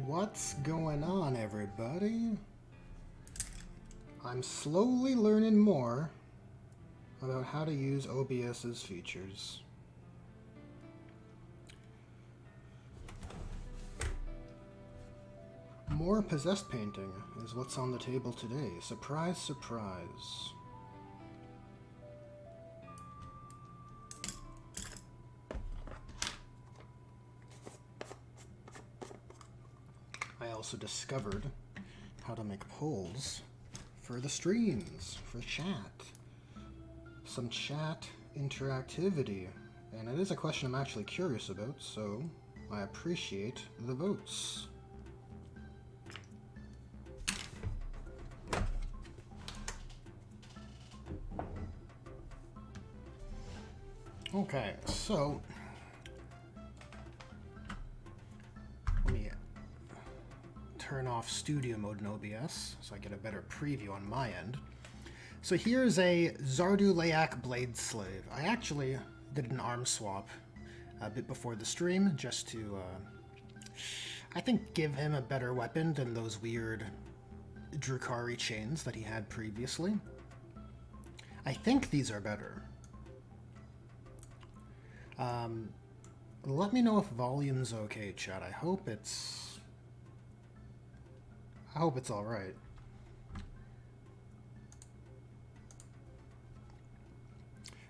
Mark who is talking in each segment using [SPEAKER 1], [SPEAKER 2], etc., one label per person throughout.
[SPEAKER 1] What's going on, everybody? I'm slowly learning more about how to use OBS's features. More possessed painting is what's on the table today. Surprise, surprise. I also discovered how to make polls for the streams, for chat. Some chat interactivity. And it is a question I'm actually curious about, so I appreciate the votes. Okay, so let me turn off studio mode in OBS so I get a better preview on my end. So here's a Zardu Layak Blade Slave. I actually did an arm swap a bit before the stream just to, I think, give him a better weapon than those weird Drukhari chains that he had previously. I think these are better. Let me know if volume's okay, chat. I hope it's all right.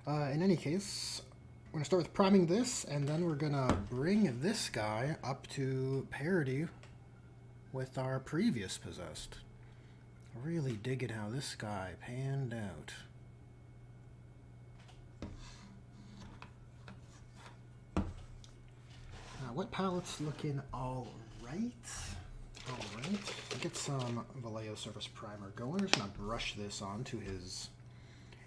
[SPEAKER 1] In any case, we're gonna start with priming this, and then we're gonna bring this guy up to parity with our previous possessed. Really digging how this guy panned out. Wet palette's looking all right. All right. Get some Vallejo Surface Primer going. We're just gonna brush this onto his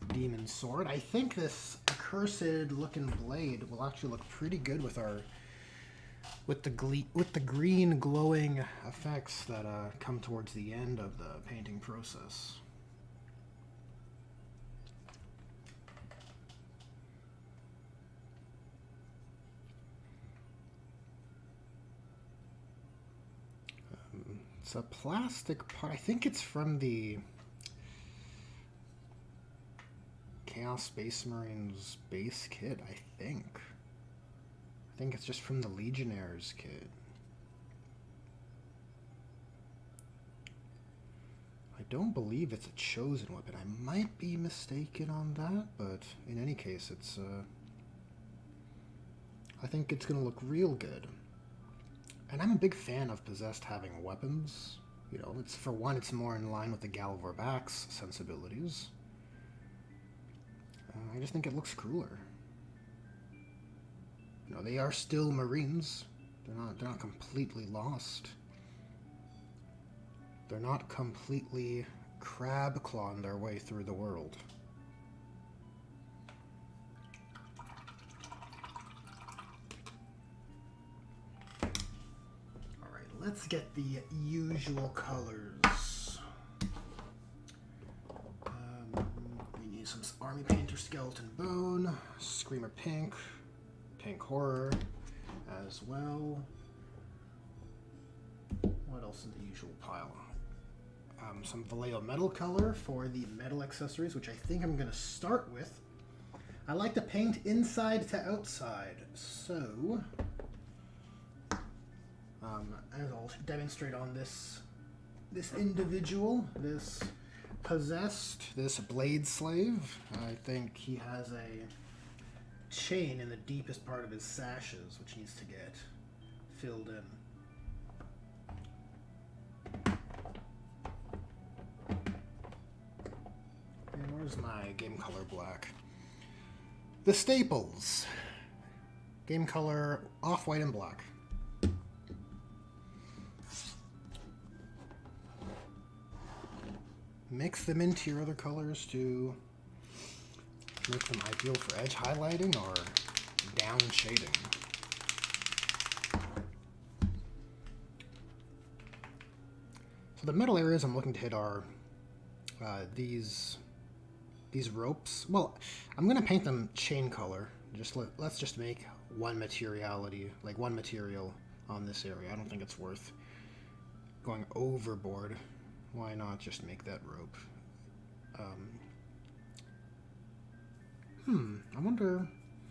[SPEAKER 1] demon sword. I think this accursed looking blade will actually look pretty good with our with the green glowing effects that come towards the end of the painting process. It's a plastic part. I think it's from the Chaos Space Marines base kit, I think. I think it's just from the Legionnaires kit. I don't believe it's a chosen weapon. I might be mistaken on that, but in any case, it's I think it's gonna look real good. And I'm a big fan of Possessed having weapons. You know, it's for one, it's more in line with the Galvor Back's sensibilities. I just think it looks cooler. You know, they are still Marines. They're not completely lost. They're not completely crab clawing their way through the world. Let's get the usual colors. We need some Army Painter Skeleton Bone, Screamer Pink, Pink Horror as well. What else in the usual pile? Some Vallejo Metal color for the metal accessories, which I think I'm going to start with. I like to paint inside to outside, so as I'll demonstrate on this individual, this possessed, this blade slave, I think he has a chain in the deepest part of his sashes, which needs to get filled in. And where's my game color black? The staples. Game color off-white and black. Mix them into your other colors to make them ideal for edge highlighting or down shading. So the metal areas I'm looking to hit are these ropes. Well, I'm gonna paint them chain color. Let's just make one material on this area. I don't think it's worth going overboard. Why not just make that rope? I wonder,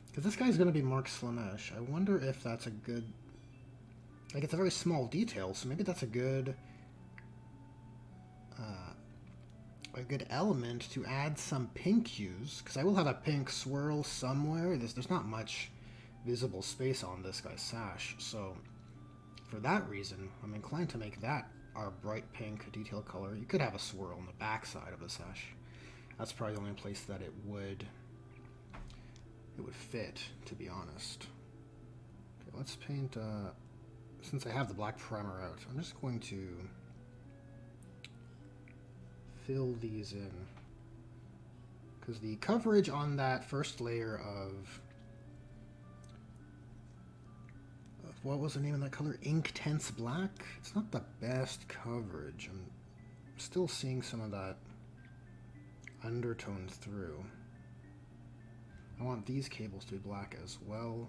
[SPEAKER 1] because this guy's going to be Mark Slaanesh. I wonder if that's a good, like, it's a very small detail, so maybe that's a good element to add some pink hues, because I will have a pink swirl somewhere. There's not much visible space on this guy's sash, so for that reason, I'm inclined to make that our bright pink detail color. You could have a swirl on the back side of the sash. That's probably the only place that it would fit, to be honest. Okay, let's paint, since I have the black primer out, I'm just going to fill these in, because the coverage on that first layer of what was the name of that color? Inktense Black? It's not the best coverage. I'm still seeing some of that undertone through. I want these cables to be black as well.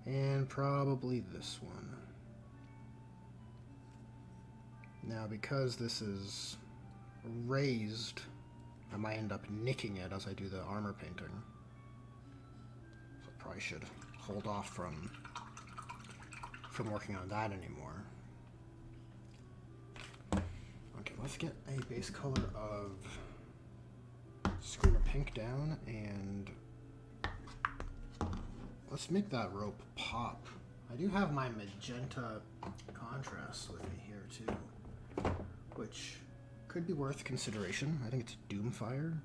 [SPEAKER 1] And probably this one. Now, because this is raised, I might end up nicking it as I do the armor painting. So I probably should hold off from working on that anymore. Okay, let's get a base color of Screamer Pink down, and let's make that rope pop. I do have my magenta contrast with me here too, which could be worth consideration. I think it's Doomfire.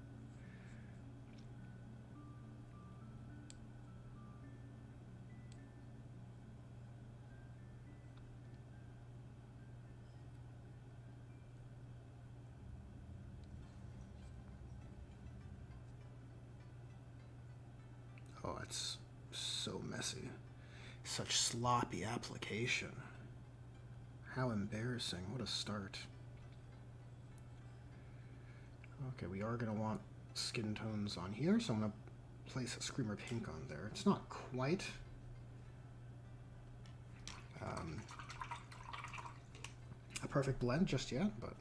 [SPEAKER 1] Oh, it's so messy. Such sloppy application. How embarrassing. What a start. Okay, we are going to want skin tones on here, so I'm going to place a Screamer Pink on there. It's not quite a perfect blend just yet, but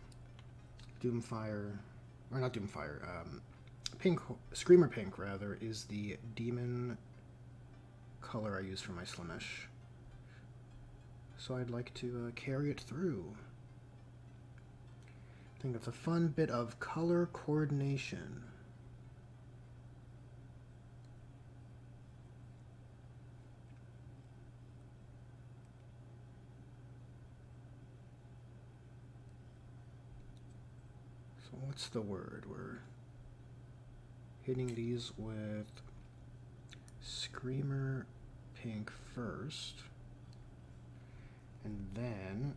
[SPEAKER 1] Doomfire, or not Doomfire, Pink, Screamer Pink rather, is the demon color I use for my Slaanesh. So I'd like to carry it through. I think that's a fun bit of color coordination. So what's the word? We're hitting these with Screamer Pink first, and then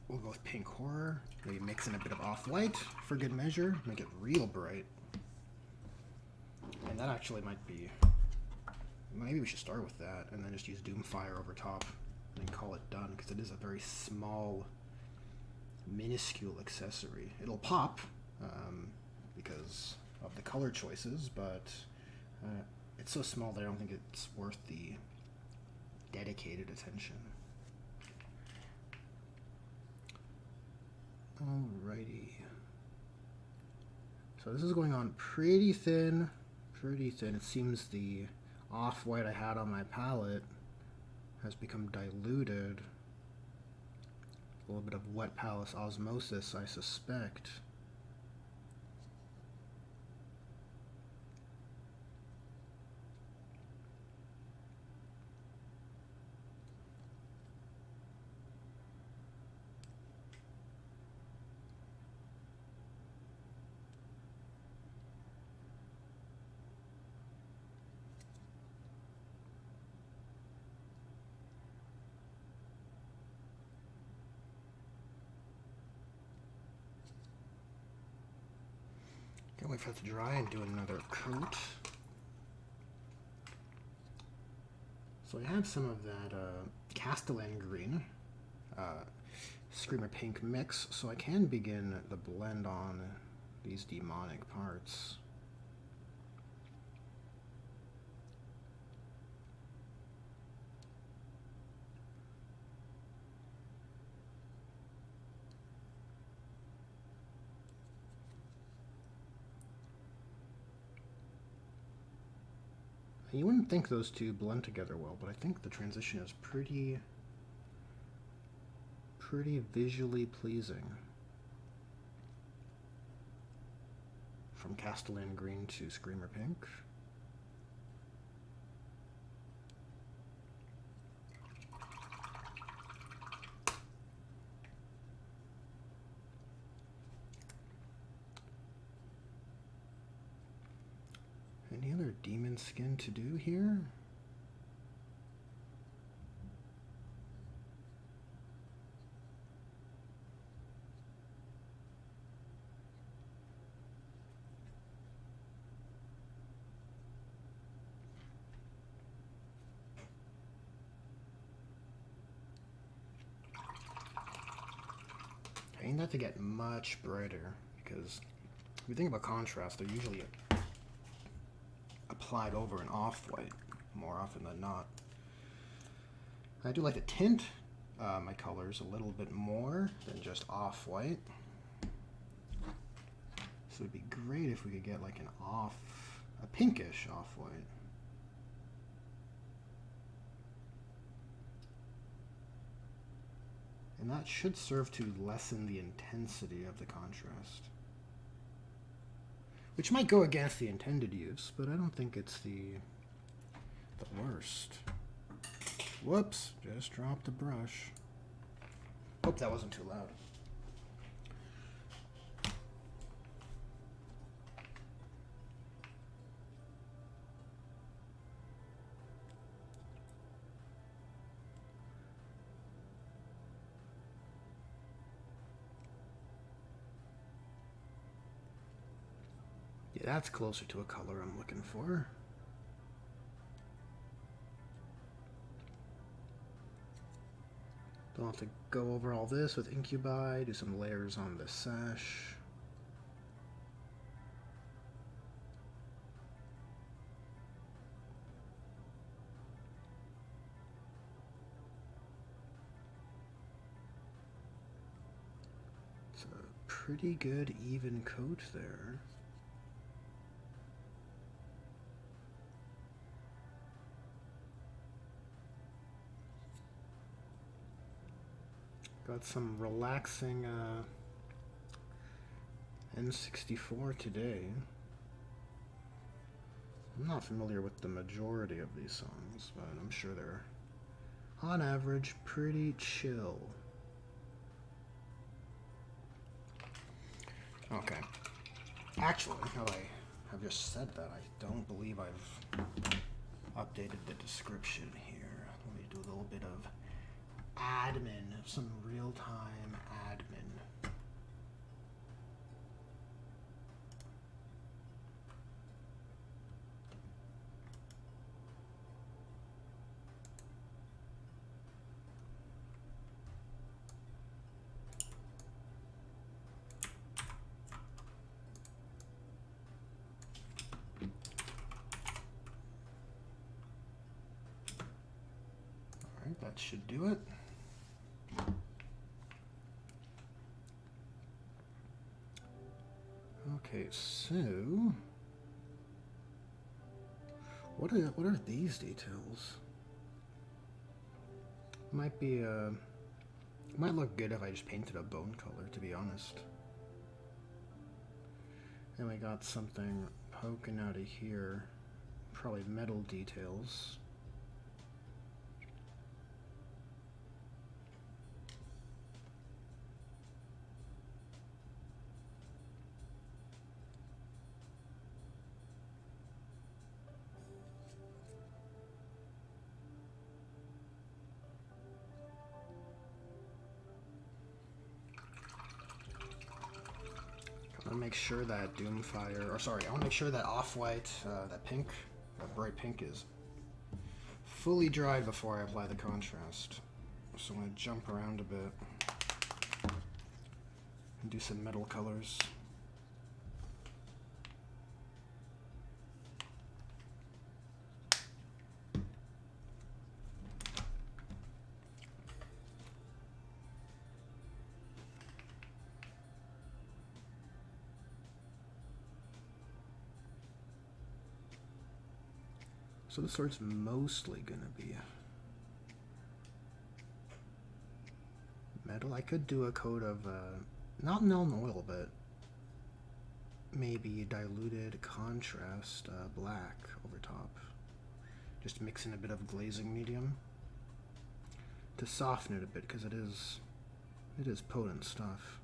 [SPEAKER 1] we'll go with Pink Horror, maybe mix in a bit of Off-White for good measure, make it real bright. And that actually might be, maybe we should start with that and then just use Doomfire over top and call it done, because it is a very small, minuscule accessory. It'll pop because of the color choices, but it's so small that I don't think it's worth the dedicated attention. Alrighty. So this is going on pretty thin, pretty thin. It seems the off-white I had on my palette has become diluted. A little bit of wet palace osmosis, I suspect. Can't wait for it to dry and do another coat. So I have some of that Castellan green, Screamer Pink mix, so I can begin the blend on these demonic parts. You wouldn't think those two blend together well, but I think the transition is pretty visually pleasing. From Castellan Green to Screamer Pink. Any other demon skin to do here? I need that to get much brighter, because if you think about contrast, they're usually applied over an off-white more often than not. I do like to tint my colors a little bit more than just off-white. So it'd be great if we could get like a pinkish off-white. And that should serve to lessen the intensity of the contrast. Which might go against the intended use, but I don't think it's the worst. Whoops, just dropped the brush. Hope that wasn't too loud. Yeah, that's closer to a color I'm looking for. Don't have to go over all this with Incubi, do some layers on the sash. It's a pretty good even coat there. Got some relaxing N64 today. I'm not familiar with the majority of these songs, but I'm sure they're, on average, pretty chill. Okay. Actually, now I have just said that, I don't believe I've updated the description here. Let me do a little bit of admin, some real-time admin. All right, that should do it. Okay, so what are these details? Might look good if I just painted a bone color, to be honest. And we got something poking out of here, probably metal details. I want to make sure that Doomfire, I want to make sure that Off-White, that pink, that bright pink is fully dried before I apply the contrast. So I'm going to jump around a bit and do some metal colors. So the sword's mostly gonna be metal. I could do a coat of, not Nuln Oil, but maybe diluted contrast black over top. Just mix in a bit of glazing medium to soften it a bit, because it is potent stuff.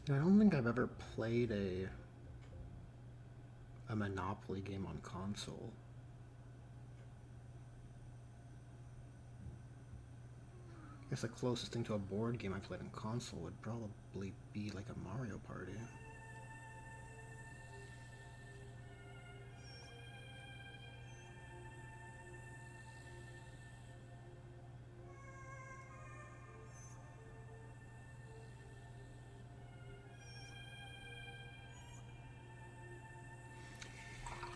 [SPEAKER 1] I don't think I've ever played a Monopoly game on console. I guess the closest thing to a board game I played on console would probably be like a Mario Party.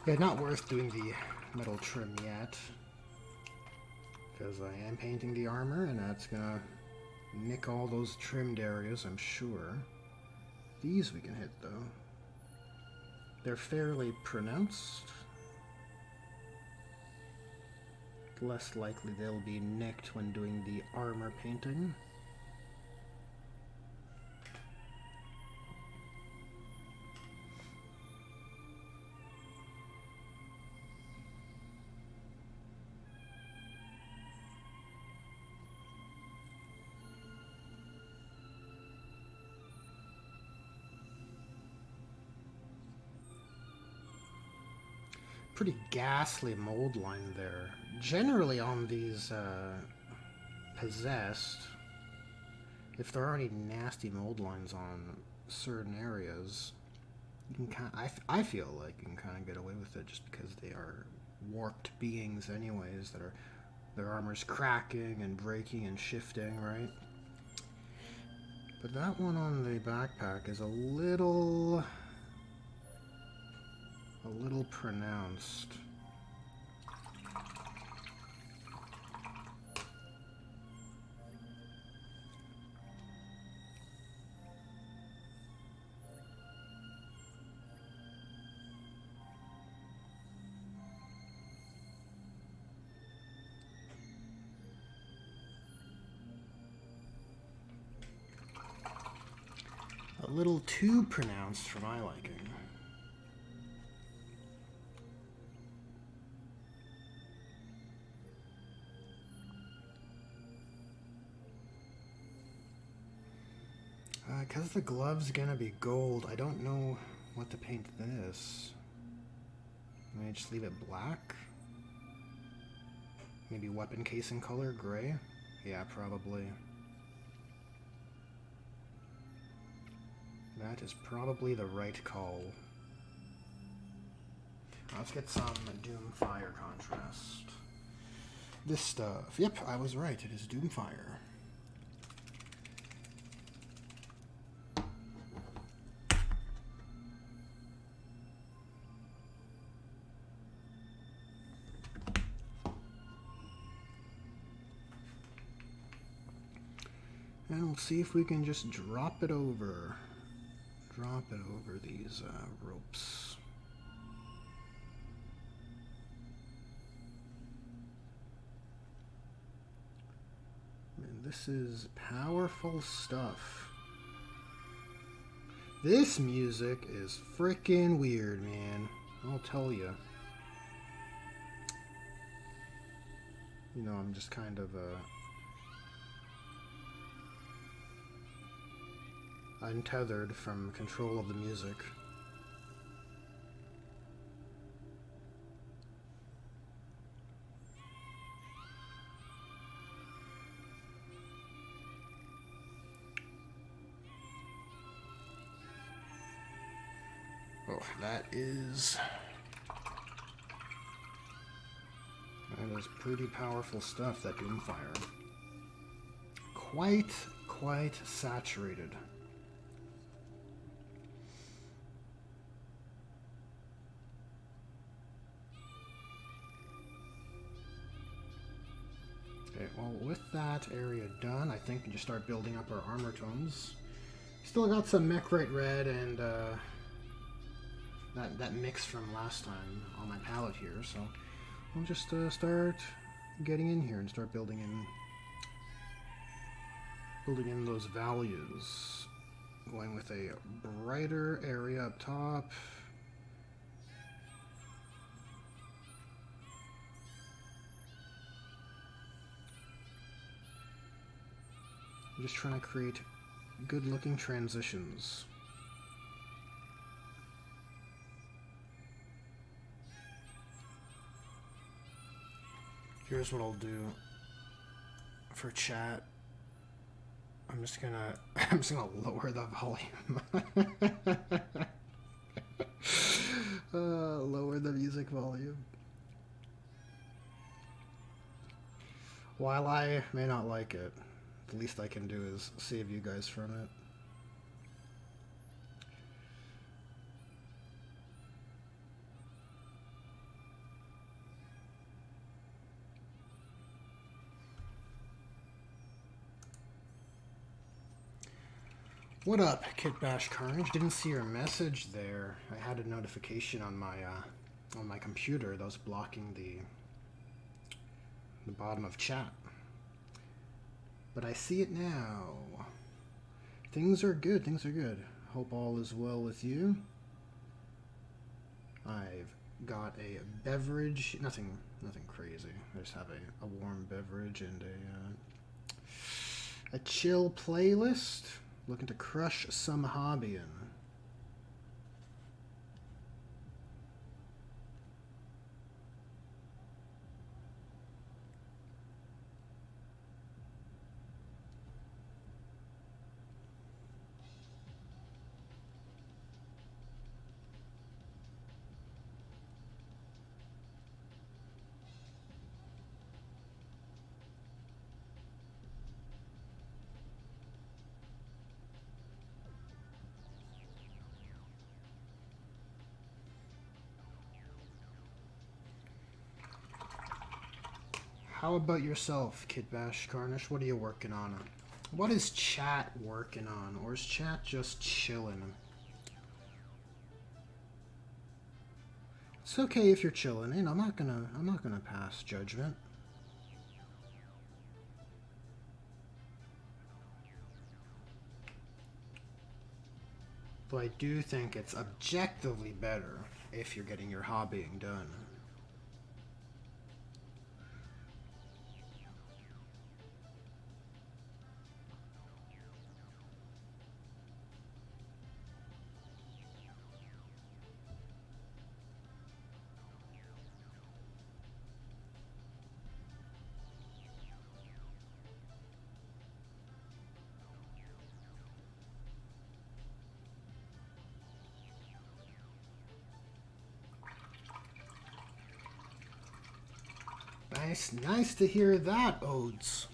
[SPEAKER 1] Yeah, not worth doing the metal trim yet, because I am painting the armor, and that's gonna nick all those trimmed areas, I'm sure. These we can hit, though. They're fairly pronounced. Less likely they'll be nicked when doing the armor painting. Pretty ghastly mold line there. Generally on these Possessed, if there are any nasty mold lines on certain areas, you can kind of, I feel like you can kind of get away with it just because they are warped beings anyways, that are, their armor's cracking and breaking and shifting, right? But that one on the backpack is a little pronounced. A little too pronounced for my liking. Because the glove's gonna be gold, I don't know what to paint this. Maybe just leave it black? Maybe weapon casing color, gray? Yeah, probably. That is probably the right call. Let's get some Doomfire contrast. This stuff. Yep, I was right. It is Doomfire. and we'll see if we can just drop it over. Drop it over these ropes. Man, this is powerful stuff. This music is freaking weird, man. I'll tell you. You know, I'm just kind of untethered from control of the music. Oh, that is pretty powerful stuff, that Doomfire. Quite saturated. Okay, well, with that area done, I think we can just start building up our armor tomes. Still got some Mechrite Red and that mix from last time on my palette here, so we'll just start getting in here and start building in those values. Going with a brighter area up top. I'm just trying to create good-looking transitions. Here's what I'll do for chat. I'm just gonna lower the volume. Lower the music volume. While I may not like it, the least I can do is save you guys from it. What up, Kitbash Carnage? Didn't see your message there. I had a notification on my computer that was blocking the bottom of chat. But I see it now. Things are good. Things are good. Hope all is well with you. I've got a beverage. Nothing crazy. I just have a warm beverage and a chill playlist. Looking to crush some hobbying. How about yourself, Kitbash Carnage? What are you working on? What is chat working on? Or is chat just chilling? It's okay if you're chilling, and I'm not gonna pass judgment. But I do think it's objectively better if you're getting your hobbying done. Nice to hear that, Odes.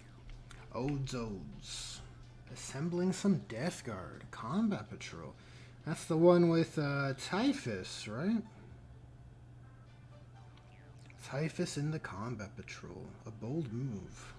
[SPEAKER 1] Odes. Assembling some Death Guard. Combat Patrol. That's the one with Typhus, right? Typhus in the Combat Patrol. A bold move.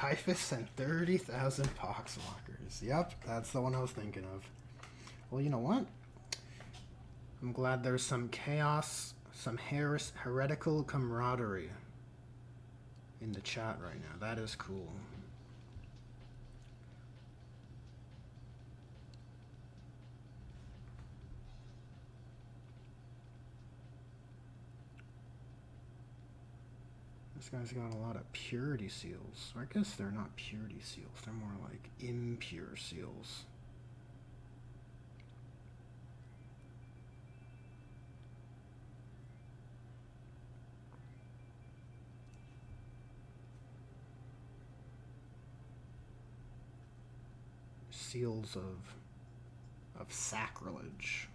[SPEAKER 1] Typhus and 30,000 Poxwalkers. Yep, that's the one I was thinking of. Well, you know what? I'm glad there's some chaos, some heretical camaraderie in the chat right now. That is cool. This guy's got a lot of purity seals. I guess they're not purity seals. They're more like impure seals. Seals of sacrilege.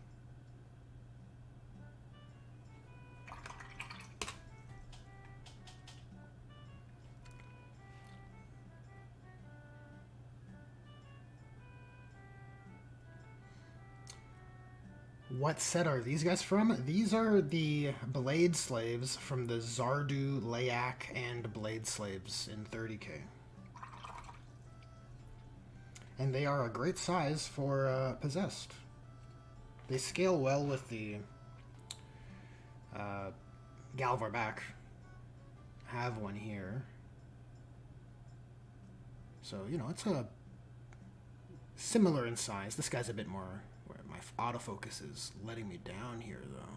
[SPEAKER 1] What set are these guys from? These are the Blade Slaves from the Zardu, Layak, and Blade Slaves in 30k. And they are a great size for Possessed. They scale well with the Galvar back. Have one here. So, you know, it's a similar in size. This guy's a bit more... My autofocus is letting me down here, though.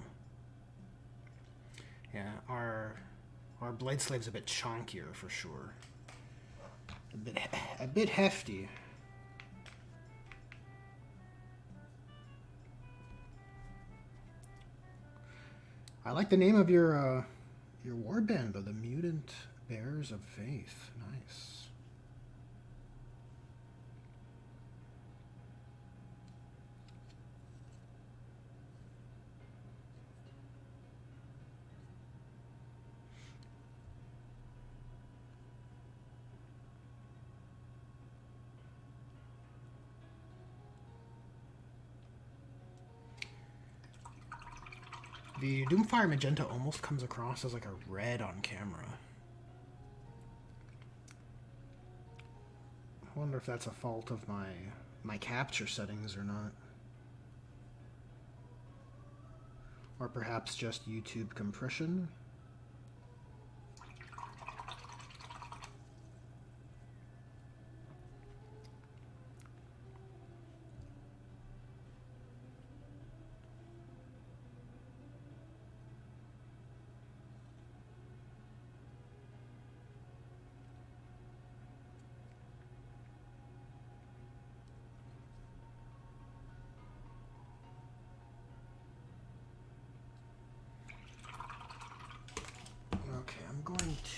[SPEAKER 1] Yeah, our Blade Slave's a bit chonkier for sure. A bit hefty. I like the name of your warband, though. The Mutant Bears of Faith. Nice. The Doomfire Magenta almost comes across as like a red on camera. I wonder if that's a fault of my capture settings or not. Or perhaps just YouTube compression.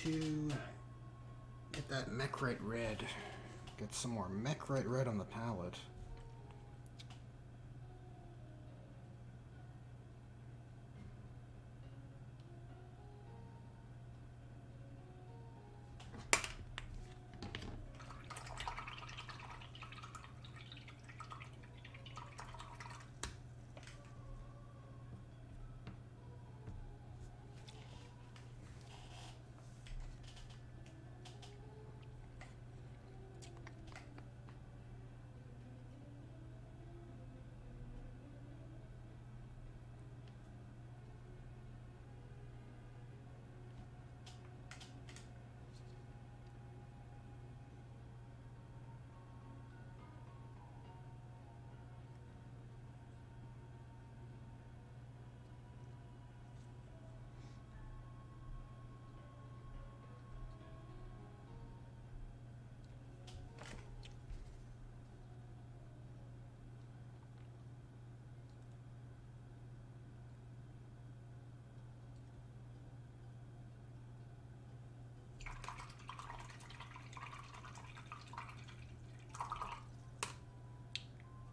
[SPEAKER 1] To get that Mechrite red. Get some more Mechrite red on the palette.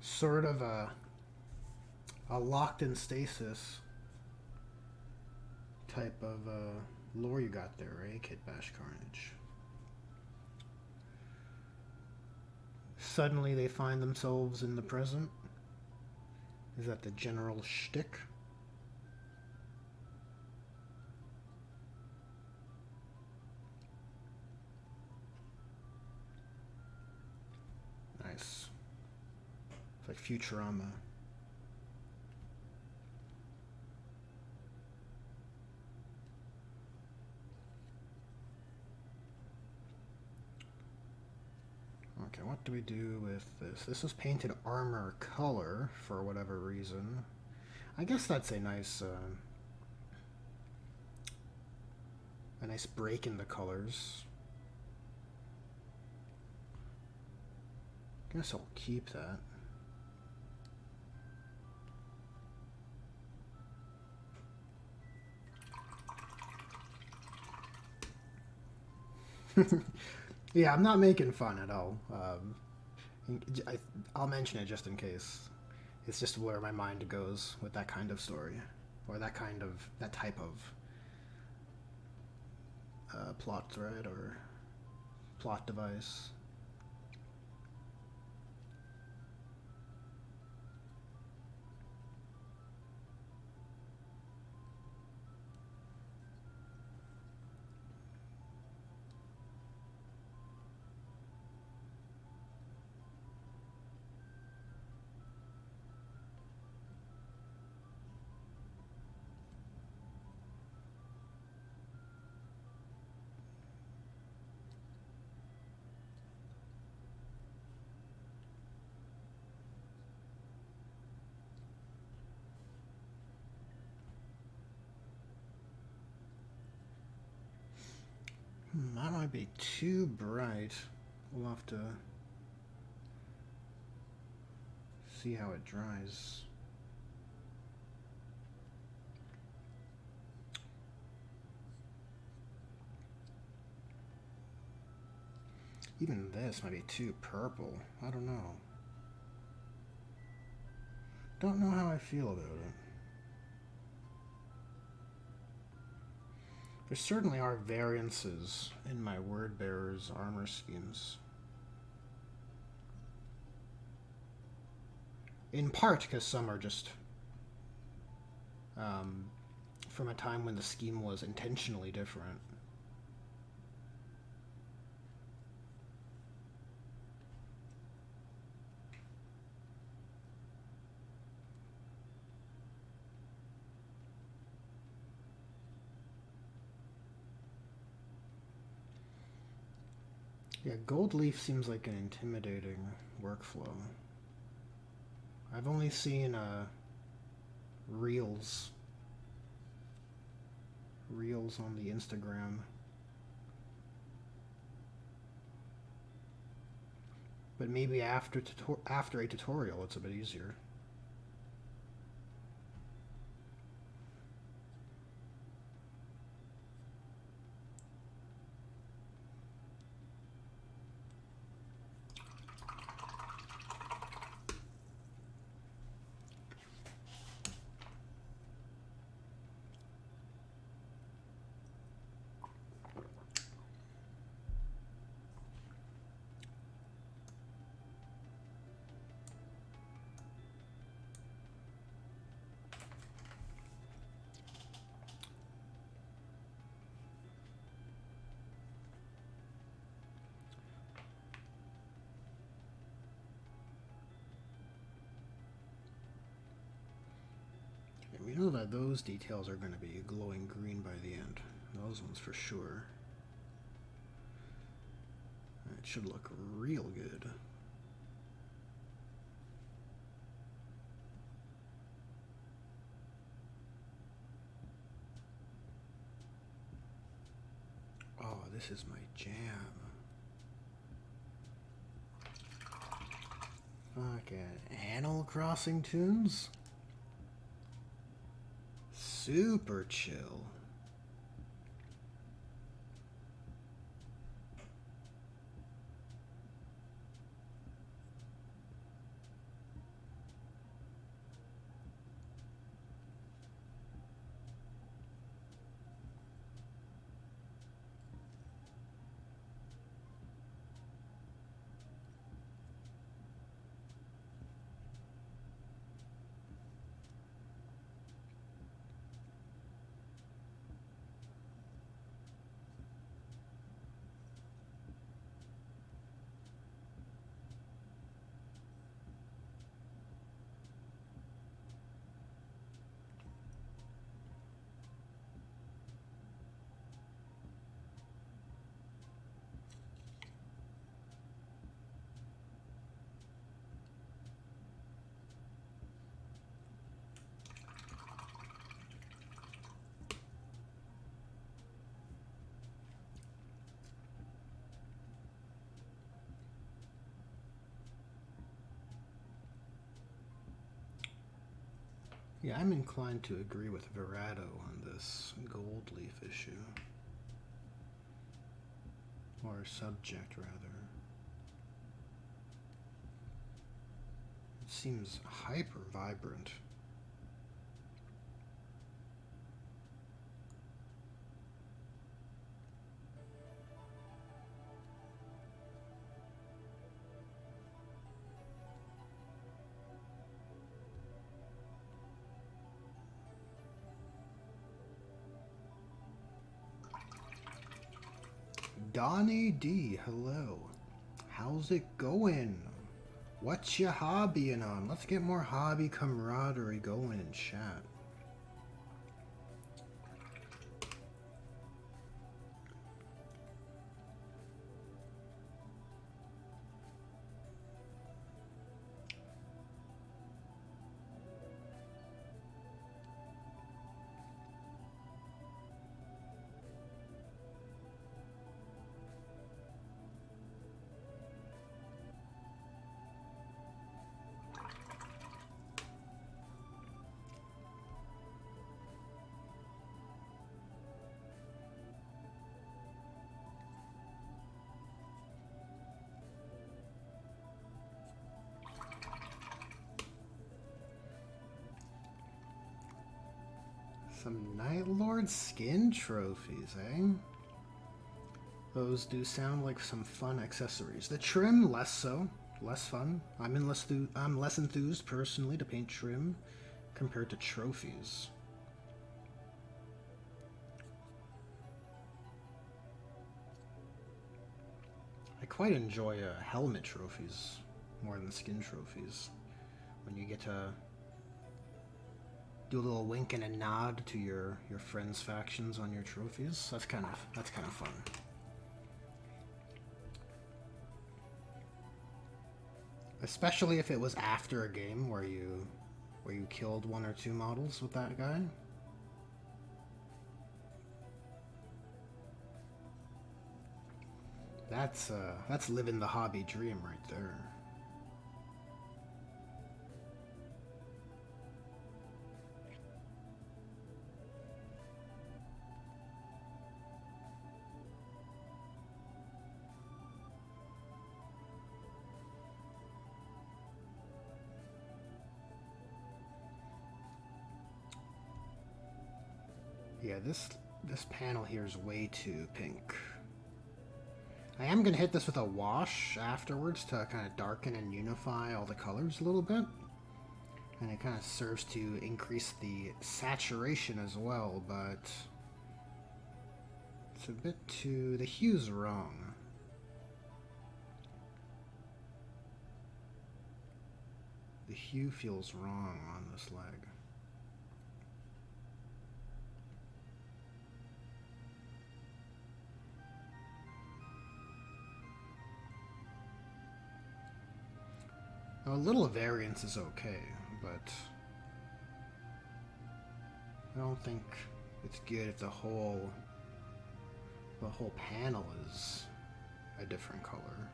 [SPEAKER 1] Sort of a locked in stasis type of lore you got there, right? Kid Bash Carnage. Suddenly they find themselves in the present. Is that the general shtick? like Futurama. Okay, what do we do with this? This is painted armor color for whatever reason. I guess that's a nice break in the colors. Guess I'll keep that. Yeah, I'm not making fun at all. I'll mention it just in case. It's just where my mind goes with that kind of story, or that type of plot thread or plot device. That might be too bright. We'll have to see how it dries. Even this might be too purple. I don't know. Don't know how I feel about it. There certainly are variances in my word bearer's armor schemes. In part because some are just from a time when the scheme was intentionally different. Yeah, gold leaf seems like an intimidating workflow. I've only seen reels on the Instagram. But maybe after a tutorial it's a bit easier. We know that those details are going to be glowing green by the end. Those ones for sure. It should look real good. Oh, this is my jam. Fucking Animal Crossing tunes? Super chill. Yeah, I'm inclined to agree with Verado on this gold leaf issue. Or subject, rather. It seems hyper vibrant. Donnie D, hello. How's it going? What's your hobbying on? Let's get more hobby camaraderie going in chat. Some Night Lord skin trophies, eh? Those do sound like some fun accessories. The trim, less so. Less fun. I'm less enthused, personally, to paint trim compared to trophies. I quite enjoy helmet trophies more than skin trophies. When you get to do a little wink and a nod to your friends' factions on your trophies. That's kind of fun. Especially if it was after a game where you killed one or two models with that guy. That's living the hobby dream right there. Yeah, this panel here is way too pink. I am going to hit this with a wash afterwards to kind of darken and unify all the colors a little bit. And it kind of serves to increase the saturation as well, but it's a bit too... the hue's wrong. The hue feels wrong on this leg. Now, a little variance is okay, but I don't think it's good if the whole panel is a different color.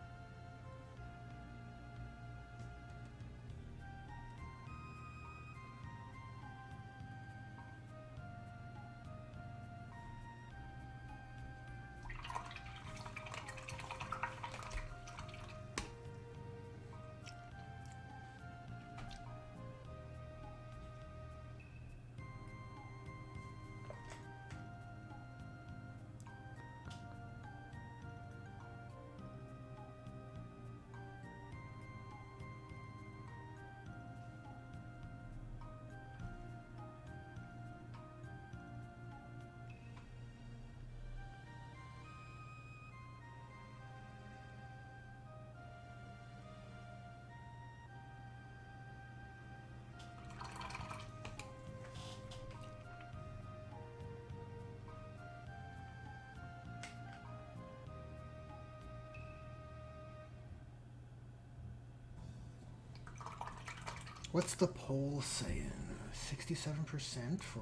[SPEAKER 1] What's the poll saying? 67% for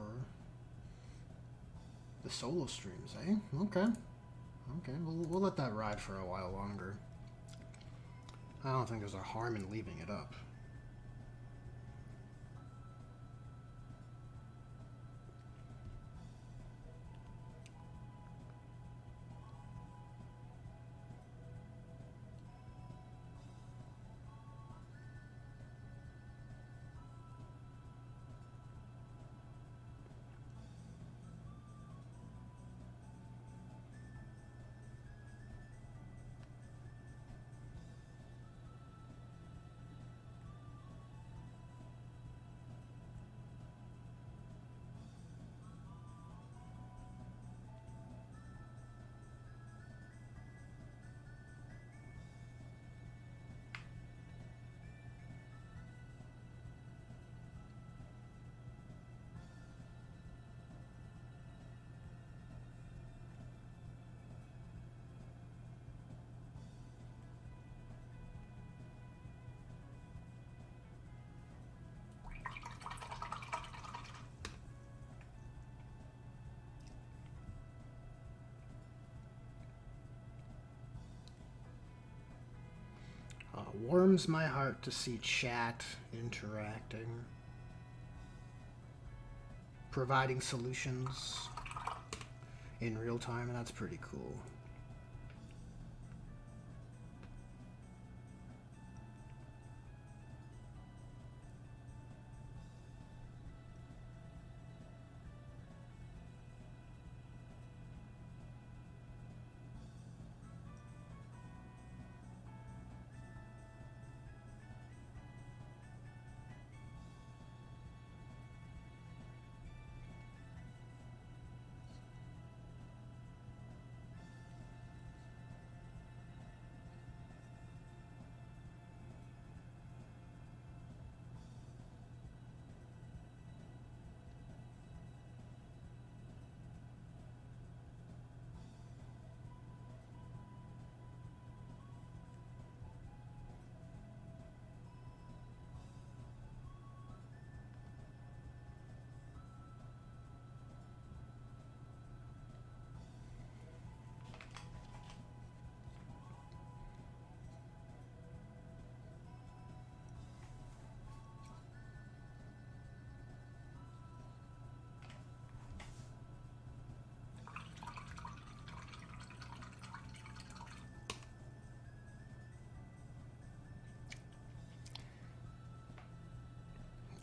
[SPEAKER 1] the solo streams, eh? Okay. Okay, we'll let that ride for a while longer. I don't think there's a harm in leaving it up. warms my heart to see chat interacting, providing solutions in real time, and that's pretty cool.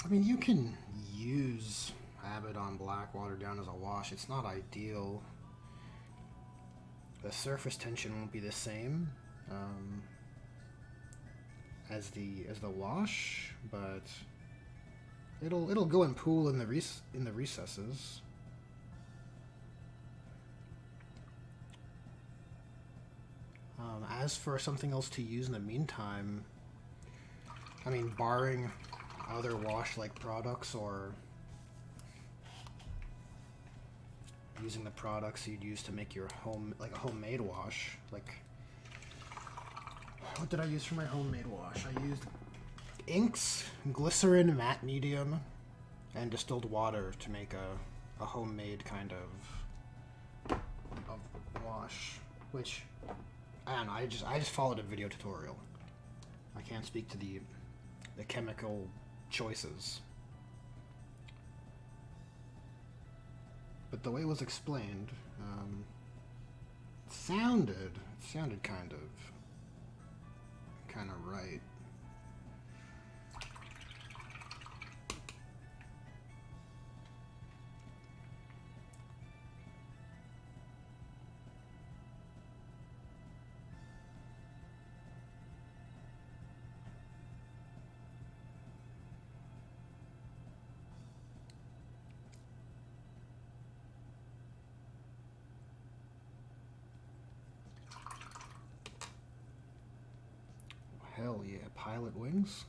[SPEAKER 1] I mean, you can use Abaddon Blackwater down as a wash. It's not ideal. The surface tension won't be the same as the wash, but it'll go and pool in the recesses. As for something else to use in the meantime, I mean, barring other wash-like products or using the products you'd use to make your a homemade wash. Like, what did I use for my homemade wash? I used inks, glycerin matte medium, and distilled water to make a homemade kind of wash, which I don't know. I just followed a video tutorial. I can't speak to the chemical choices, but the way it was explained, it sounded kind of right. Hell yeah, Pilot Wings.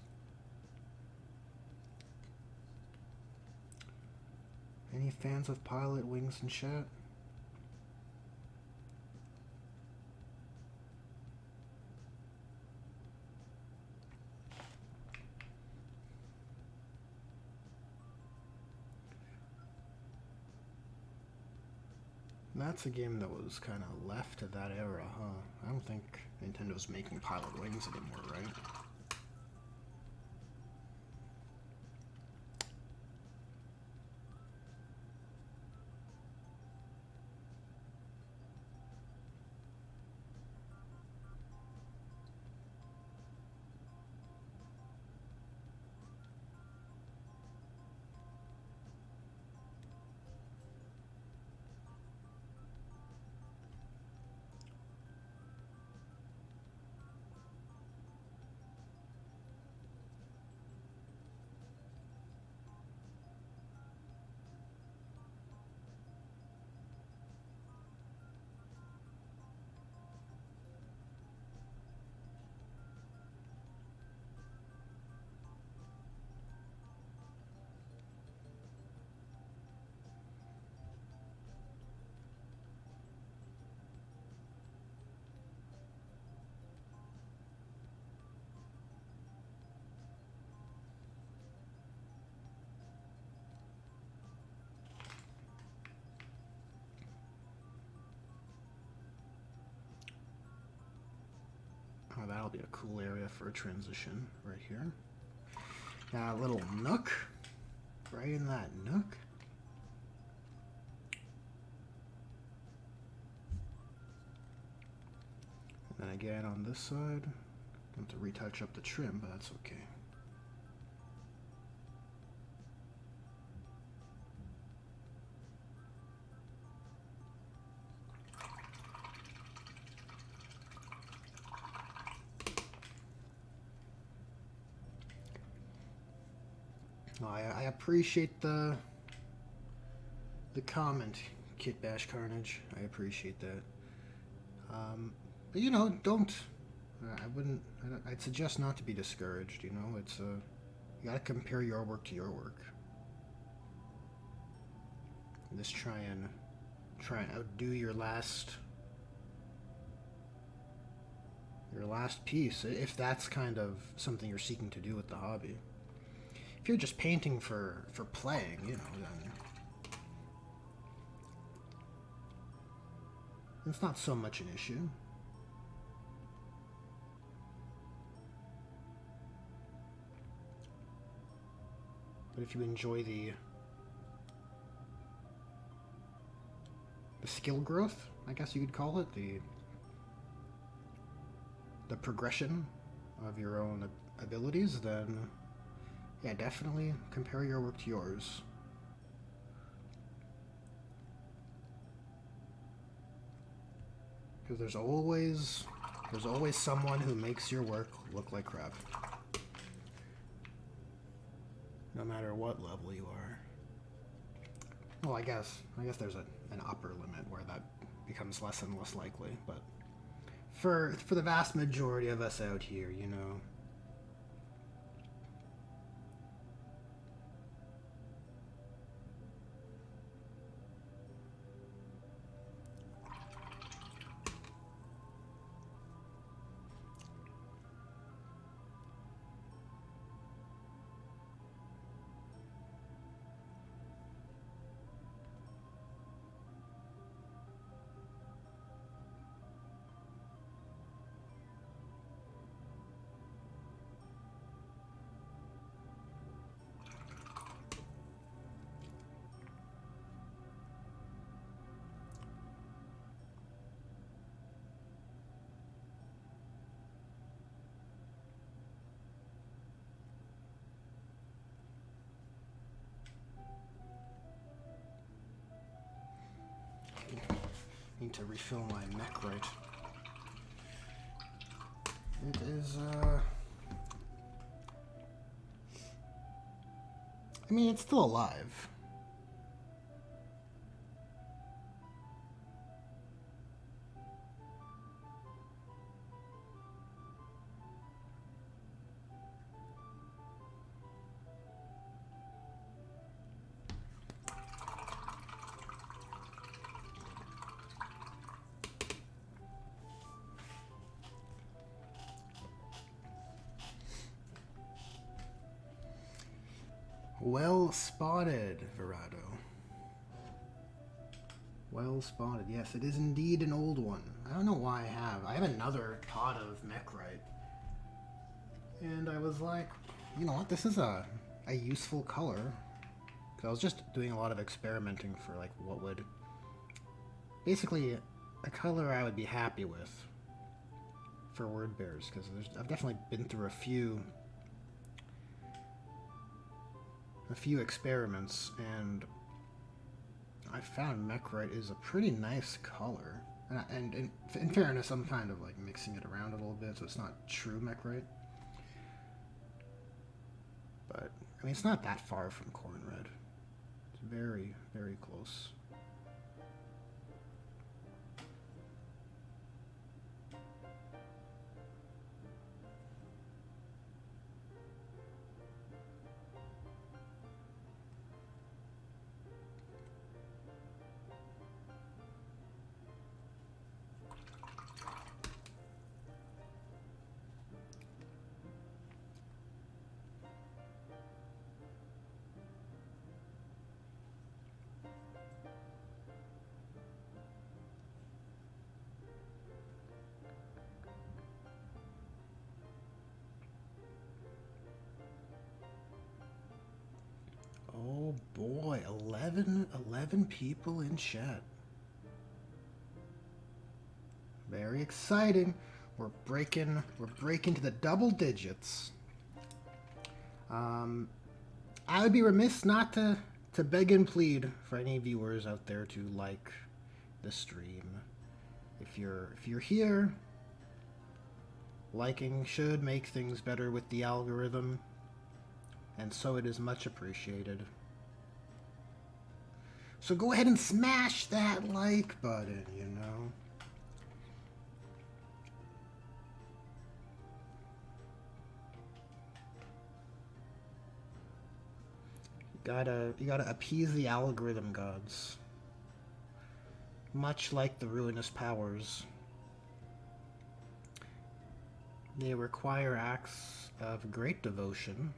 [SPEAKER 1] Any fans of Pilot Wings in chat? That's a game that was kind of left to that era, huh? I don't think Nintendo's making Pilot Wings anymore, right? that'll be a cool area for a transition right here. Got a little nook right in that nook. And then again on this side, I have to retouch up the trim, but that's okay. I appreciate the comment, Kit Bash Carnage. I appreciate that. But you know, I'd suggest not to be discouraged. You know, it's you gotta compare your work to your work. Just try and outdo your last piece, if that's kind of something you're seeking to do with the hobby. If you're just painting for playing, you know, then it's not so much an issue. But if you enjoy the skill growth, I guess you could call it, the progression of your own abilities, then yeah, definitely compare your work to yours. Because there's always someone who makes your work look like crap. No matter what level you are. Well, I guess there's an upper limit where that becomes less and less likely, but for the vast majority of us out here, you know. Need to refill my Mechrite. It is, I mean, it's still alive. Well spotted, Verado. Well spotted. Yes, it is indeed an old one. I don't know why I have another pot of Mechrite. And I was like, you know what, this is a useful color. Because I was just doing a lot of experimenting for like what would... Basically, a color I would be happy with for word bears. Because I've definitely been through a few experiments, and I found Mechrite is a pretty nice color. And in fairness, I'm kind of like mixing it around a little bit, so it's not true Mechrite. But, I mean, it's not that far from Corn Red. It's very, very close. 11 people in chat. Very exciting. We're breaking to the double digits. I would be remiss not to beg and plead for any viewers out there to like the stream. If you're here, liking should make things better with the algorithm, and so it is much appreciated. So go ahead and smash that like button, you know. You gotta appease the algorithm gods. Much like the ruinous powers. They require acts of great devotion.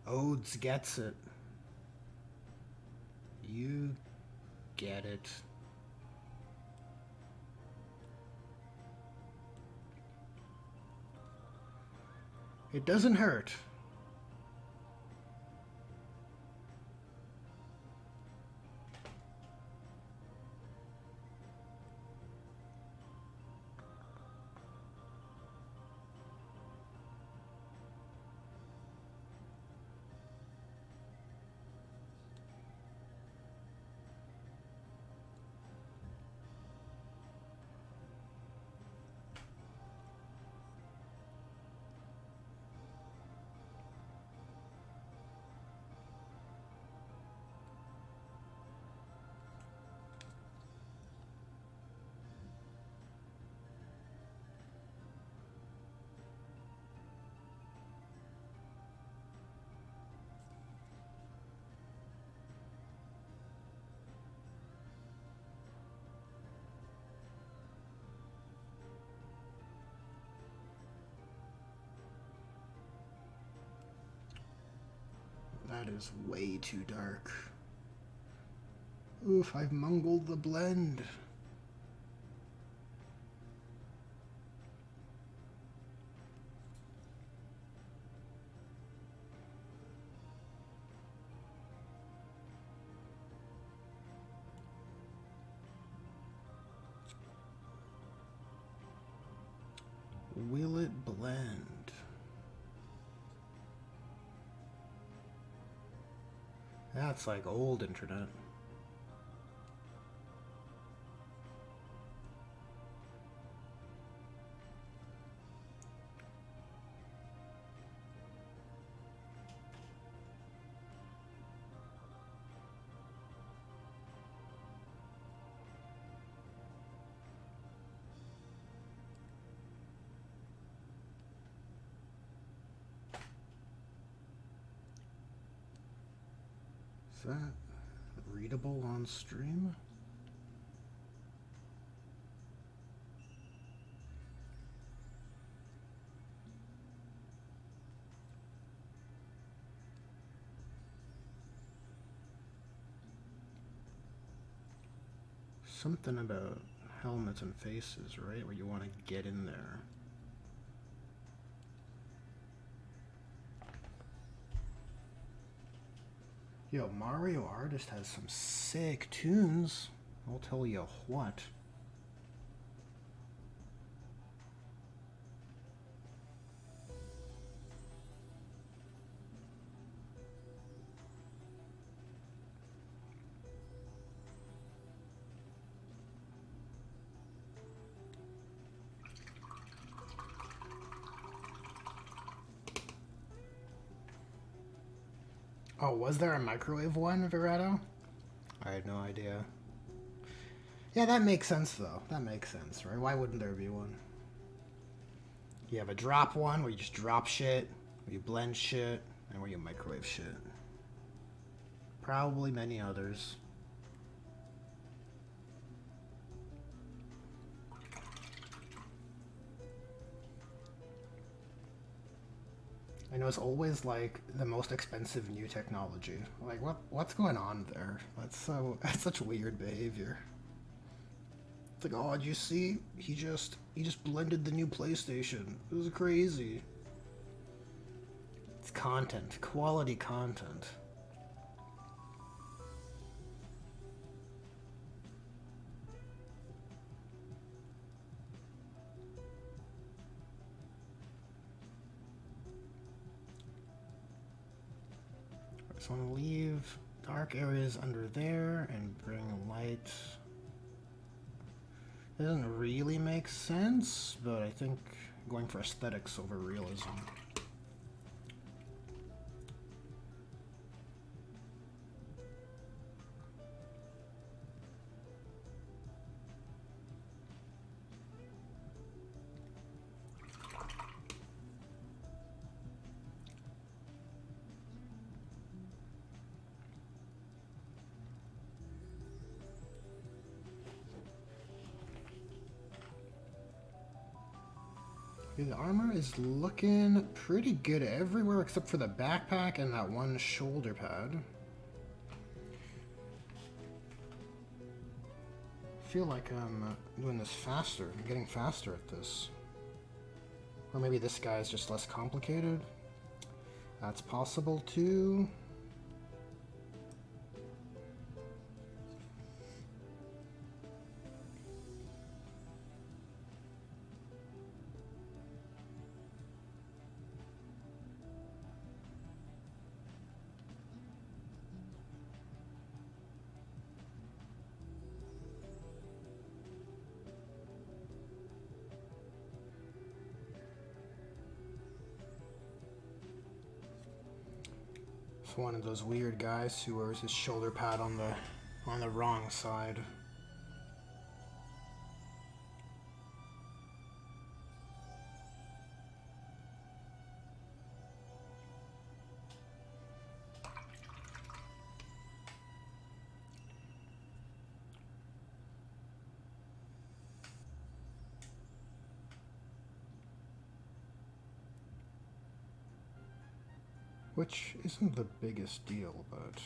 [SPEAKER 1] Odes gets it. You get it. It doesn't hurt. That is way too dark. Oof, I've mungled the blend. Will it blend? That's like old internet. Is that readable on stream? Something about helmets and faces, right? Where you want to get in there. Yo, Mario Artist has some sick tunes. I'll tell you what. Oh, was there a microwave one, Viretto? I had no idea. Yeah, that makes sense, though. That makes sense, right? Why wouldn't there be one? You have a drop one where you just drop shit, where you blend shit, and where you microwave shit. Probably many others. I know it's always like the most expensive new technology. Like what's going on there? That's such weird behavior. It's like, oh, did you see? He just blended the new PlayStation. It was crazy. It's content, quality content. So I'm gonna leave dark areas under there and bring light. It doesn't really make sense, but I think going for aesthetics over realism. Okay, the armor is looking pretty good everywhere except for the backpack and that one shoulder pad. I feel like I'm doing this faster. I'm getting faster at this. Or maybe this guy is just less complicated. That's possible too. It's one of those weird guys who wears his shoulder pad on the wrong side. Which isn't the biggest deal, but...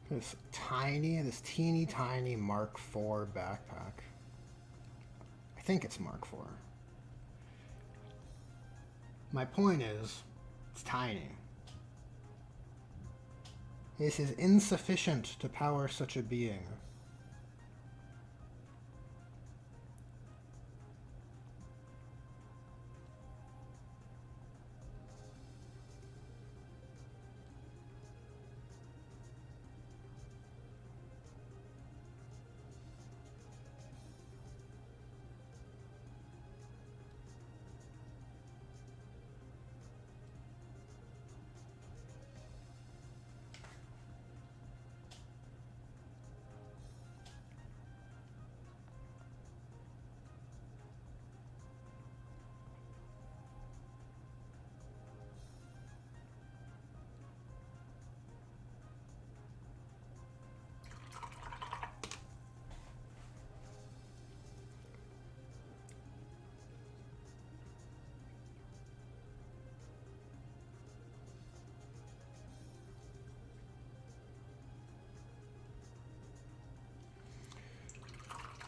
[SPEAKER 1] this teeny tiny Mark IV backpack. I think it's Mark IV. My point is, it's tiny. This is insufficient to power such a being.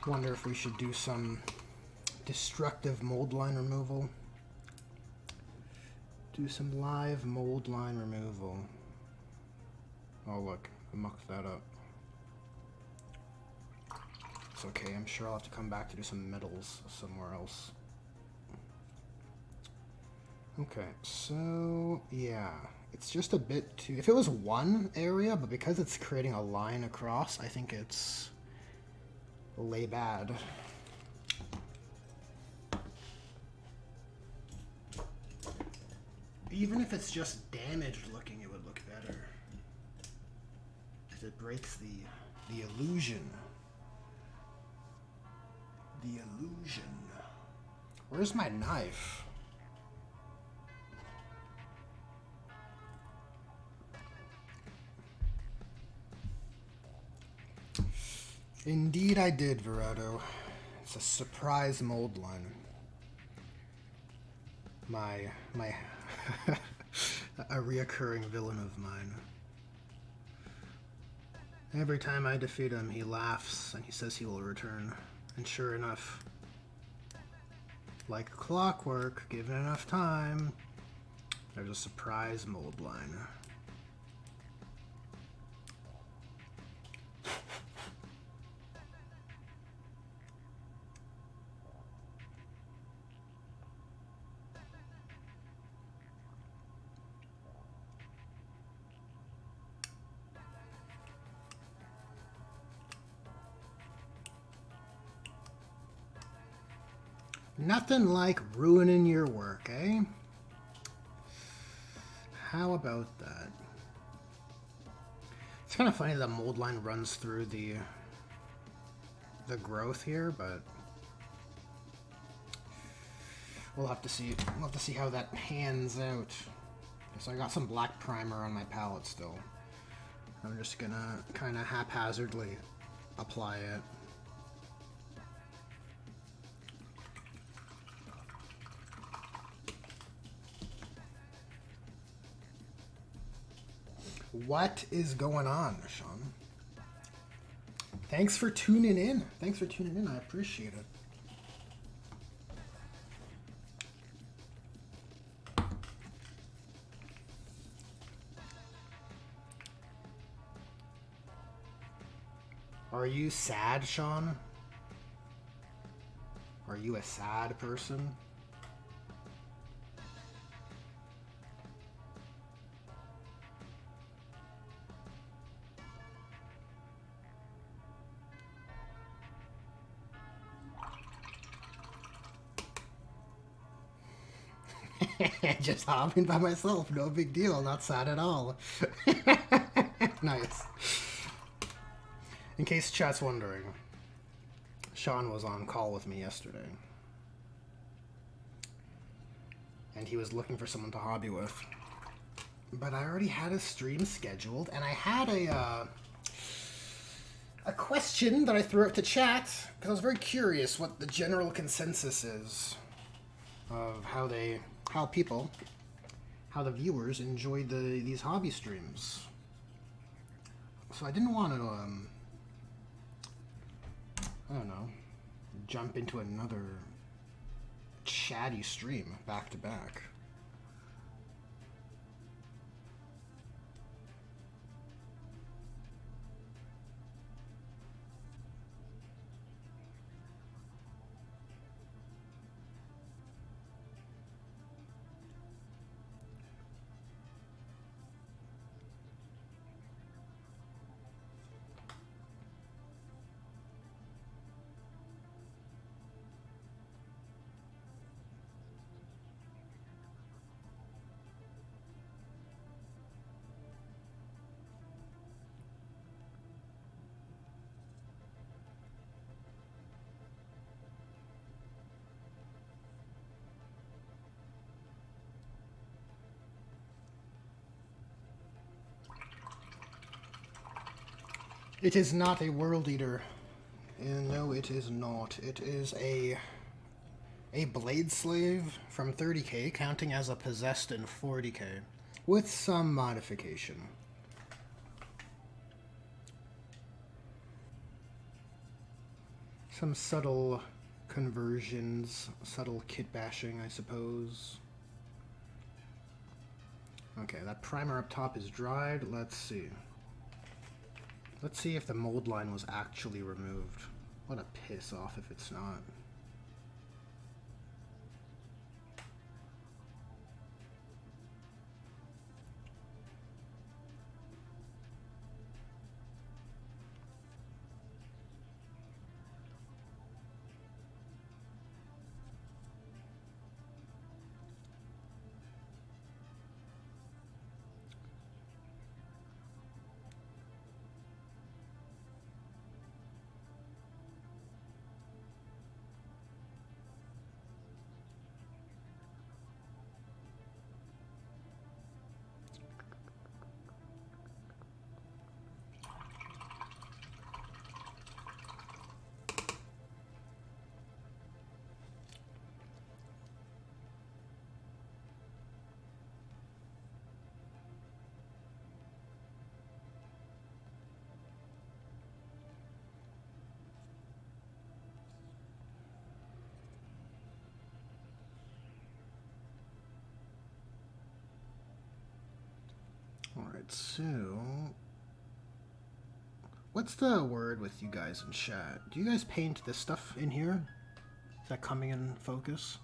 [SPEAKER 1] Wonder if we should do some destructive mold line removal. Do some live mold line removal. Oh look, I mucked that up. It's okay, I'm sure I'll have to come back to do some metals somewhere else. Okay, so yeah, it's just a bit too... If it was one area, but because it's creating a line across, I think it's lay bad. Even if it's just damaged looking, it would look better. Because it breaks the illusion. The illusion. Where's my knife? Indeed I did, Verado. It's a surprise mold line. My a reoccurring villain of mine. Every time I defeat him, he laughs and he says he will return. And sure enough, like clockwork, given enough time, there's a surprise mold line. Nothing like ruining your work, eh? How about that? It's kind of funny that the mold line runs through the growth here, but we'll have to see. We'll have to see how that pans out. So I got some black primer on my palette still. I'm just gonna kind of haphazardly apply it. What is going on, Sean? Thanks for tuning in. Thanks for tuning in. I appreciate it. Are you sad, Sean? Are you a sad person? Just hopping by myself, no big deal, not sad at all. Nice. In case chat's wondering, Sean was on call with me yesterday. And he was looking for someone to hobby with. But I already had a stream scheduled, and I had a question that I threw out to chat, because I was very curious what the general consensus is of how the viewers enjoyed these hobby streams. So I didn't want to, I don't know, jump into another chatty stream back to back. It is not a World Eater. No, it is not. It is a Blade Slave from 30k, counting as a Possessed in 40k, with some modification. Some subtle conversions, subtle kit bashing, I suppose. Okay, that primer up top is dried. Let's see. Let's see if the mold line was actually removed. What a piss off if it's not. Alright, so what's the word with you guys in chat? Do you guys paint this stuff in here? Is that coming in focus?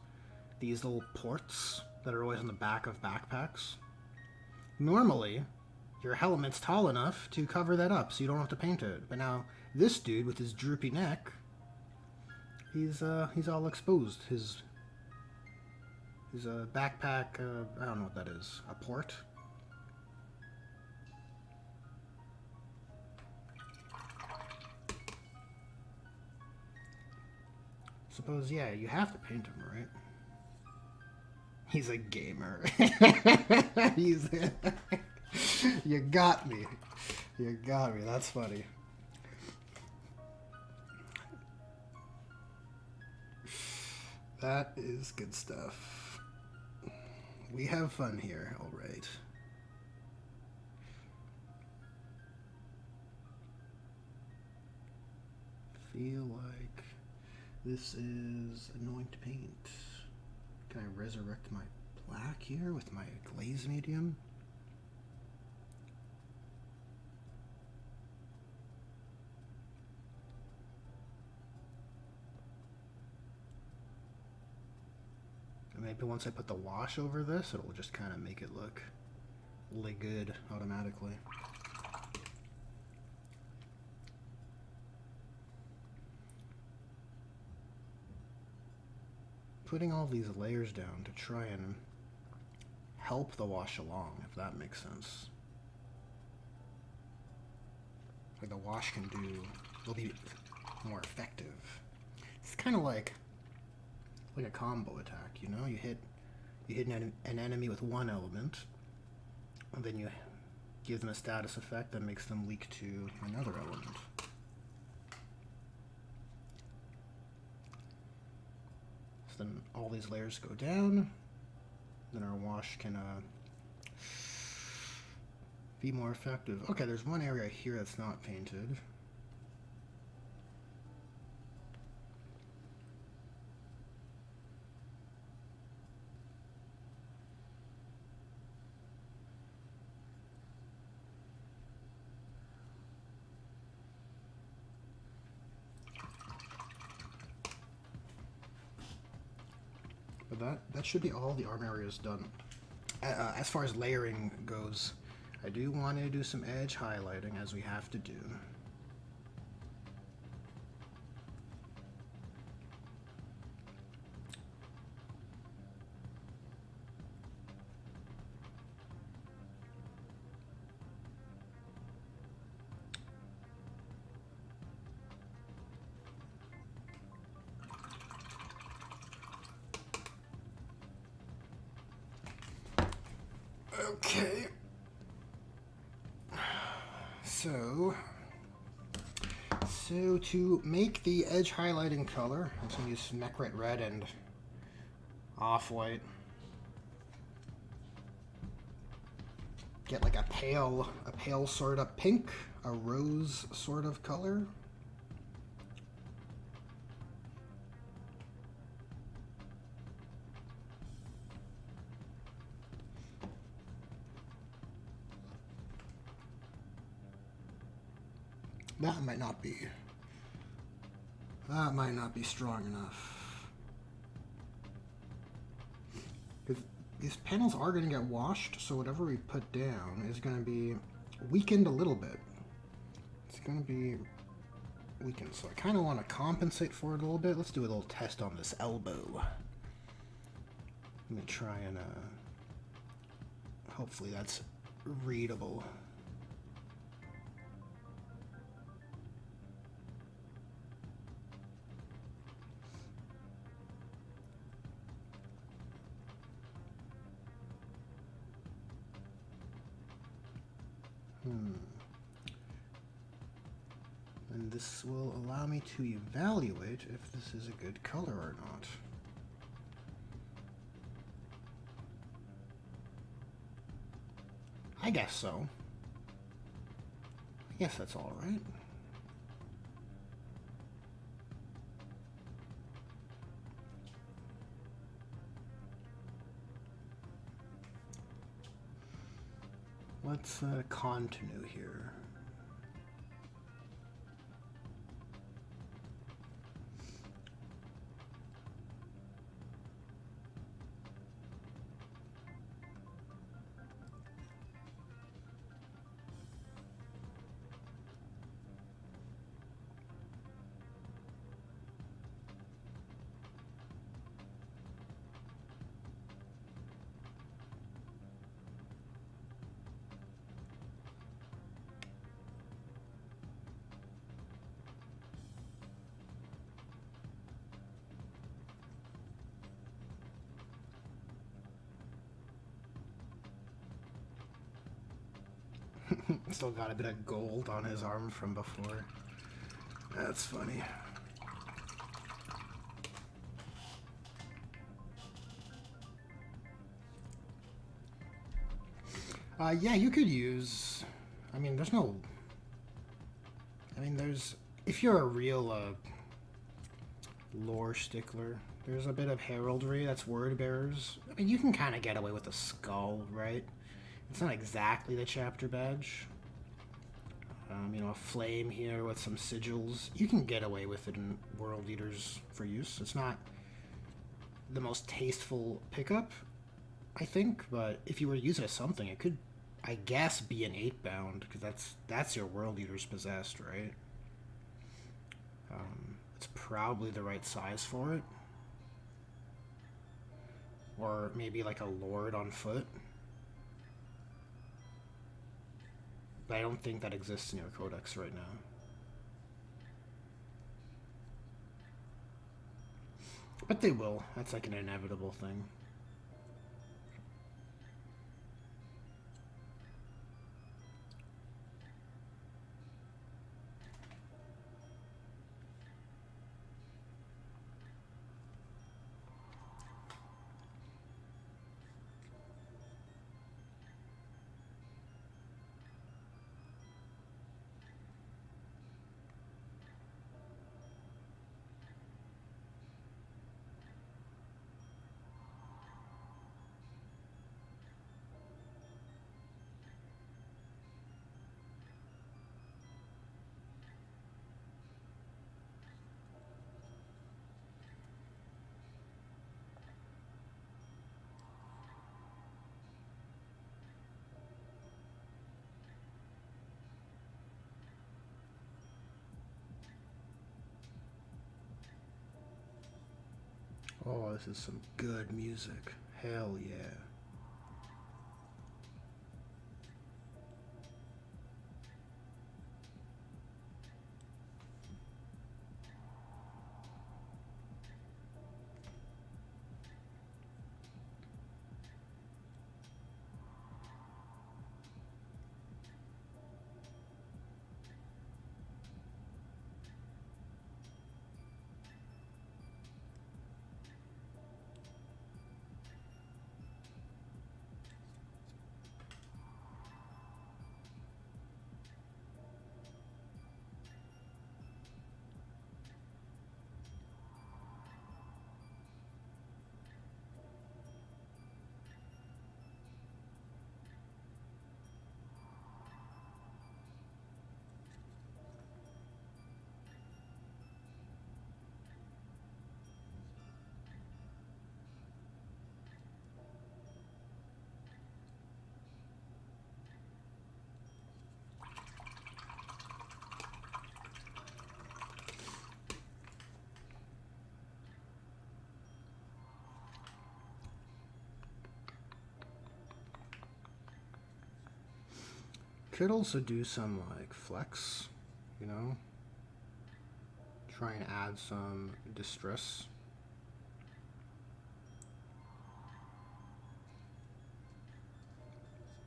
[SPEAKER 1] These little ports that are always on the back of backpacks? Normally, your helmet's tall enough to cover that up so you don't have to paint it. But now, this dude with his droopy neck, he's all exposed. His backpack, I don't know what that is. A port? Suppose, yeah, you have to paint him, right? He's a gamer. He's You got me. You got me. That's funny. That is good stuff. We have fun here, all right. Feel like this is anoint paint. Can I resurrect my black here with my glaze medium? And maybe once I put the wash over this, it'll just kind of make it look really good automatically. Putting all these layers down to try and help the wash along, if that makes sense. Like the wash will be more effective. It's kind of like a combo attack, you know? You hit an enemy with one element, and then you give them a status effect that makes them leak to another element. Then all these layers go down, then our wash can be more effective. Okay, there's one area here that's not painted. But that should be all the arm areas done. As far as layering goes, I do want to do some edge highlighting, as we have to do. Okay. So to make the edge highlighting color, I'm just going to use Mecrit Red and Off-White. Get like a pale sort of pink, a rose sort of color. That might not be. That might not be strong enough. Because these panels are going to get washed, so whatever we put down is going to be weakened a little bit. It's going to be weakened, so I kind of want to compensate for it a little bit. Let's do a little test on this elbow. Let me try and hopefully that's readable. And this will allow me to evaluate if this is a good color or not. I guess so. I guess that's all right. Let's continue here. Still got a bit of gold on his arm from before. That's funny. Yeah, you could use... I mean, there's no... I mean, there's... If you're a real lore stickler, there's a bit of heraldry that's word bearers. I mean, you can kind of get away with a skull, right? It's not exactly the chapter badge. You know, a flame here with some sigils. You can get away with it in World Eaters for use. It's not the most tasteful pickup, I think, but if you were to use it as something, it could, I guess, be an 8-bound, because that's your World Eaters possessed, right? It's probably the right size for it. Or maybe like a Lord on foot. But I don't think that exists in your codex right now. But they will. That's like an inevitable thing. Oh, this is some good music. Hell yeah. Could also do some like flex, you know? Try and add some distress.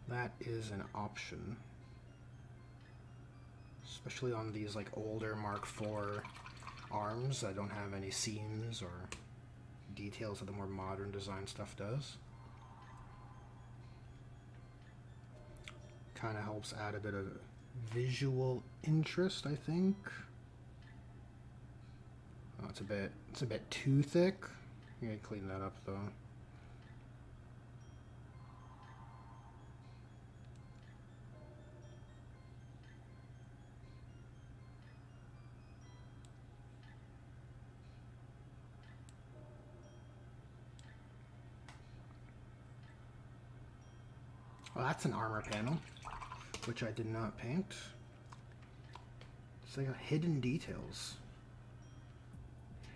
[SPEAKER 1] That is an option. Especially on these like older Mark IV arms that don't have any seams or details that the more modern design stuff does. Kind of helps add a bit of visual interest, I think. Oh, it's a bit too thick. You gotta clean that up though. Well, that's an armor panel, which I did not paint. It's like hidden details.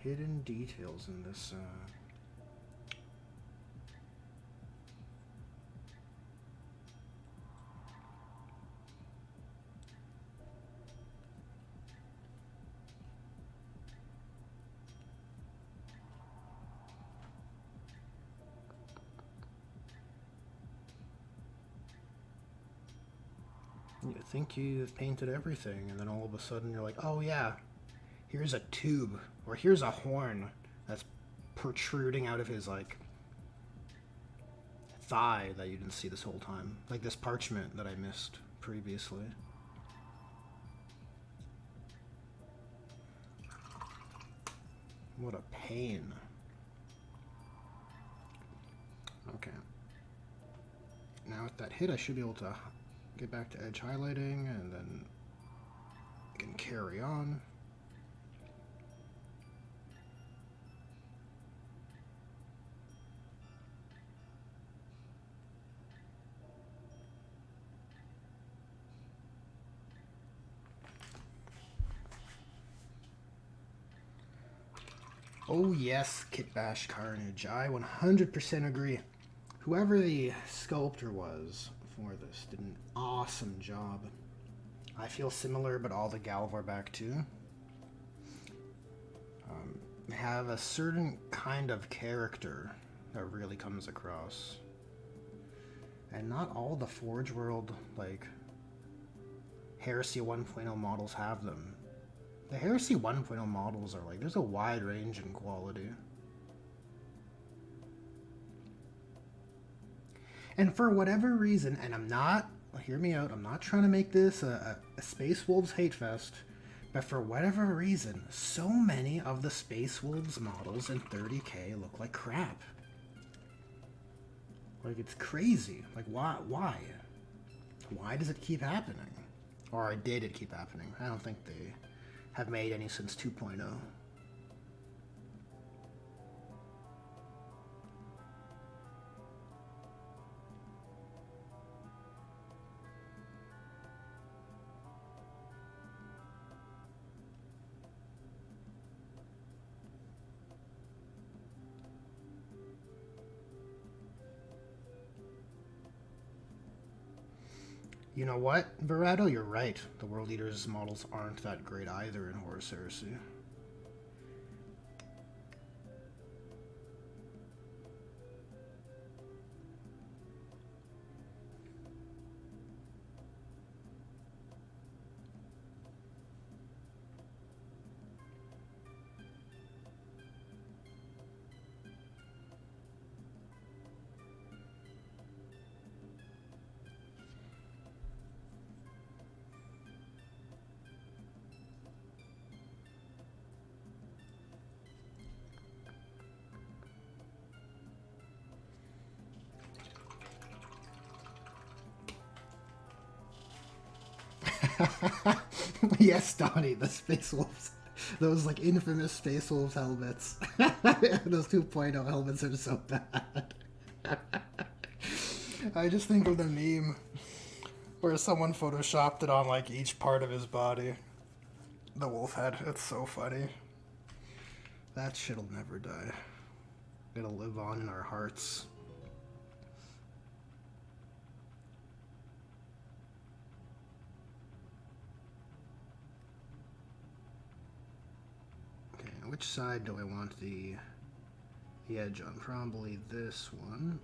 [SPEAKER 1] Hidden details in this. You think you've painted everything, and then all of a sudden you're like, oh yeah, here's a tube, or here's a horn that's protruding out of his, like, thigh that you didn't see this whole time. Like this parchment that I missed previously. What a pain. Okay. Now with that hit, I should be able to get back to edge highlighting, and then I can carry on. Oh yes, Kitbash Carnage. I 100% agree. Whoever the sculptor was for this did an awesome job. I feel similar, but all the Galvar back too. Have a certain kind of character that really comes across. And not all the Forge World, like, Heresy 1.0 models have them. The Heresy 1.0 models are like, there's a wide range in quality. And for whatever reason, and I'm not, hear me out, I'm not trying to make this a Space Wolves hate fest, but for whatever reason, so many of the Space Wolves models in 30K look like crap. Like, it's crazy. Like, why? Why does it keep happening? Or did it keep happening? I don't think they have made any since 2.0. You know what, Verado? You're right. The World Eaters models aren't that great either in Horus Heresy. Yes, Donnie, the Space Wolves. Those, like, infamous Space Wolves helmets. Those 2.0 helmets are so bad. I just think of the meme where someone photoshopped it on, like, each part of his body. The wolf head. It's so funny. That shit'll never die. It'll live on in our hearts. which side do I want the edge on? Probably this one.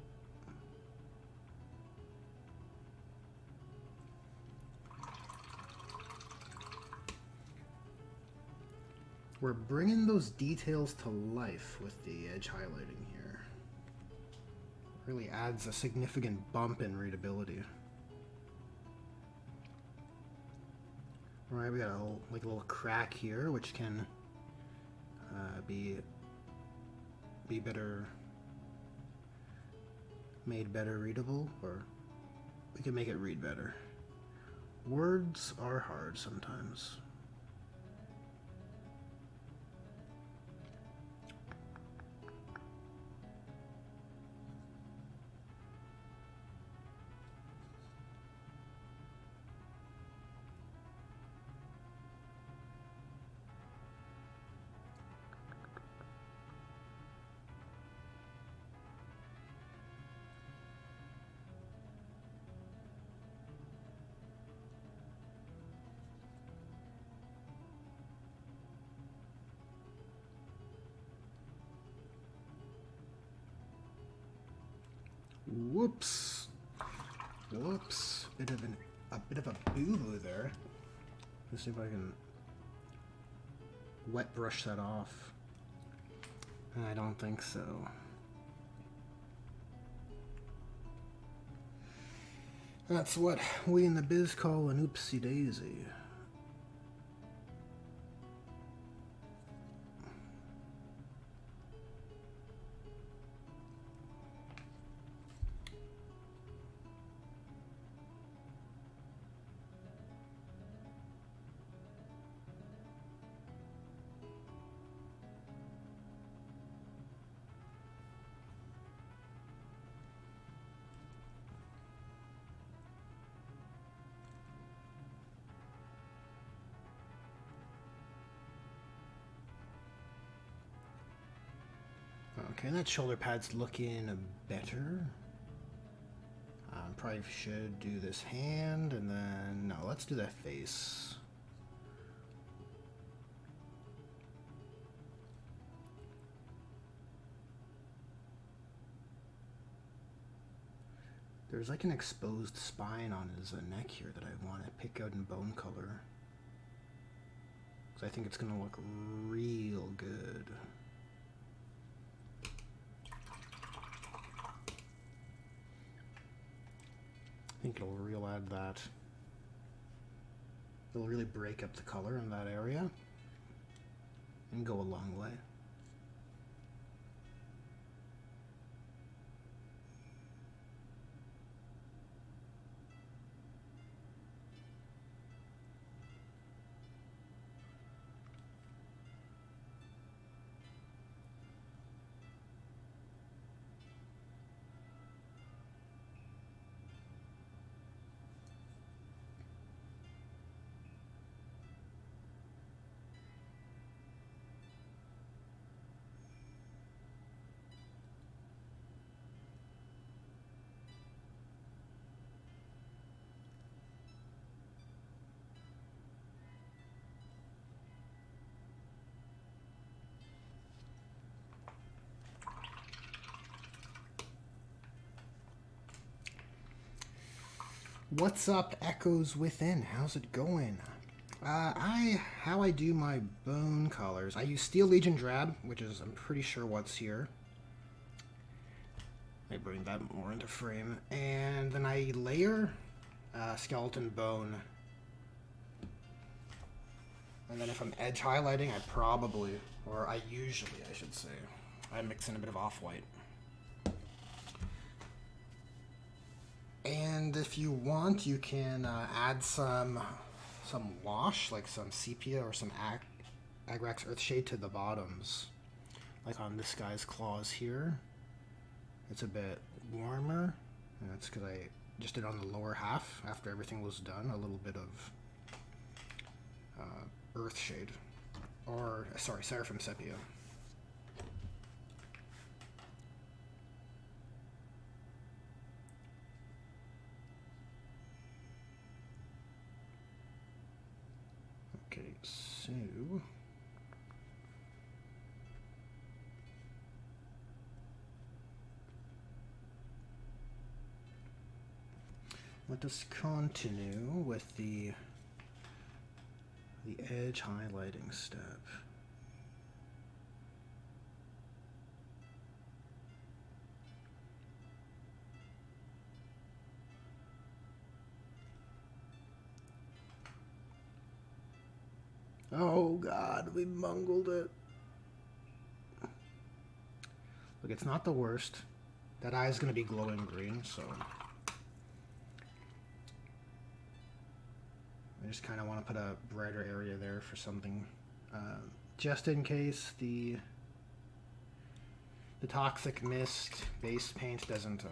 [SPEAKER 1] We're bringing those details to life with the edge highlighting here. Really adds a significant bump in readability. Alright, we got a little crack here, which can be better, made better readable, or we can make it read better. Words are hard sometimes. Whoops. Whoops. A bit of a boo-boo there. Let's see if I can wet brush that off. I don't think so. That's what we in the biz call an oopsie daisy. Okay, that shoulder pad's looking better. Probably should do this hand, and then, no, let's do that face. There's like an exposed spine on his neck here that I want to pick out in bone color. Because I think it's going to look real good. I think it'll real add that. It'll really break up the color in that area and go a long way. What's up, Echoes Within? How's it going? How I do my bone colors. I use Steel Legion Drab, which is, I'm pretty sure, what's here. I bring that more into frame. And then I layer Skeleton Bone. And then if I'm edge highlighting, I probably, or I usually, I should say, I mix in a bit of off-white. And if you want, you can add some wash, like some sepia or some Agrax Earthshade to the bottoms. Like on this guy's claws here. It's a bit warmer, and that's because I just did on the lower half after everything was done, a little bit of Earthshade. Or, sorry, Seraphim Sepia. Okay, so Let us continue with the edge highlighting step. Oh God, we bungled it. Look, it's not the worst. That eye is going to be glowing green, so I just kind of want to put a brighter area there for something, just in case the toxic mist base paint doesn't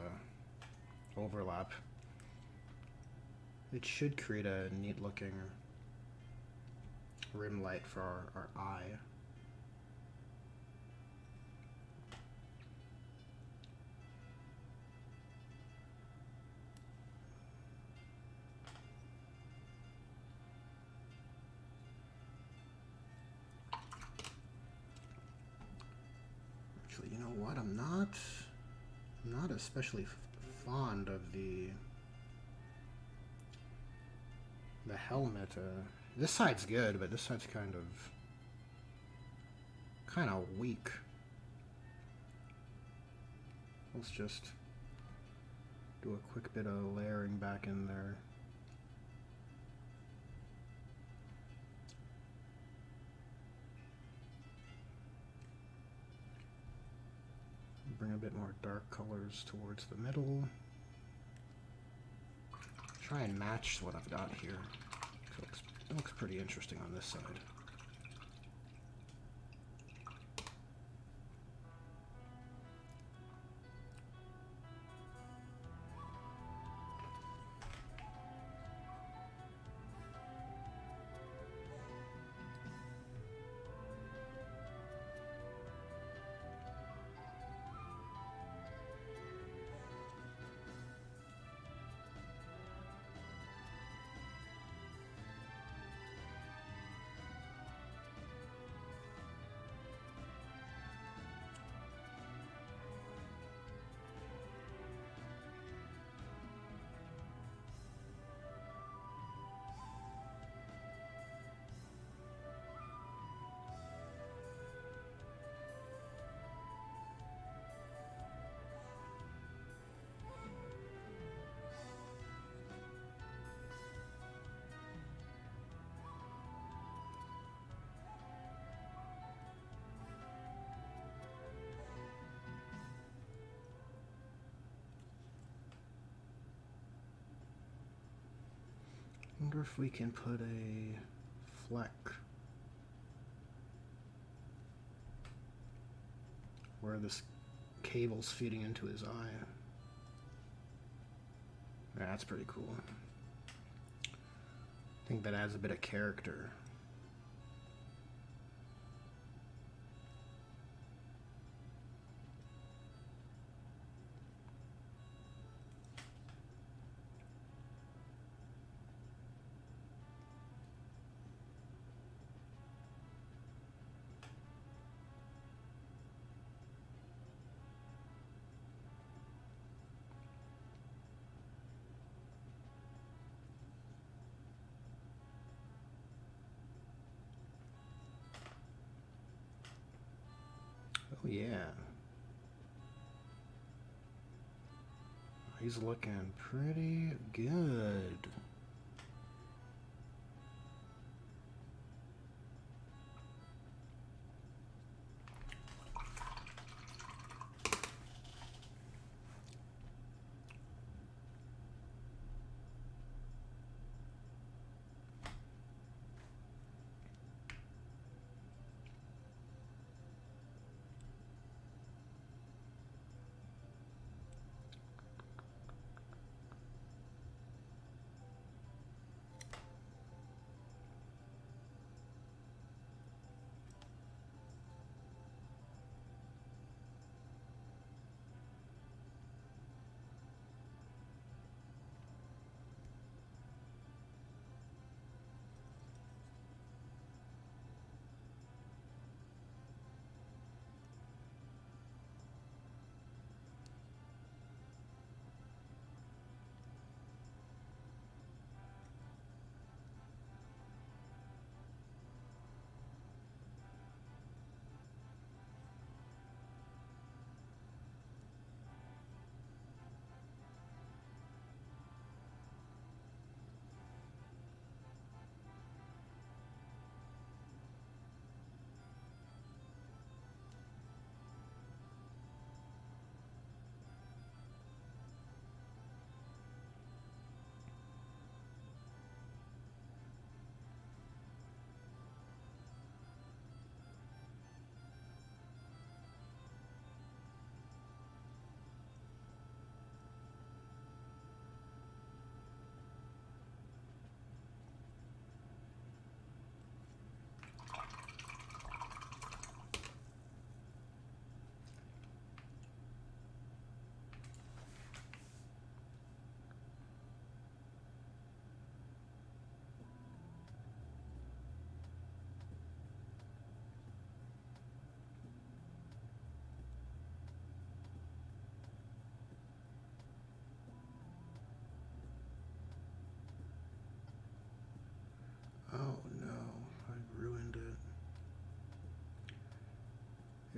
[SPEAKER 1] overlap. It should create a neat looking rim light for our eye. Actually, you know what? I'm not especially fond of the helmet. This side's good, but this side's kind of weak. Let's just do a quick bit of layering back in there. Bring a bit more dark colors towards the middle. Try and match what I've got here. It looks pretty interesting on this side. Wonder if we can put a fleck where this cable's feeding into his eye. Yeah, that's pretty cool. I think that adds a bit of character. Oh yeah. He's looking pretty good.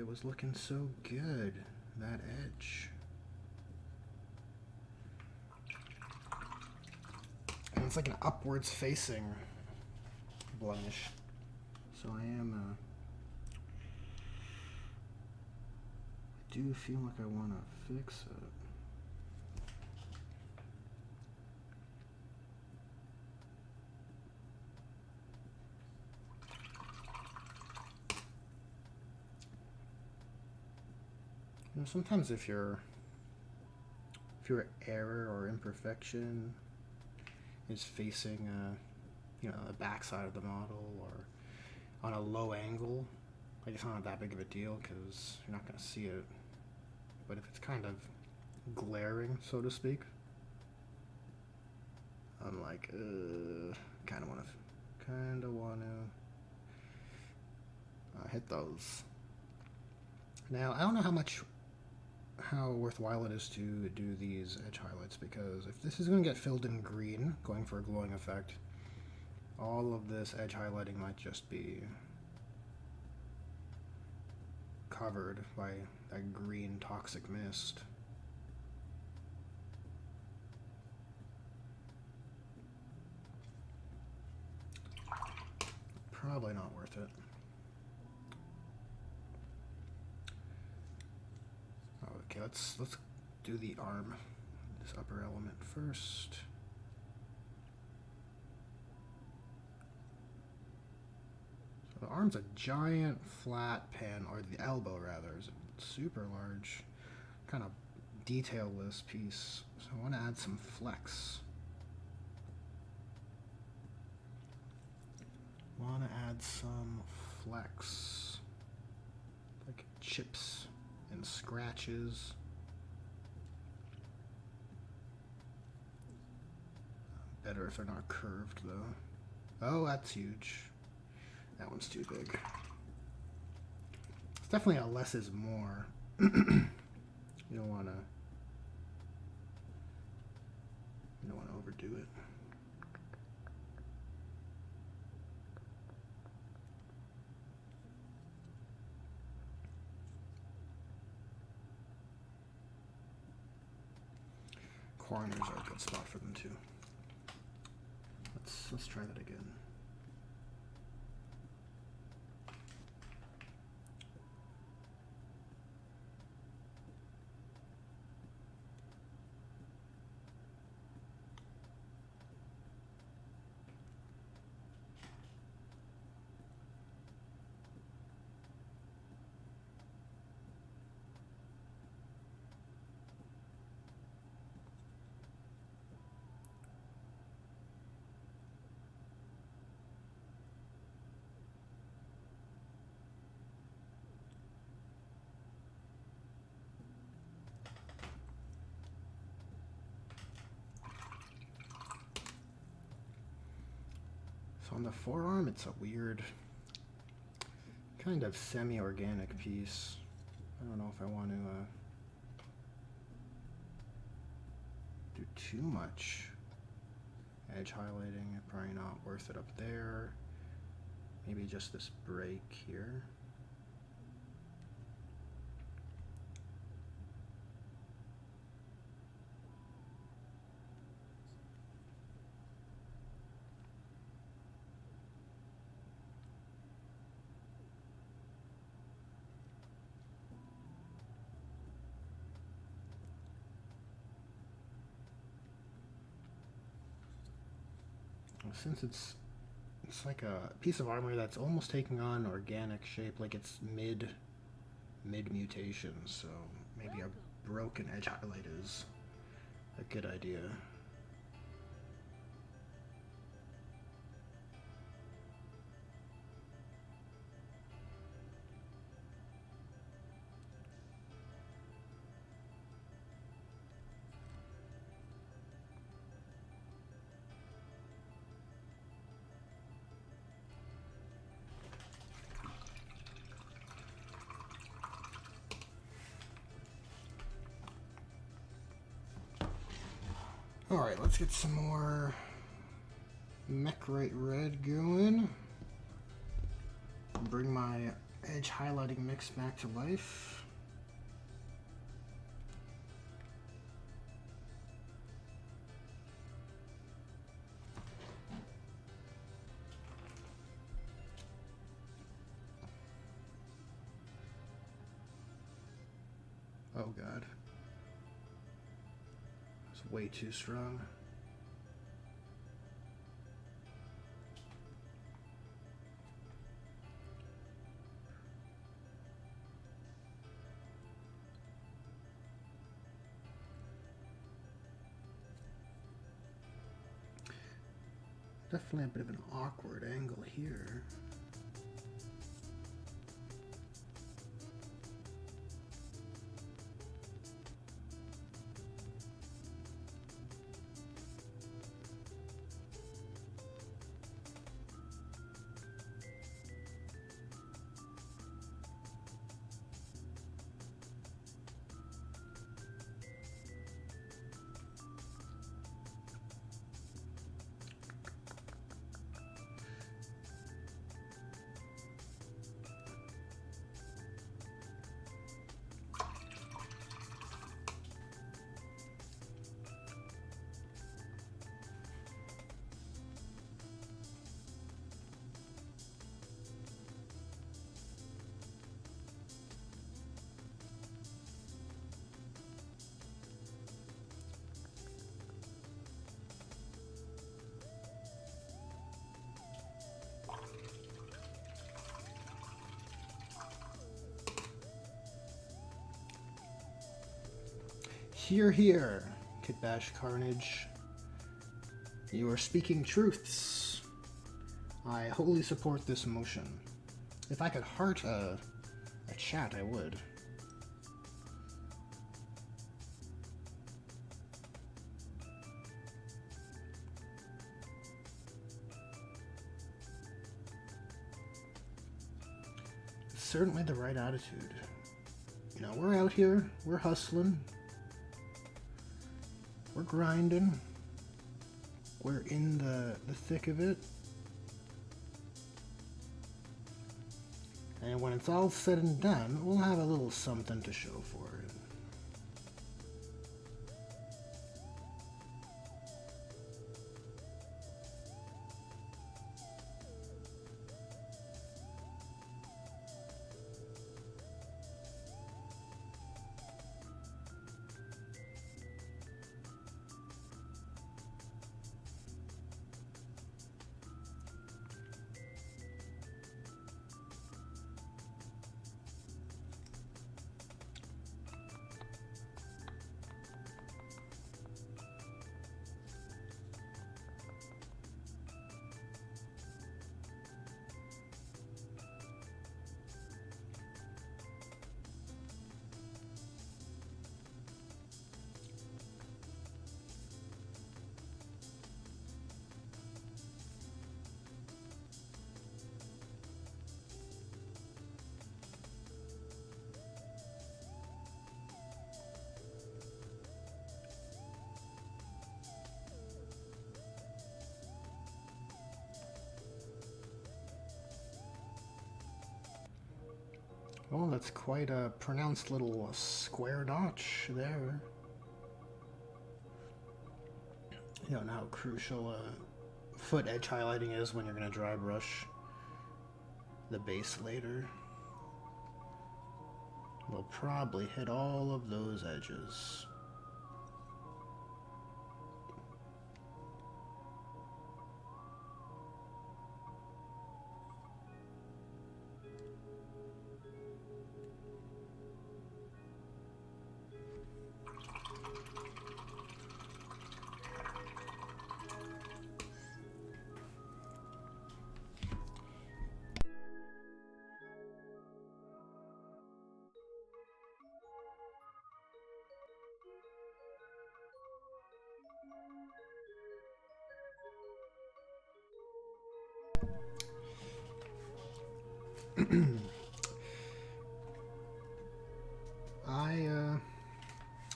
[SPEAKER 1] it was looking so good, that edge. And it's like an upwards facing blemish. So I do feel like I want to fix it. You know, sometimes if your error or imperfection is facing you know, the back side of the model or on a low angle, like it's not that big of a deal because you're not going to see it. But if it's kind of glaring, so to speak, I'm like, kind of want to hit those. Now I don't know how worthwhile it is to do these edge highlights, because if this is going to get filled in green, going for a glowing effect, all of this edge highlighting might just be covered by that green toxic mist. Probably not worth it. Okay, let's do the arm, this upper element first. So the arm's a giant flat pan, or the elbow rather, is a super large, kind of detailless piece. So I want to add some flex. Like chips and scratches. Better if they're not curved though. Oh, that's huge. That one's too big. It's definitely a less is more. You don't wanna overdo it. Corners are a good spot for them too. Let's try that again. So on the forearm, it's a weird, kind of semi-organic piece. I don't know if I want to do too much edge highlighting. Probably not worth it up there. Maybe just this break here. Since it's like a piece of armor that's almost taking on organic shape, like it's mid mutation, so maybe a broken edge highlight is a good idea. Alright, let's get some more Mechrite red going. Bring my Edge highlighting mix back to life. Oh god. That's way too strong. Definitely a bit of an awkward angle here. Hear, hear, Kitbash Carnage. You are speaking truths. I wholly support this motion. If I could heart a chat, I would. It's certainly the right attitude. You know, we're out here, we're hustling. We're grinding. We're in the thick of it. And when it's all said and done, we'll have a little something to show for it. Well, that's quite a pronounced little square notch there. You don't know how crucial foot edge highlighting is when you're going to dry brush the base later. We'll probably hit all of those edges.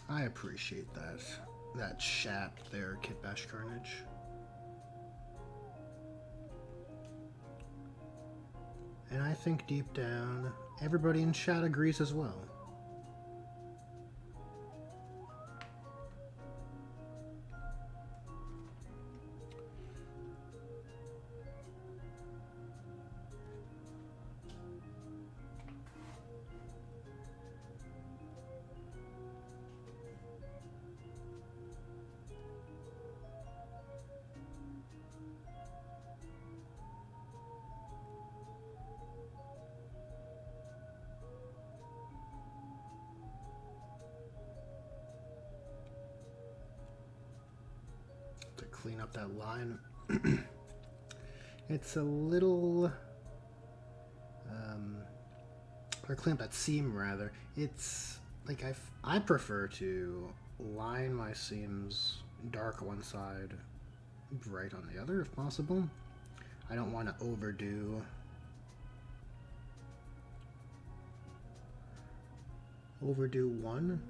[SPEAKER 1] I appreciate that chat there, Kitbash Carnage. And I think deep down, everybody in chat agrees as well. To clean up that line. It's a little or clean up that seam rather. It's like I prefer to line my seams dark on one side, bright on the other if possible. I don't want to overdo one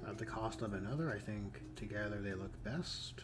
[SPEAKER 1] at the cost of another. I think together they look best.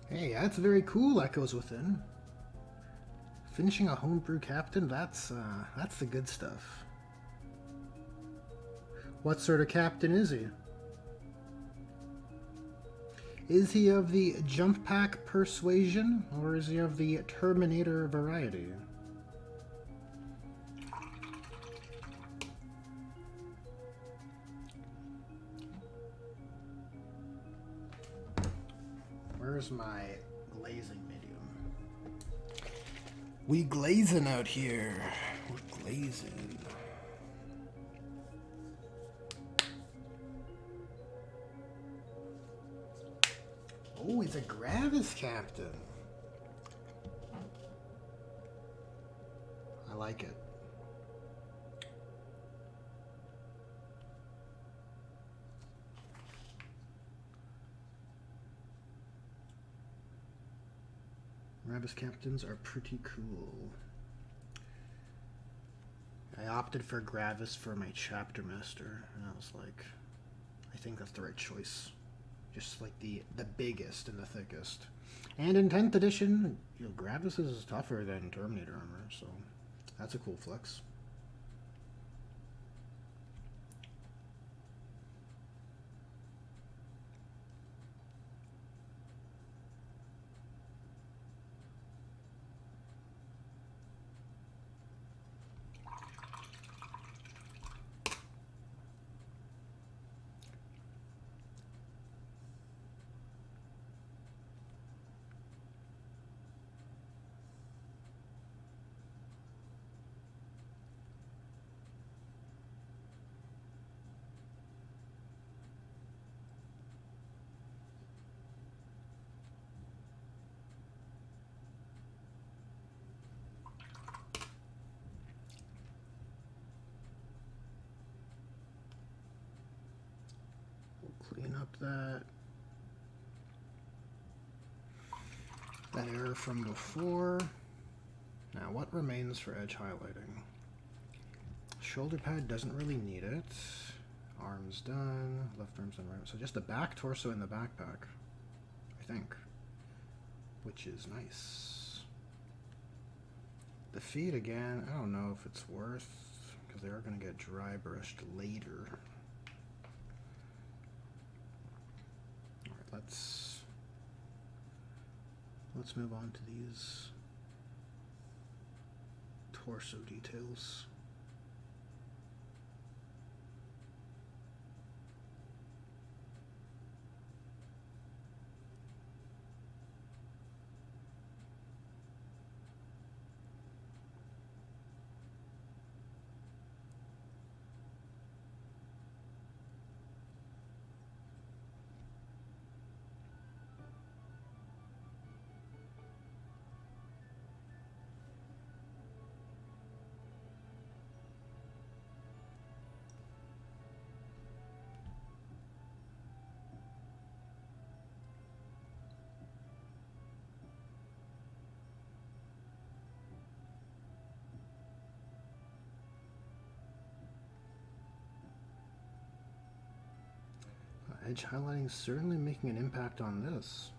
[SPEAKER 1] Hey, that's very cool, Echoes Within. Finishing a homebrew captain, that's the good stuff. What sort of captain is he? Is he of the jump pack persuasion, or is he of the Terminator variety? Where's my glazing medium? We glazing out here. We're glazing. Oh, he's a Gravis captain. I like it. Gravis captains are pretty cool. I opted for Gravis for my chapter master, and I was like, I think that's the right choice. Just like the biggest and the thickest. And in 10th edition, you know, Gravis is tougher than Terminator armor, so that's a cool flex. Clean up that error from before. Now, what remains for edge highlighting? Shoulder pad doesn't really need it. Arms done. Left arms and right. So just the back torso in the backpack, I think, which is nice. The feet again, I don't know if it's worth, because they are going to get dry brushed later. Alright, let's move on to these torso details. Edge highlighting is certainly making an impact on this.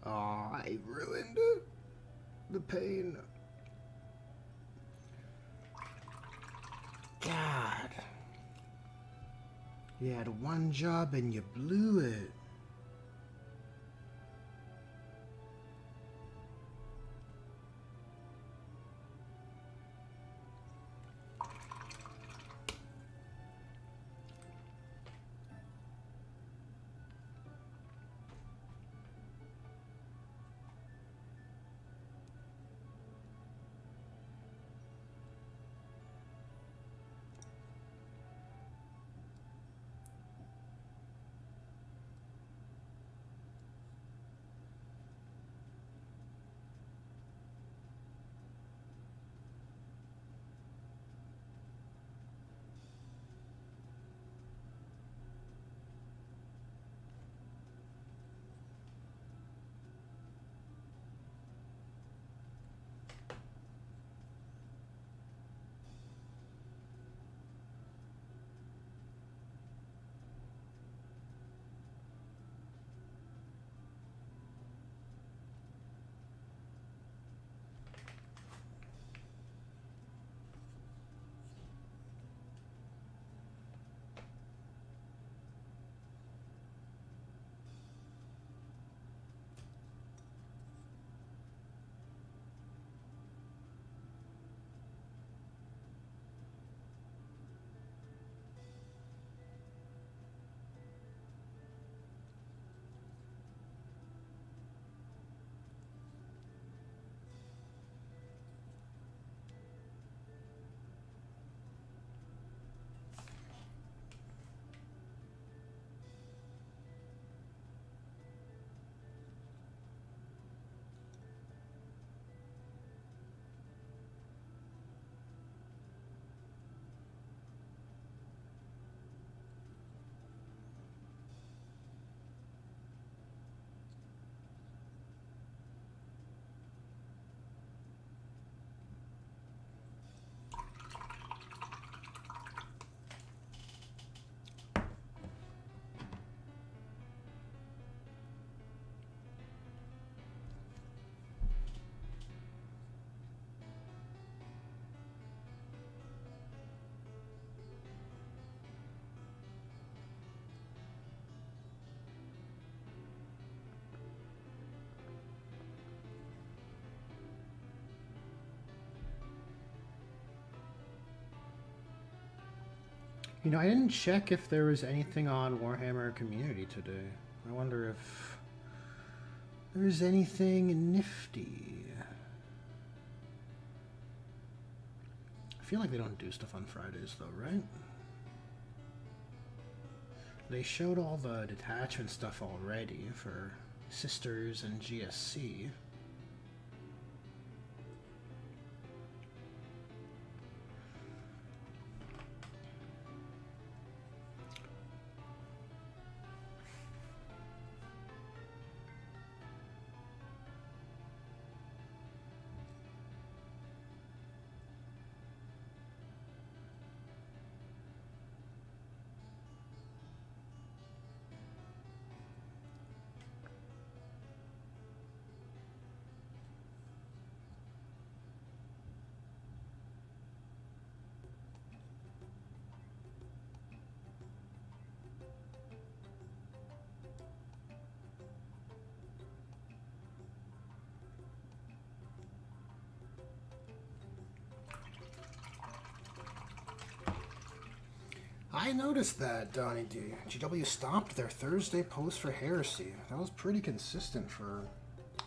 [SPEAKER 1] Oh, I ruined it. The pain. God. You had one job and you blew it. You know, I didn't check if there was anything on Warhammer Community today. I wonder if there's anything nifty. I feel like they don't do stuff on Fridays though, right? They showed all the detachment stuff already for Sisters and GSC. I noticed that, Donnie D. GW stopped their Thursday post for Heresy. That was pretty consistent for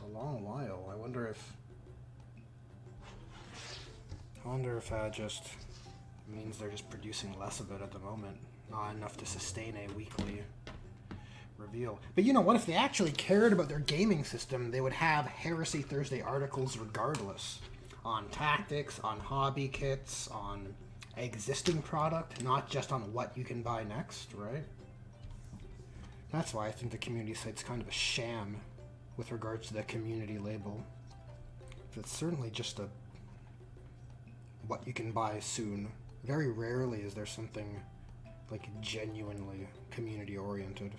[SPEAKER 1] a long while. I wonder if that just means they're just producing less of it at the moment. Not enough to sustain a weekly reveal. But you know what? If they actually cared about their gaming system, they would have Heresy Thursday articles regardless. On tactics, on hobby kits, on existing product, not just on what you can buy next, right? That's why I think the community site's kind of a sham with regards to the community label. It's certainly just a what you can buy soon. Very rarely is there something like genuinely community oriented.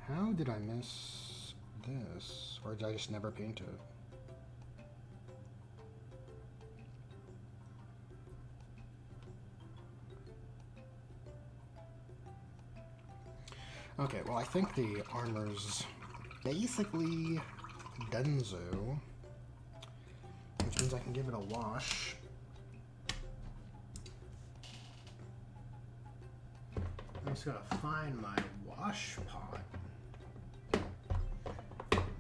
[SPEAKER 1] How did I miss this? Or did I just never paint it? Okay, well I think the armor's basically donezo, which means I can give it a wash. I just gotta find my wash pot.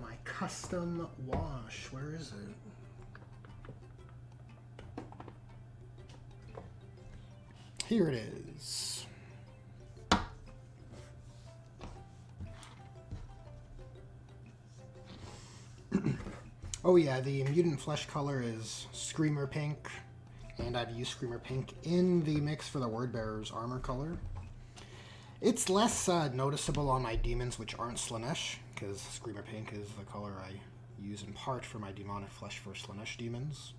[SPEAKER 1] My custom wash, where is it? Here it is. Oh yeah, the mutant flesh color is Screamer Pink, and I've used Screamer Pink in the mix for the Wordbearer's armor color. It's less noticeable on my demons which aren't Slaanesh, because Screamer Pink is the color I use in part for my demonic flesh for Slaanesh demons.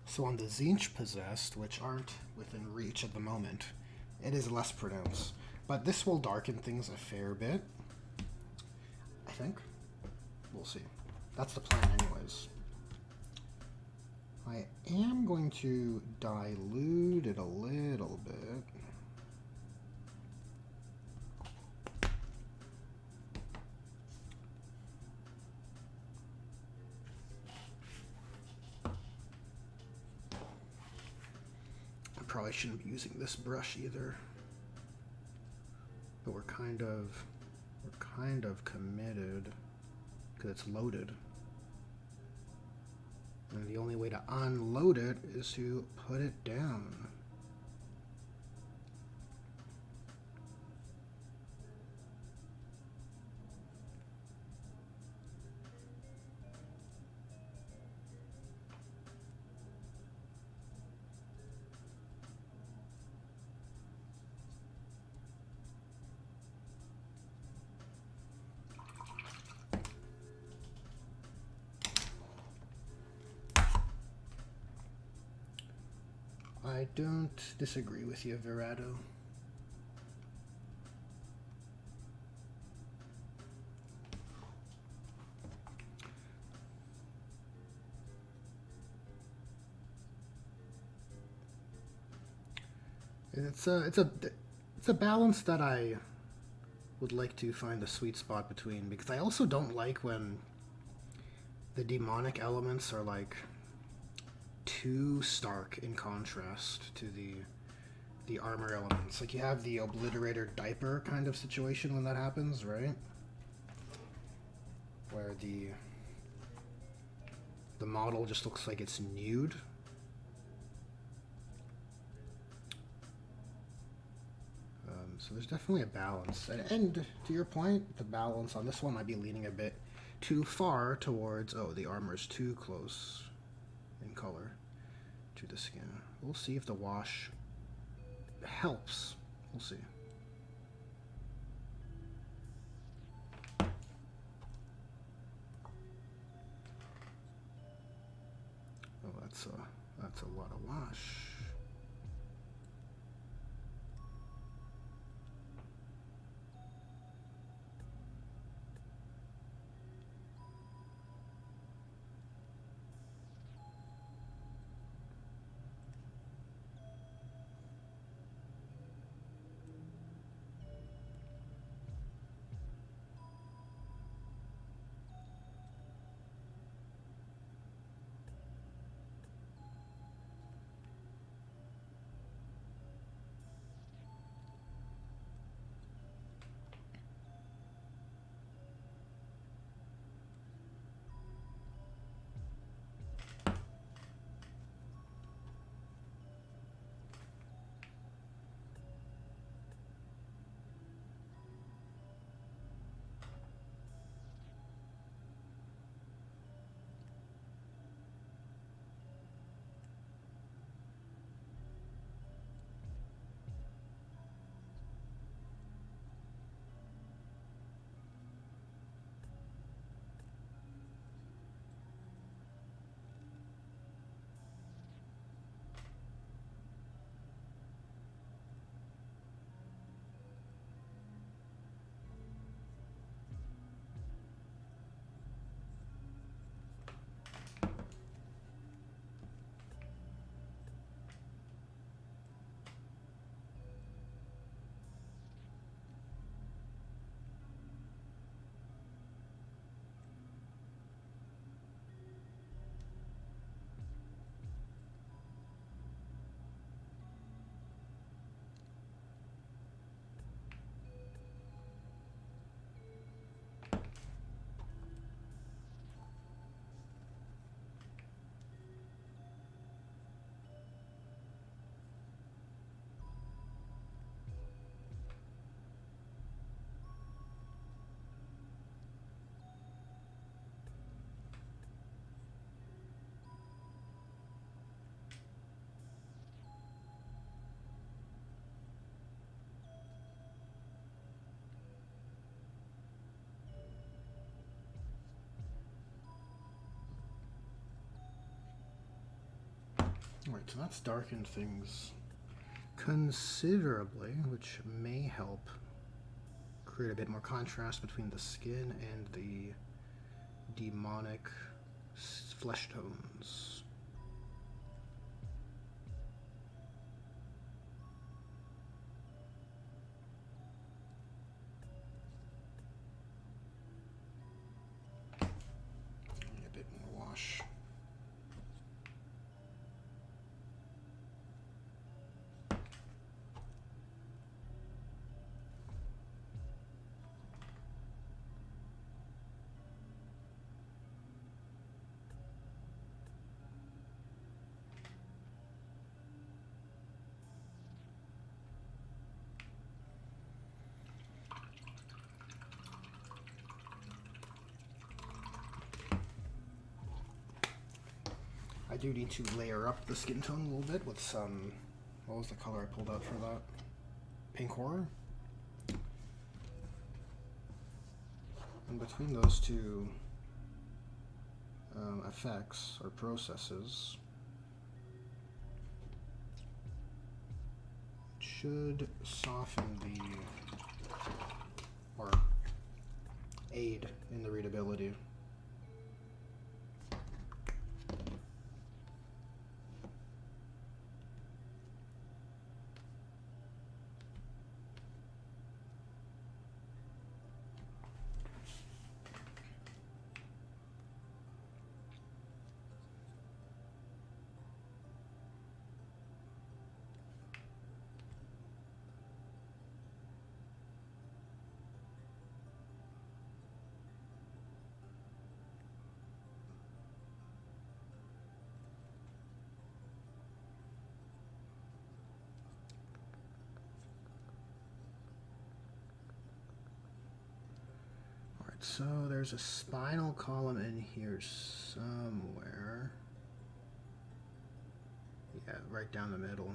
[SPEAKER 1] So on the Tzeentch Possessed, which aren't within reach at the moment, it is less pronounced. But this will darken things a fair bit, I think. We'll see. That's the plan anyways. I am going to dilute it a little bit. I probably shouldn't be using this brush either. But we're kind of committed because it's loaded. And the only way to unload it is to put it down. I don't disagree with you, Verado. It's a balance that I would like to find the sweet spot between, because I also don't like when the demonic elements are like too stark in contrast to the armor elements. Like you have the Obliterator diaper kind of situation when that happens, right? Where the model just looks like it's nude. So there's definitely a balance. And to your point, the balance on this one might be leaning a bit too far towards, oh, the armor's too close in color to the skin. We'll see if the wash helps. We'll see. Oh, that's a lot of wash. Alright, so that's darkened things considerably, which may help create a bit more contrast between the skin and the demonic flesh tones. A bit more wash. I do need to layer up the skin tone a little bit with some, what was the color I pulled out for that? Pink Horror? And between those two effects or processes, it should soften or aid in the readability. So there's a spinal column in here somewhere. Yeah, right down the middle.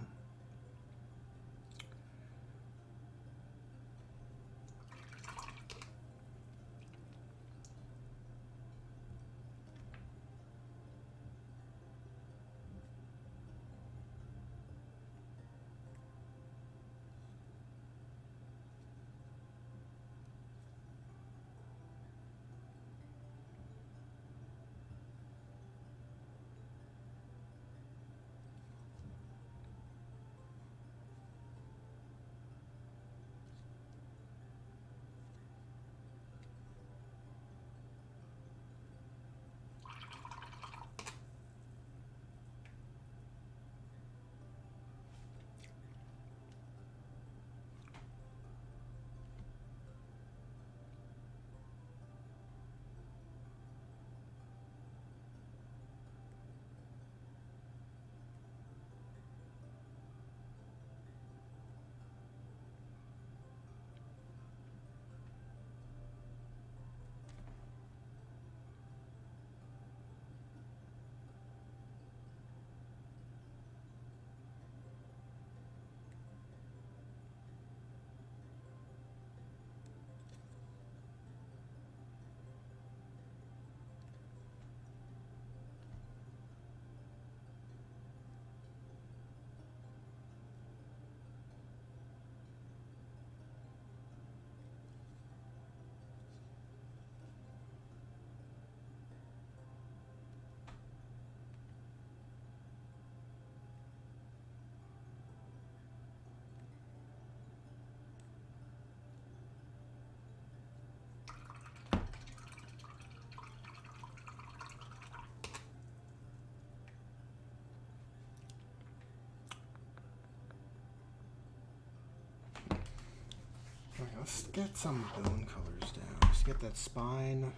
[SPEAKER 1] Okay, let's get some bone colors down. Just get that spine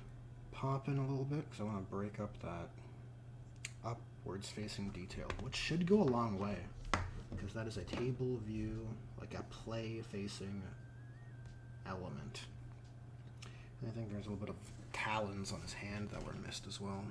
[SPEAKER 1] popping a little bit because I want to break up that upwards facing detail, which should go a long way because that is a table view, like a play facing element. And I think there's a little bit of talons on his hand that were missed as well.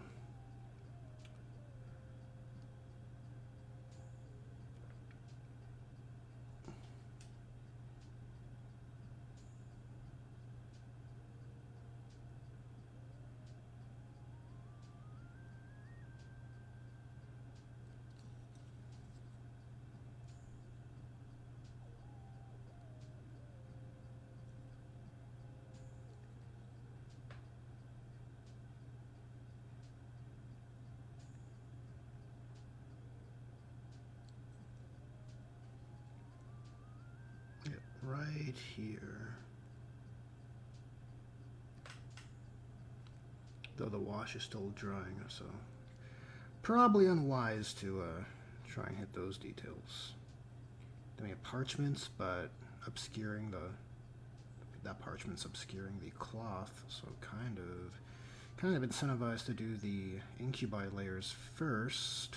[SPEAKER 1] right here. Though the wash is still drying, so probably unwise to try and hit those details. Then we have parchments, but obscuring that parchment's obscuring the cloth, so kind of incentivized to do the incubi layers first.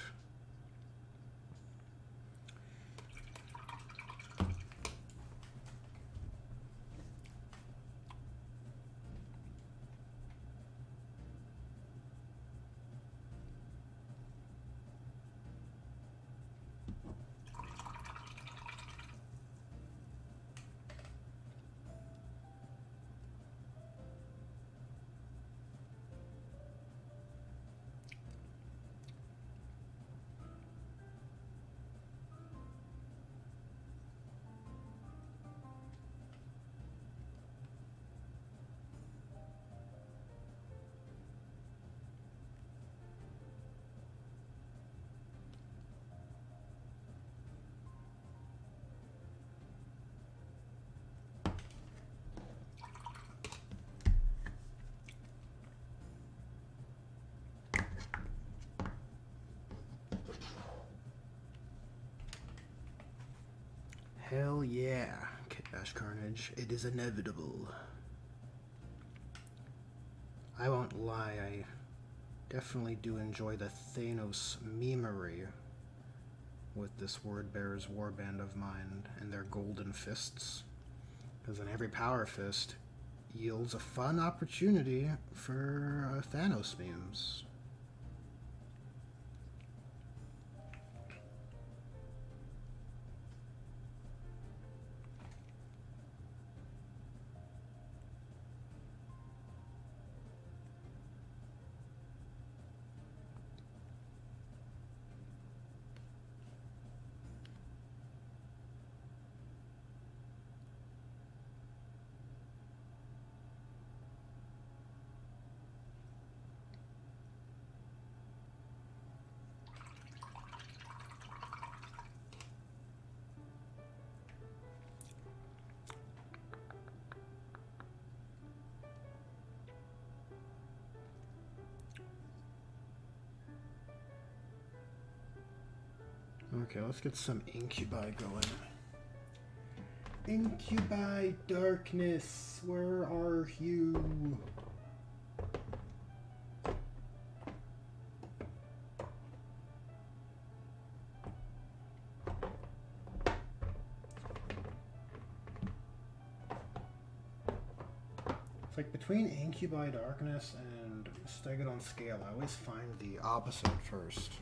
[SPEAKER 1] Hell yeah, Ash Carnage. It is inevitable. I won't lie, I definitely do enjoy the Thanos memery with this Wordbearer's Warband of mine and their golden fists. Because then every power fist yields a fun opportunity for Thanos memes. Okay, let's get some incubi going. Incubi darkness, where are you? It's like between incubi darkness and Stegodon scale, I always find the opposite first.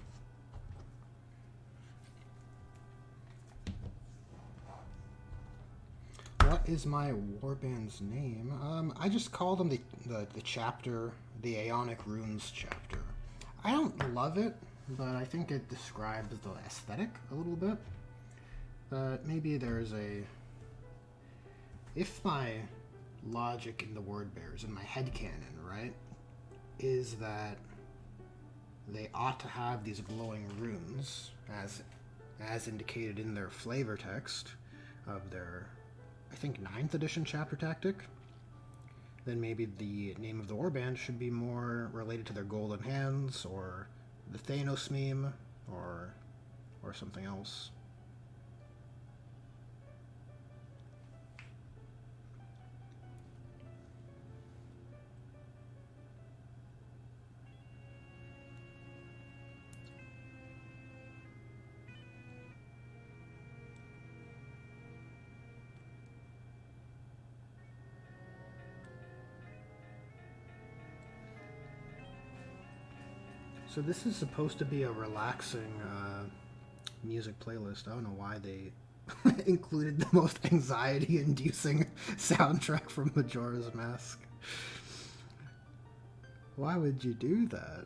[SPEAKER 1] What is my warband's name? I just call them the chapter, the Aeonic Runes chapter. I don't love it, but I think it describes the aesthetic a little bit. But maybe there's a... If my logic in the word bears, in my headcanon, right, is that they ought to have these glowing runes, as indicated in their flavor text of their... I think 9th edition chapter tactic, then maybe the name of the warband should be more related to their golden hands or the Thanos meme or something else. So this is supposed to be a relaxing music playlist. I don't know why they included the most anxiety-inducing soundtrack from Majora's Mask. Why would you do that?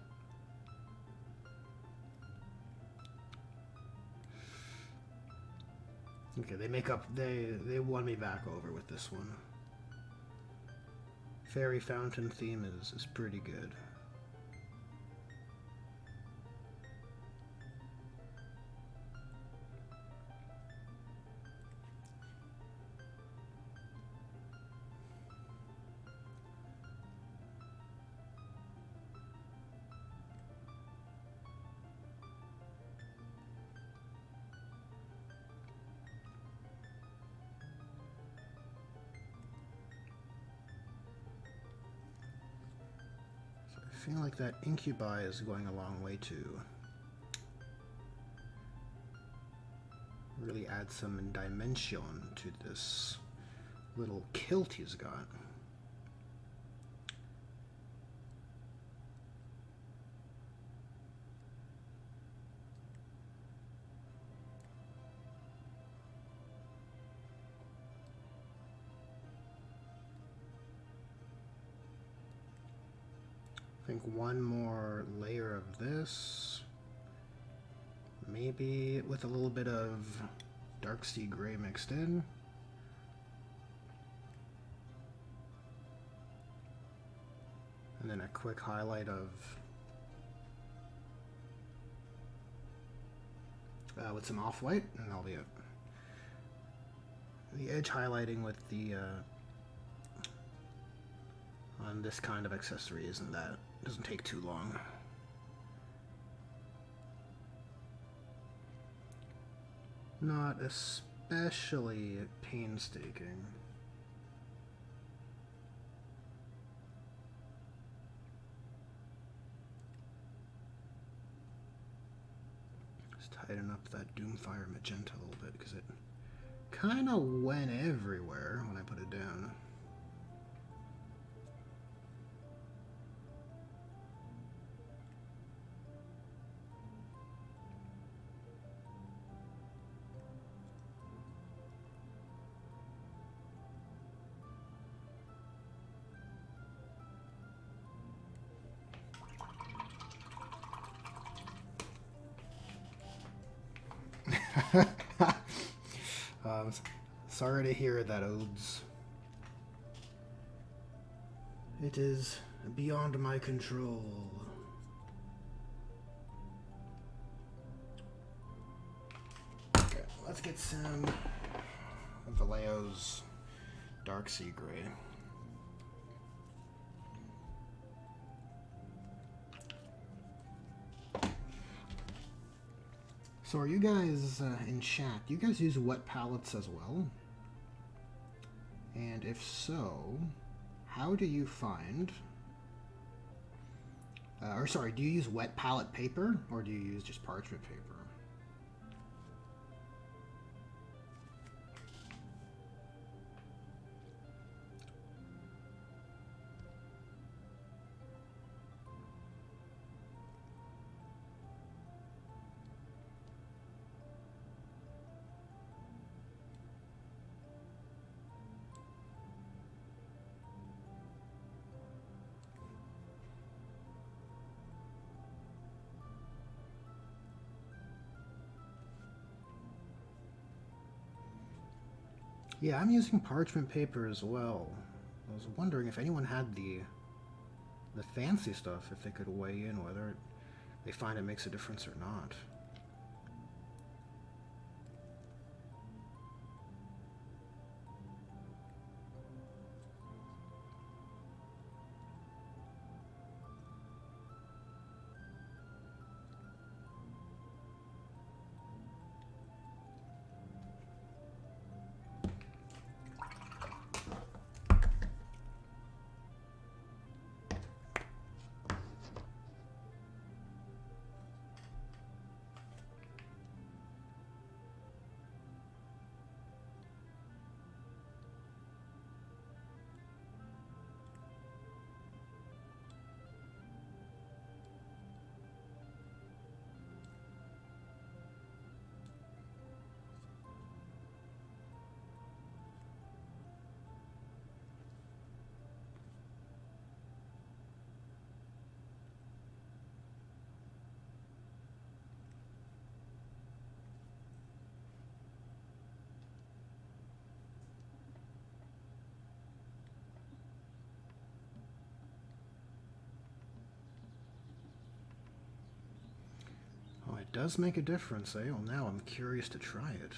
[SPEAKER 1] Okay, they won me back over with this one. Fairy Fountain theme is pretty good. feel like that incubi is going a long way to really add some dimension to this little kilt he's got. I think one more layer of this, maybe with a little bit of dark sea gray mixed in. And then a quick highlight of with some off-white, and that'll be it. The edge highlighting with the on this kind of accessory isn't that, doesn't take too long. Not especially painstaking. Just tighten up that Doomfire magenta a little bit because it kind of went everywhere when I put it down. Sorry to hear that, Odes. It is beyond my control. Okay, let's get some Vallejo's Dark Sea Gray. So are you guys in chat, do you guys use wet palettes as well? And if so, how do you find, or sorry, do you use wet palette paper or do you use just parchment paper? Yeah, I'm using parchment paper as well. I was wondering if anyone had the fancy stuff, if they could weigh in whether they find it makes a difference or not. Oh, it does make a difference, eh? Well, now I'm curious to try it.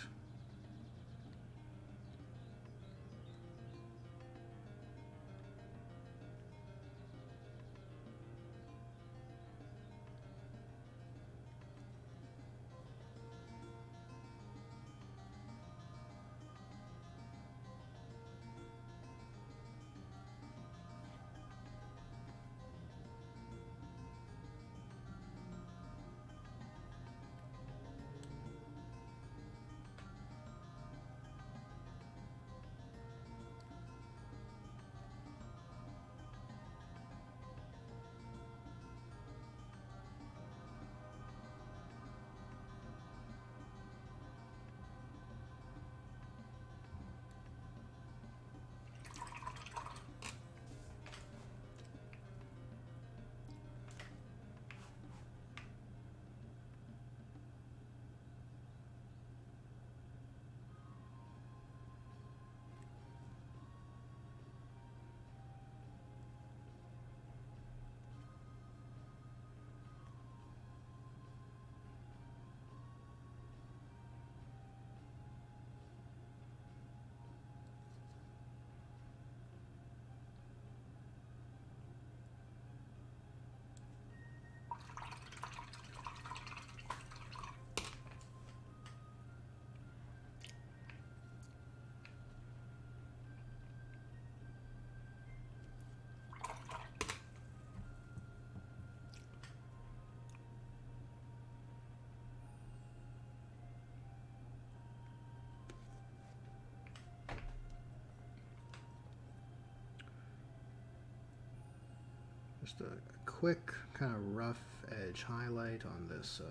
[SPEAKER 1] Just a quick kind of rough edge highlight on this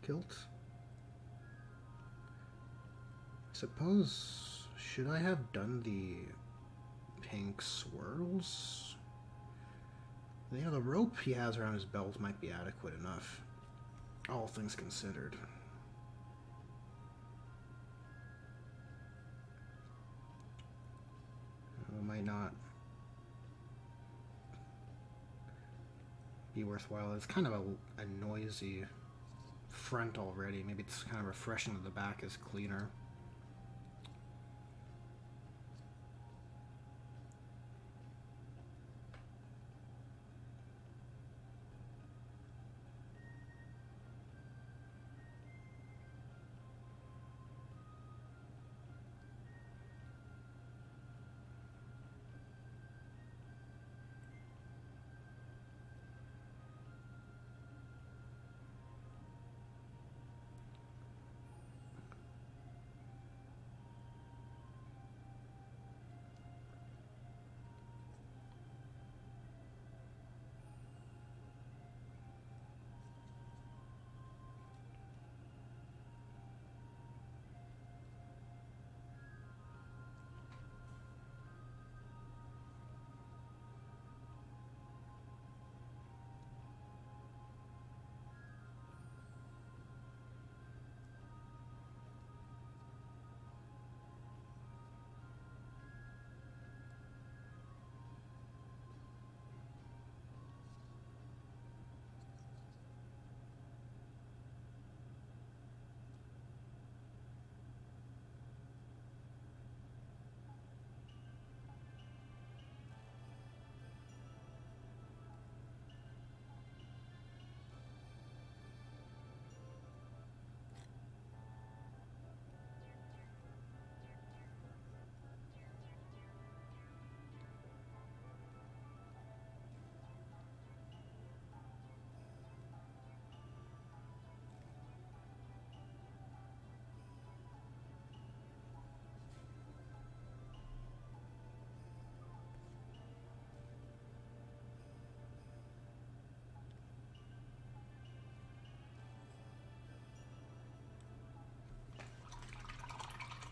[SPEAKER 1] kilt. I suppose, should I have done the pink swirls? You know, the rope he has around his belt might be adequate enough, all things considered. It might not be worthwhile. It's kind of a noisy front already. Maybe it's kind of refreshing that the back is cleaner.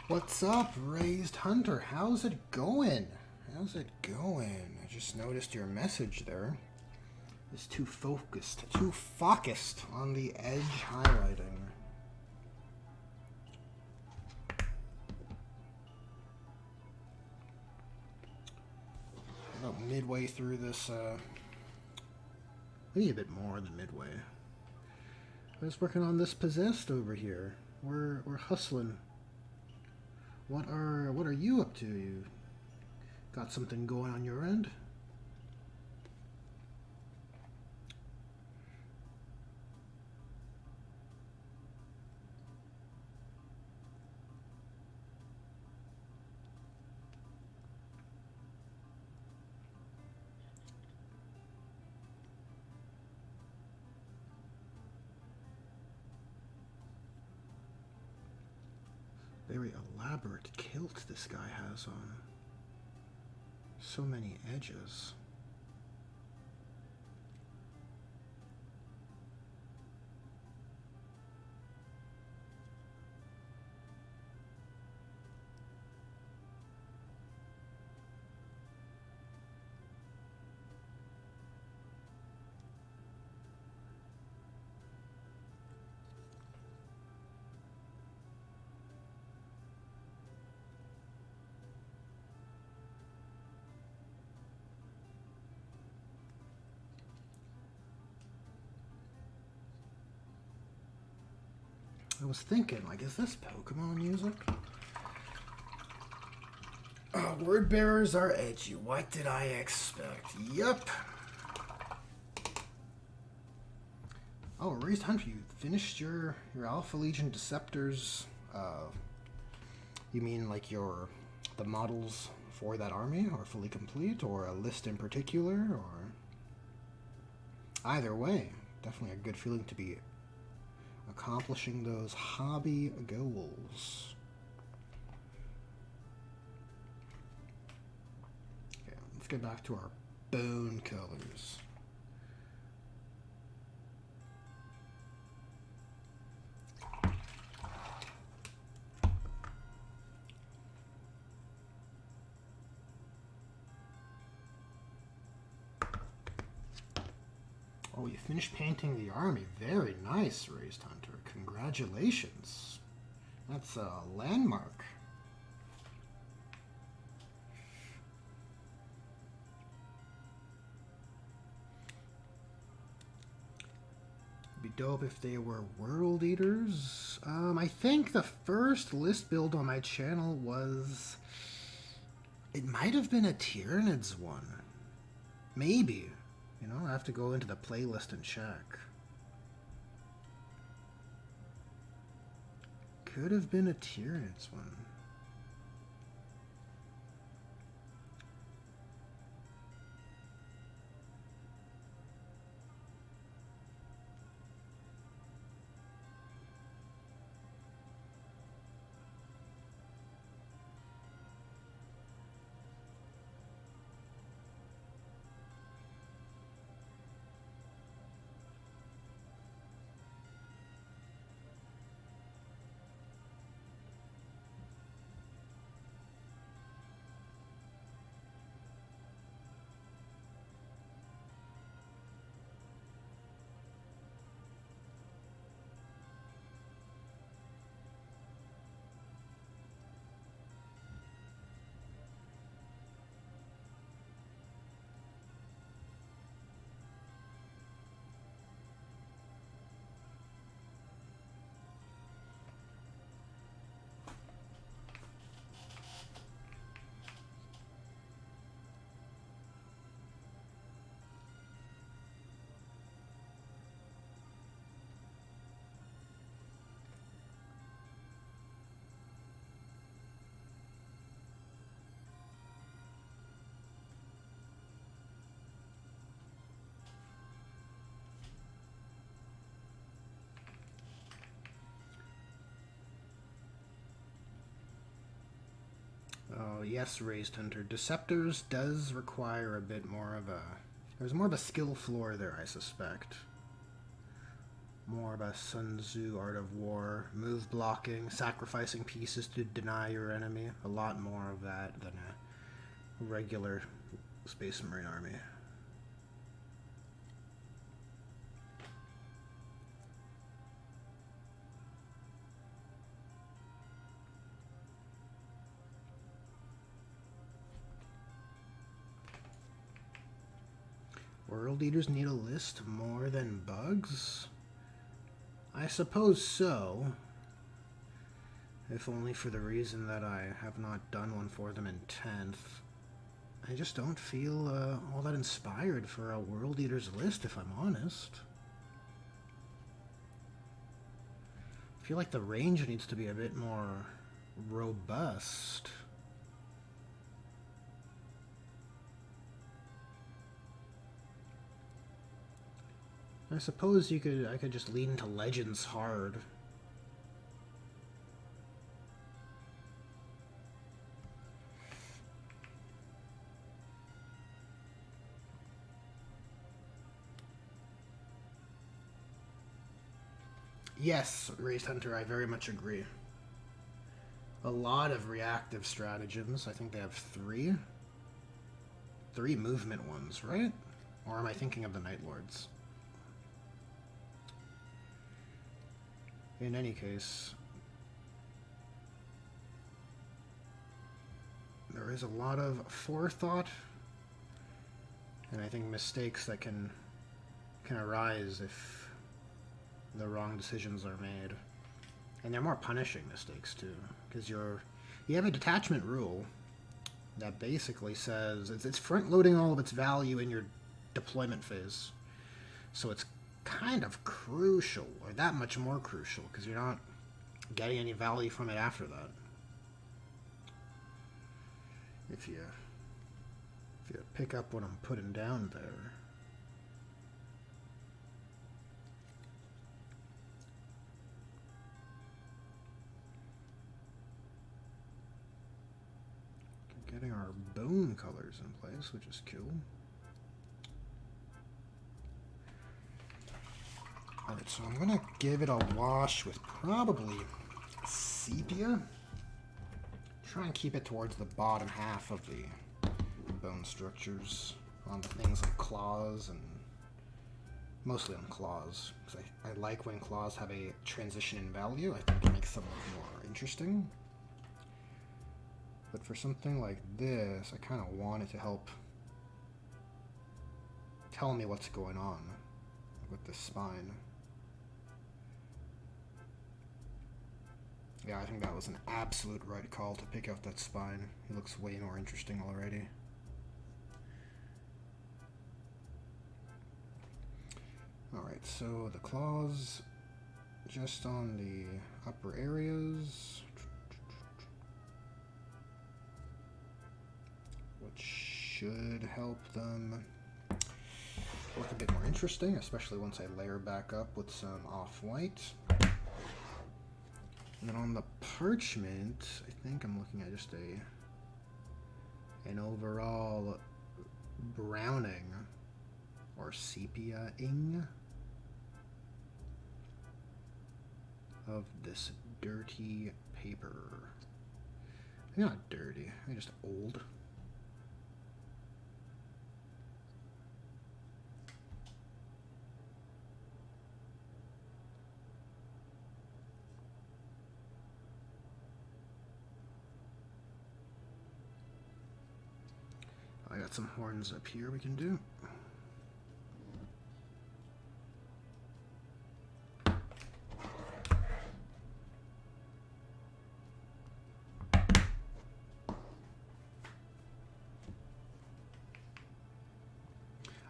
[SPEAKER 1] What's up, Raised Hunter? How's it going? How's it going? I just noticed your message there. It's too focused on the edge highlighting. About midway through this, maybe a bit more than midway. I was working on this Possessed over here. We're hustling. What are you up to? You got something going on your end? Very elaborate kilt this guy has on. So many edges. I was thinking, like, is this Pokemon music? Oh, word bearers are edgy. What did I expect? Yup. Oh, Raised Hunter, you finished your Alpha Legion Deceptors. You mean like the models for that army are fully complete, or a list in particular, or either way, definitely a good feeling to be accomplishing those hobby goals. Okay, let's get back to our bone colors. Oh, you finished painting the army. Very nice, Raised Hunter. Congratulations. That's a landmark. It'd be dope if they were World Eaters. I think the first list build on my channel was... It might have been a Tyranids one. Maybe. You know, I have to go into the playlist and check. Could have been a Tyranids one. Oh, yes, Raised Hunter. Deceptors does require a bit more of a... There's more of a skill floor there, I suspect. More of a Sun Tzu Art of War, move blocking, sacrificing pieces to deny your enemy. A lot more of that than a regular Space Marine army. World Eaters need a list more than bugs? I suppose so. If only for the reason that I have not done one for them in 10th. I just don't feel all that inspired for a World Eaters list, if I'm honest. I feel like the range needs to be a bit more robust. I suppose I could just lean into Legends hard. Yes, Raised Hunter, I very much agree. A lot of reactive stratagems. I think they have three. Three movement ones, right? Or am I thinking of the Night Lords? In any case, there is a lot of forethought, and I think mistakes that can arise if the wrong decisions are made. And they're more punishing mistakes too, because you have a detachment rule that basically says it's front-loading all of its value in your deployment phase. So it's kind of crucial, or that much more crucial, because you're not getting any value from it after that. If you pick up what I'm putting down there. Getting our bone colors in place, which is cool. Alright, so I'm gonna give it a wash with probably sepia. Try and keep it towards the bottom half of the bone structures on the things like claws, and mostly on claws, because I like when claws have a transition in value. I think it makes them look more interesting. But for something like this, I kind of want it to help tell me what's going on with the spine. Yeah, I think that was an absolute right call to pick out that spine. It looks way more interesting already. Alright, so the claws just on the upper areas, which should help them look a bit more interesting, especially once I layer back up with some off-white. And then on the parchment, I think I'm looking at just an overall browning or sepia-ing of this dirty paper. They're not dirty, they're just old. I got some horns up here we can do.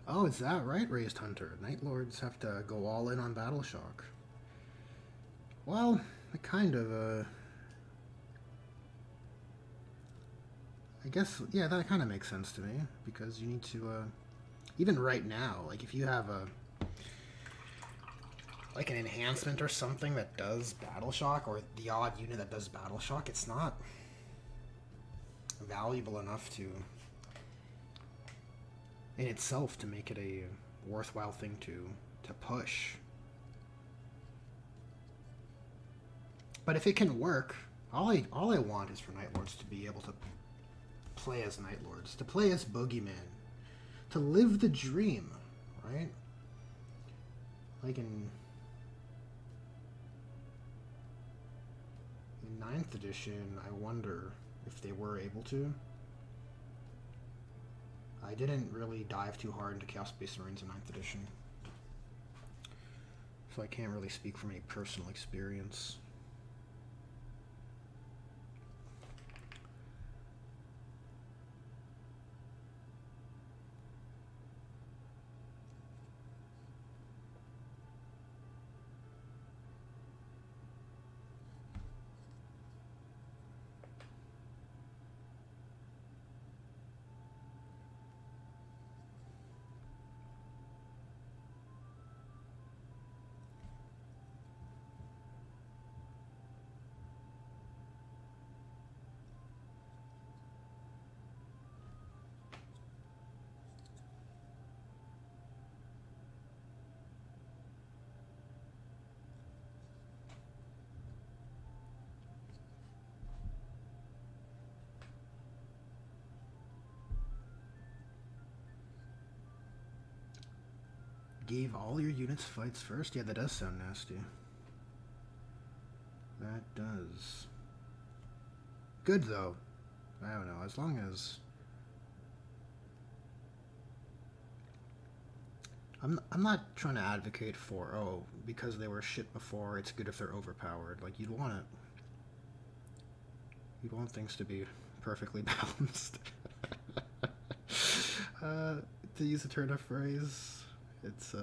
[SPEAKER 1] Oh, is that right, Raised Hunter? Night Lords have to go all in on Battle Shock. Well, it kind of, I guess, yeah, that kind of makes sense to me, because you need to, even right now, like, if you have like an enhancement or something that does Battle Shock, or the odd unit that does Battle Shock, it's not valuable enough to, in itself, to make it a worthwhile thing to push. But if it can work, all I want is for Night Lords to be able to play as Night Lords, to play as Boogeyman, to live the dream, right? Like in 9th edition, I wonder if they were able to. I didn't really dive too hard into Chaos Space Marines in 9th edition, so I can't really speak from any personal experience. Gave all your units fights first? Yeah, that does sound nasty. That does. Good, though. I don't know, as long as... I'm not trying to advocate for, oh, because they were shit before, it's good if they're overpowered. Like, you'd want things to be perfectly balanced. To use a turn-up phrase, it's,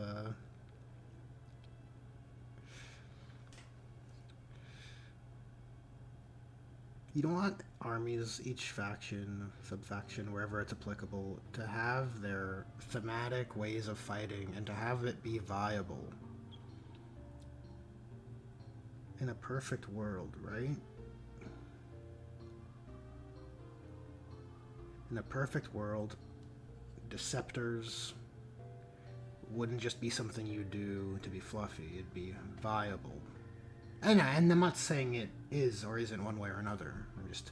[SPEAKER 1] you don't want armies, each faction, sub-faction, wherever it's applicable, to have their thematic ways of fighting and to have it be viable. In a perfect world, right? In a perfect world, Deceptors, wouldn't just be something you do to be fluffy. It'd be viable. And I'm not saying it is or isn't one way or another. I'm just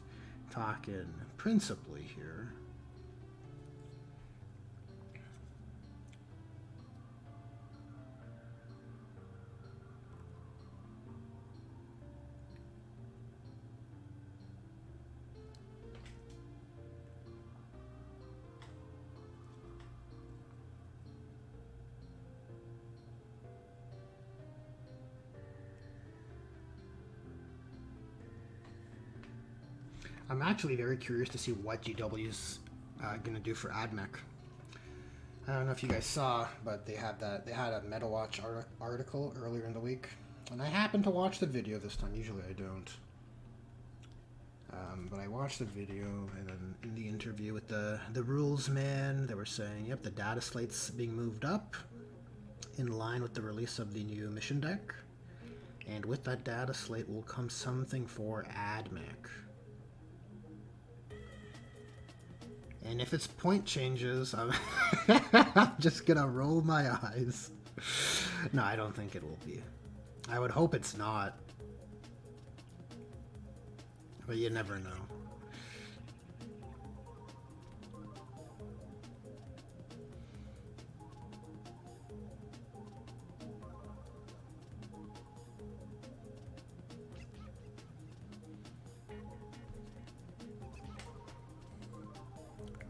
[SPEAKER 1] talking principally here. I'm actually very curious to see what GW's gonna do for AdMech. I don't know if you guys saw, but they had a MetaWatch article earlier in the week, and I happened to watch the video this time. Usually I don't, but I watched the video, and then in the interview with the rules man, they were saying, yep, the data slate's being moved up in line with the release of the new mission deck, and with that data slate will come something for AdMech. And if it's point changes, I'm just gonna roll my eyes. No, I don't think it will be. I would hope it's not. But you never know.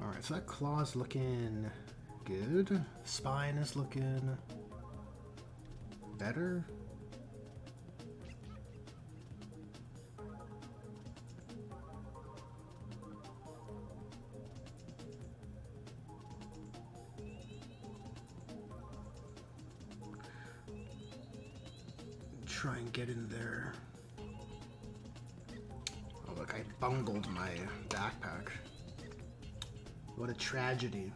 [SPEAKER 1] Alright, so that claw's looking good. Spine is looking better. Try and get in there. Oh, look, I bungled my backpack. What a tragedy.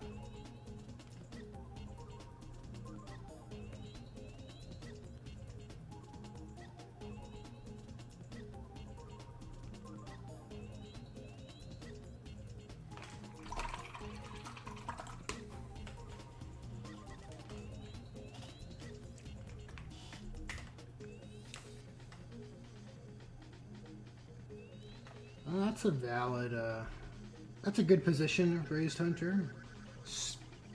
[SPEAKER 1] Well, that's a valid, that's a good position, Raised Hunter.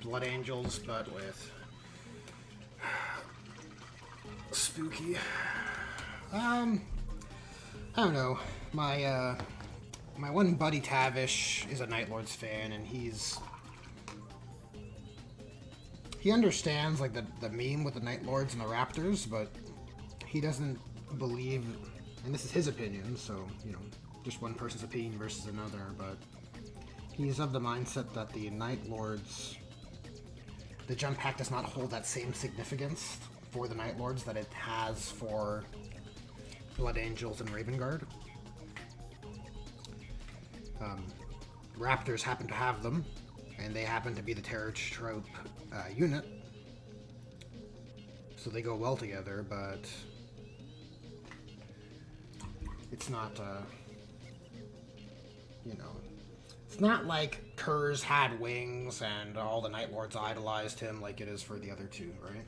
[SPEAKER 1] Blood Angels, but with spooky. I don't know. My my one buddy Tavish is a Night Lords fan, and he understands like the meme with the Night Lords and the Raptors, but he doesn't believe, and this is his opinion, so you know, just one person's opinion versus another, but he's of the mindset that the Night Lords, the jump pack does not hold that same significance for the Night Lords that it has for Blood Angels and Raven Guard. Raptors happen to have them, and they happen to be the Terror Trope unit, so they go well together, but it's not, you know, it's not like Kurz had wings and all the Night Lords idolized him like it is for the other two, right?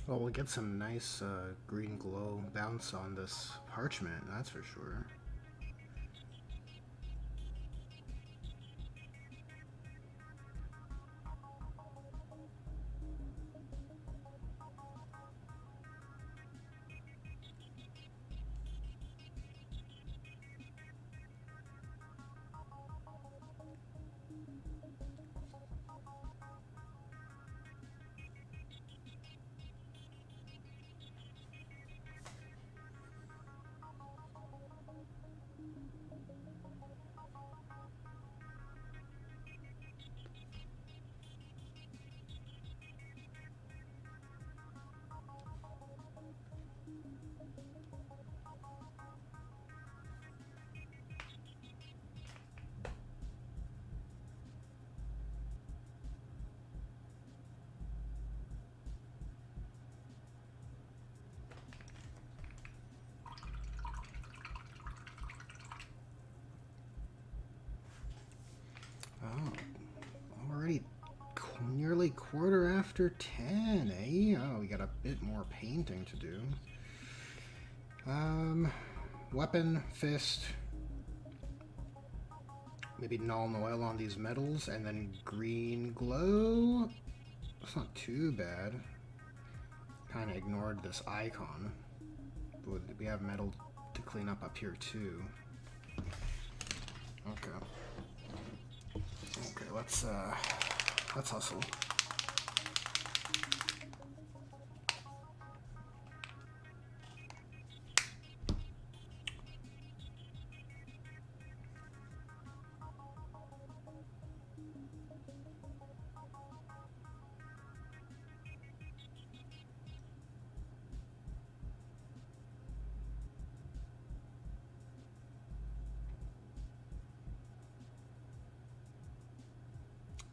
[SPEAKER 1] Well, we'll get some nice green glow bounce on this parchment, that's for sure. Oh, already nearly 10:15, eh? Oh, we got a bit more painting to do. Weapon, fist, maybe Nuln Oil on these metals, and then green glow. That's not too bad. Kind of ignored this icon. But we have metal to clean up here too. Okay. Okay, let's hustle.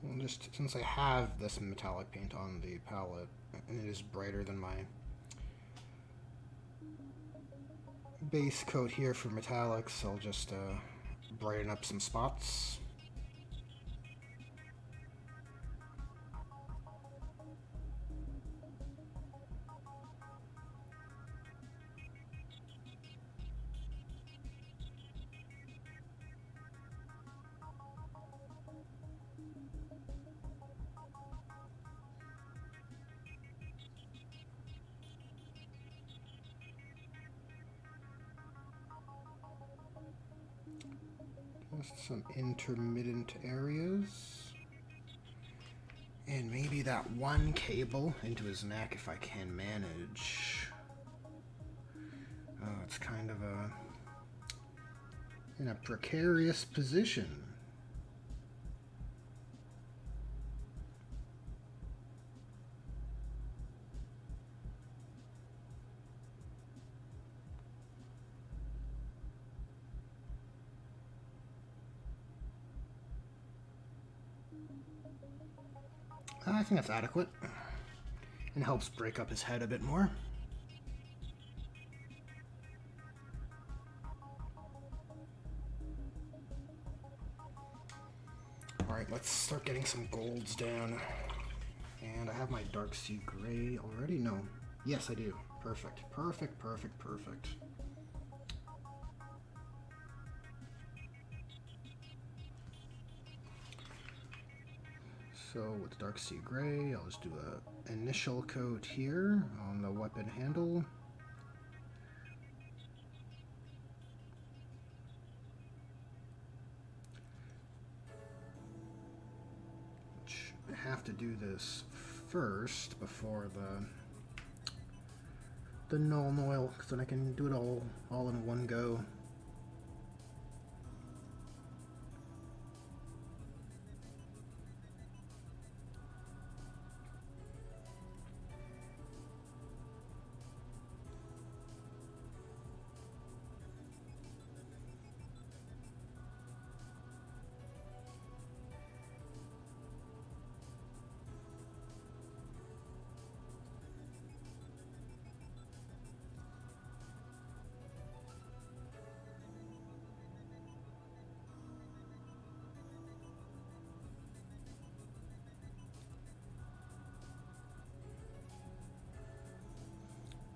[SPEAKER 1] Well, just since I have this metallic paint on the palette, and it is brighter than my base coat here for metallics, I'll just brighten up some spots. Just some intermittent areas. And maybe that one cable into his neck if I can manage. Oh, it's kind of in a precarious position. I think that's adequate. And helps break up his head a bit more. Alright, let's start getting some golds down. And I have my Dark Sea Gray already? No. Yes, I do. Perfect. Perfect, perfect, perfect. So with Dark Sea Gray, I'll just do an initial coat here on the weapon handle. Which I have to do this first before the Nuln Oil, because then I can do it all in one go.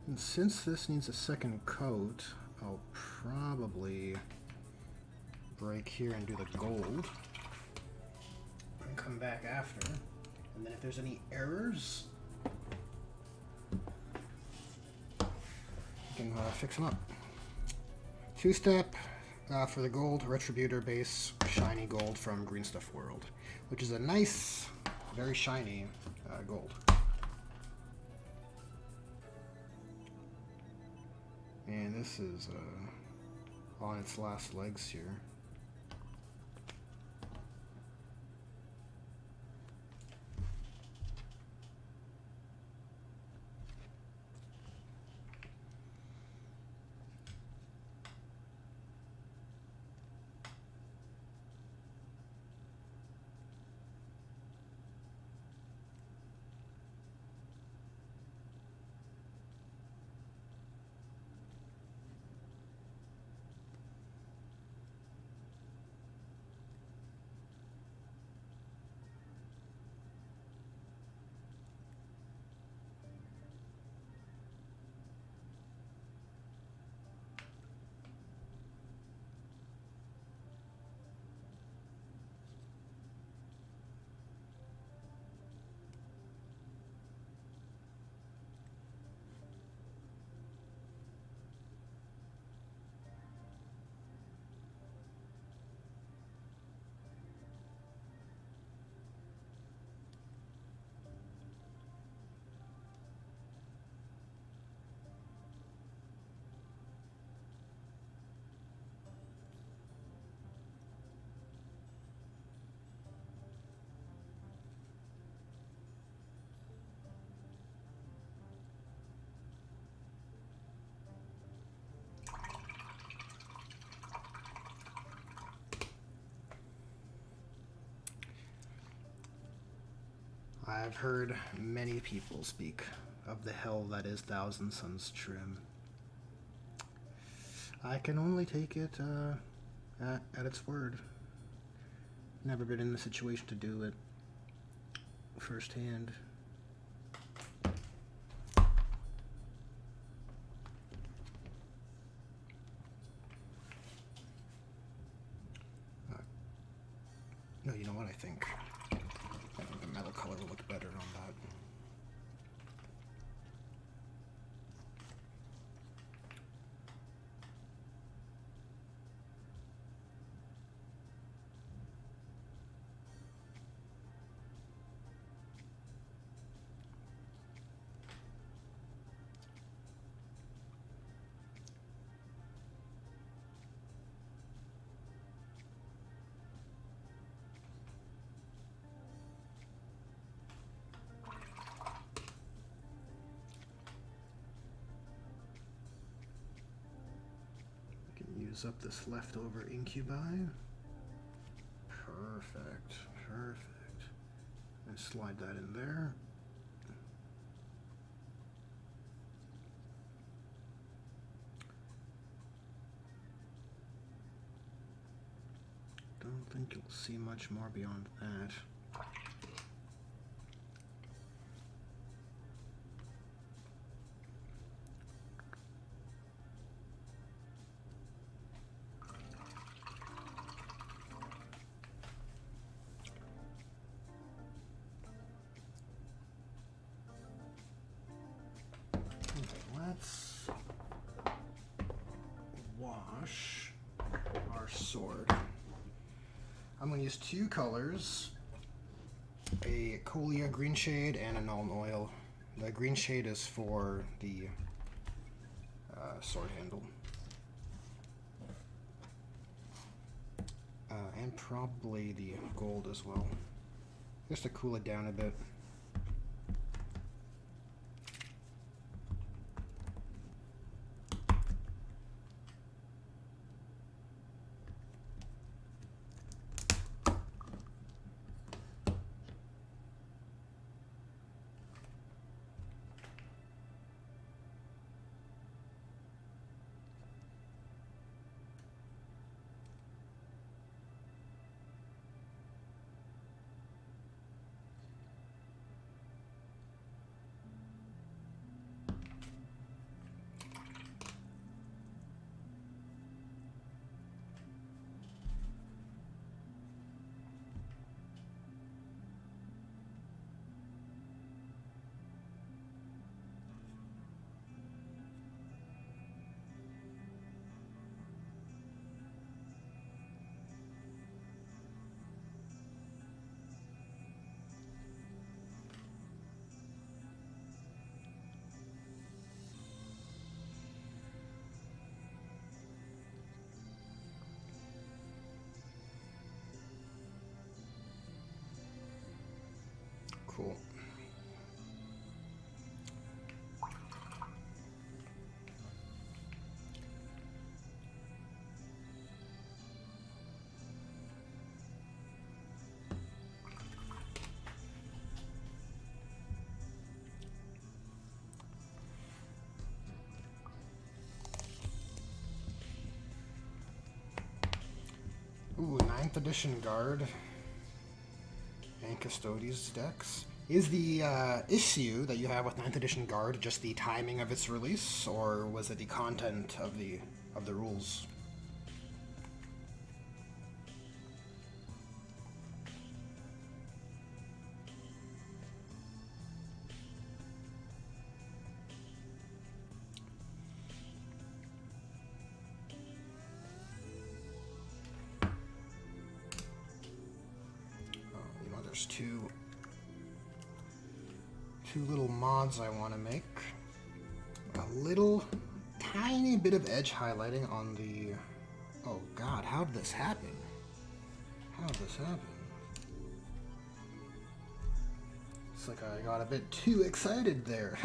[SPEAKER 1] And since this needs a second coat, I'll probably break here and do the gold. And come back after. And then if there's any errors, you can fix them up. Two-step for the gold, Retributor base, shiny gold from Green Stuff World, which is a nice, very shiny gold. And this is on its last legs here. I've heard many people speak of the hell that is Thousand Suns trim. I can only take it at its word. Never been in the situation to do it firsthand. No, you know what I think? I think the metal color will look better on that. Use up this leftover incubi. Perfect, perfect. And slide that in there. Don't think you'll see much more beyond that. Let's wash our sword. I'm going to use two colors, a Colia green shade and a Nuln Oil. The green shade is for the sword handle. And probably the gold as well, just to cool it down a bit. 9th edition Guard and Custodes decks. Is the issue that you have with 9th edition Guard just the timing of its release, or was it the content of the rules? There's two little mods I want to make. A little tiny bit of edge highlighting on the... Oh god, how did this happen? How did this happen? It's like I got a bit too excited there.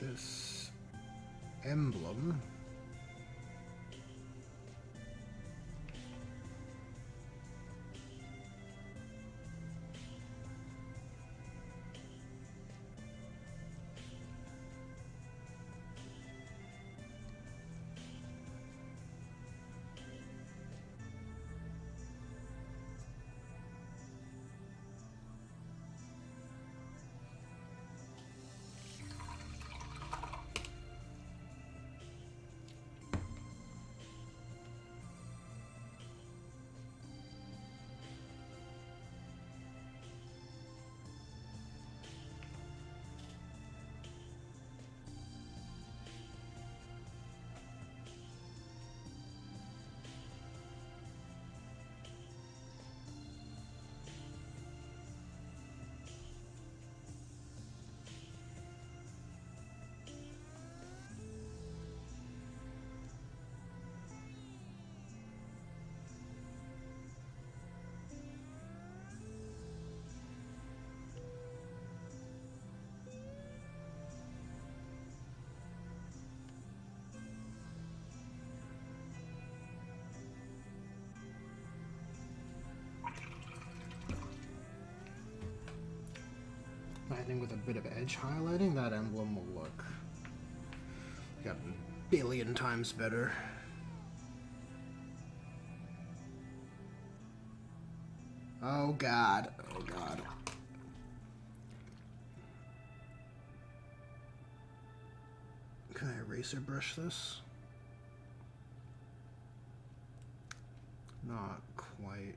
[SPEAKER 1] This emblem I think with a bit of edge highlighting, that emblem will look like a billion times better. Oh god, oh god. Can I eraser brush this? Not quite.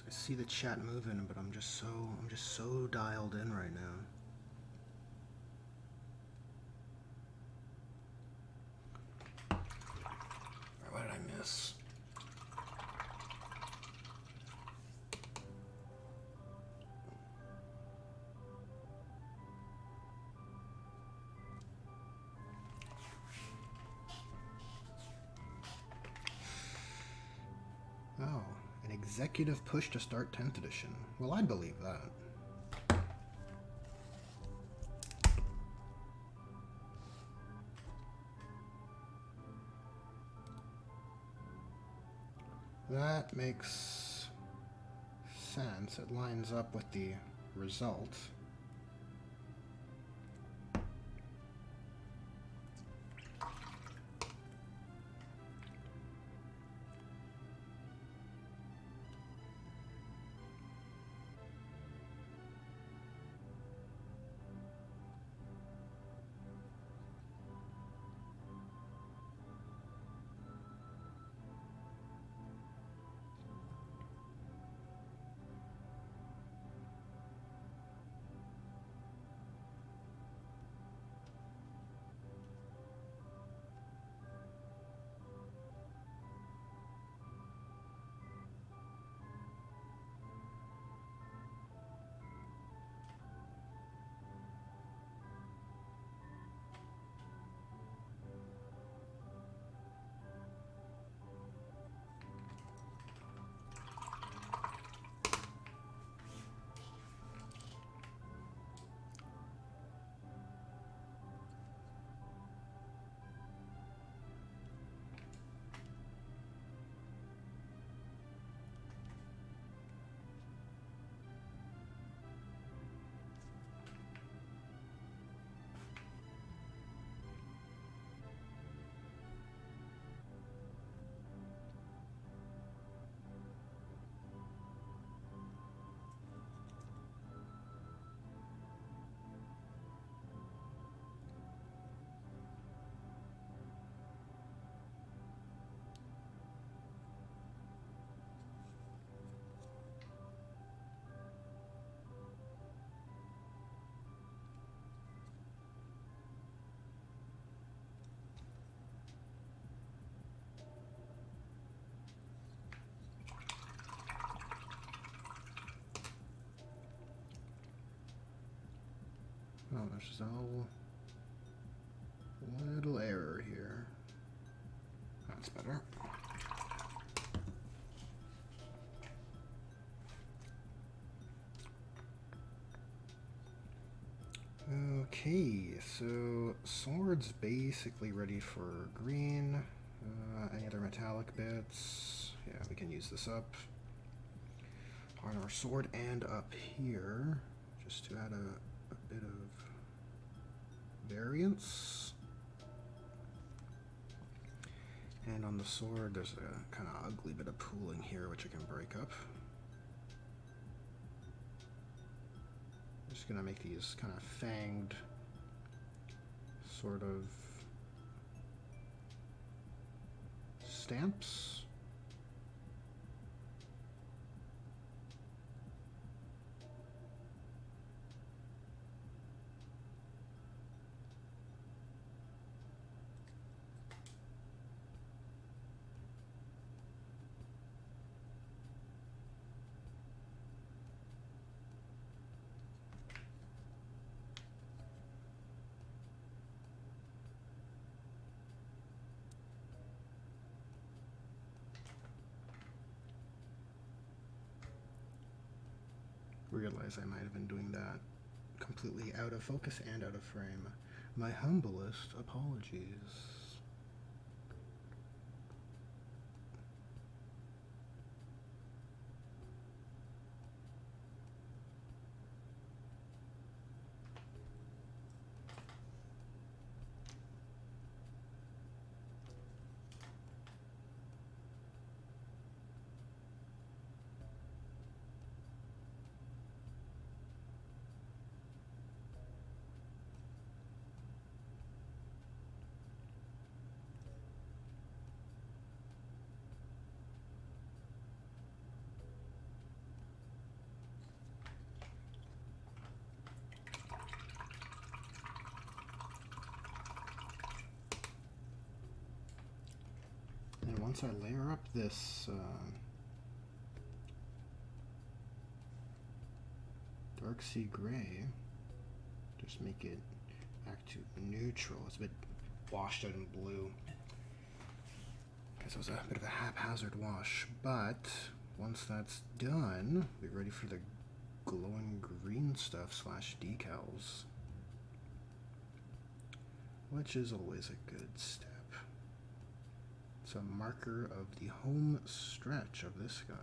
[SPEAKER 1] I see the chat moving, but I'm just so dialed in right now. What did I miss? Oh, an executive push to start 10th edition. Well, I'd believe that. That makes sense. It lines up with the result. Oh, there's just a little error here. That's better. Okay, so sword's basically ready for green. Any other metallic bits? Yeah, we can use this up on our sword and up here, just to add a bit of variance. And on the sword, there's a kind of ugly bit of pooling here, which I can break up. I'm just gonna make these kind of fanged, sort of stamps. Realize I might have been doing that completely out of focus and out of frame. My humblest apologies. once I layer up this dark sea gray, just make it back to neutral. It's a bit washed out in blue because it was a bit of a haphazard wash, but once that's done, we're ready for the glowing green stuff slash decals, which is always a good step. It's a marker of the home stretch of this guy.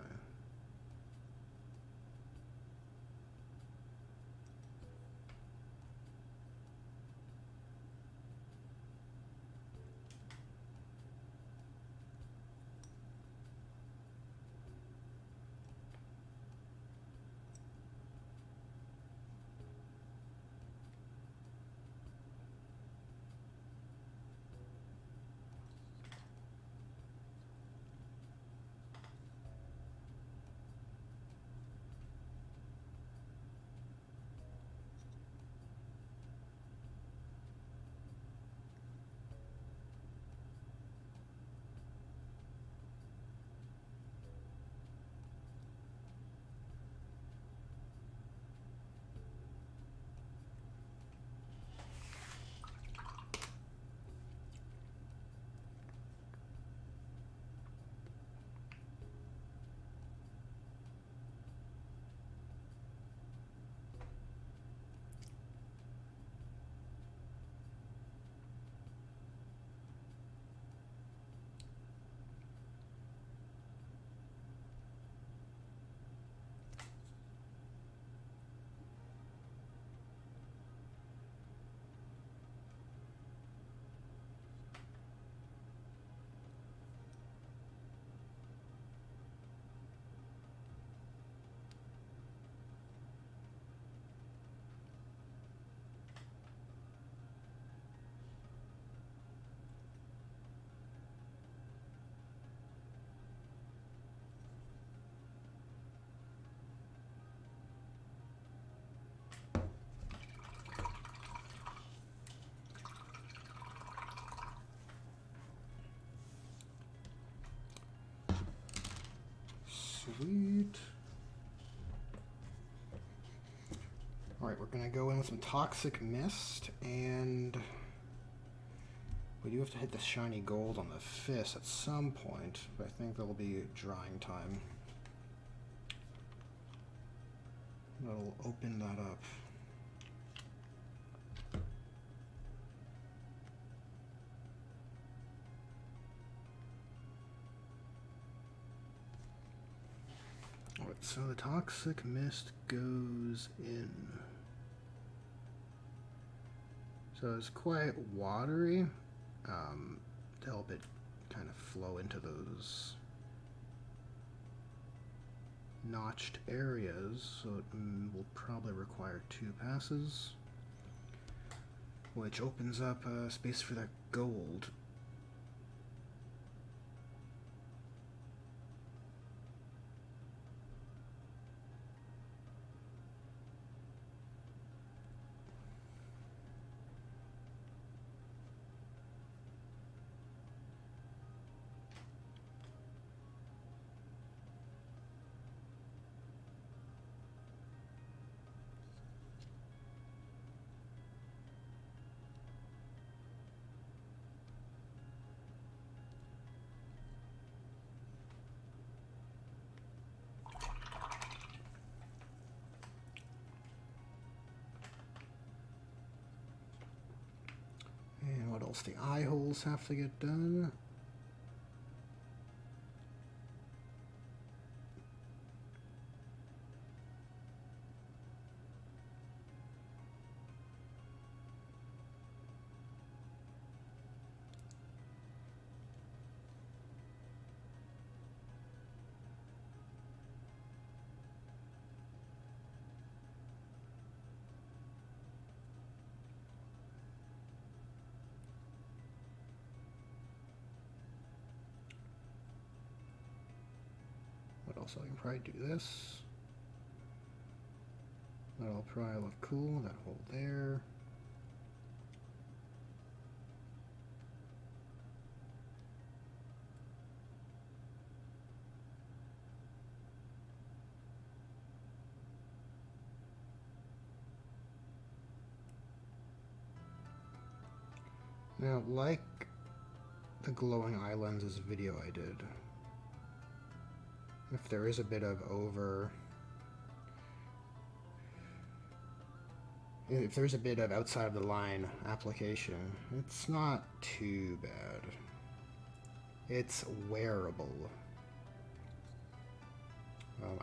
[SPEAKER 1] Sweet. Alright, we're going to go in with some Toxic Mist, and we do have to hit the shiny gold on the fist at some point, but I think there'll be drying time. That'll open that up. Alright, so the Toxic Mist goes in. So it's quite watery to help it kind of flow into those notched areas, so it will probably require 2 passes, which opens up space for that gold. And what else? The eye holes have to get done. What else? I can probably do this. That'll probably look cool, that hole there. Now, like the glowing eye lenses video I did, if there is a bit of if there's a bit of outside of the line application, it's not too bad. It's wearable.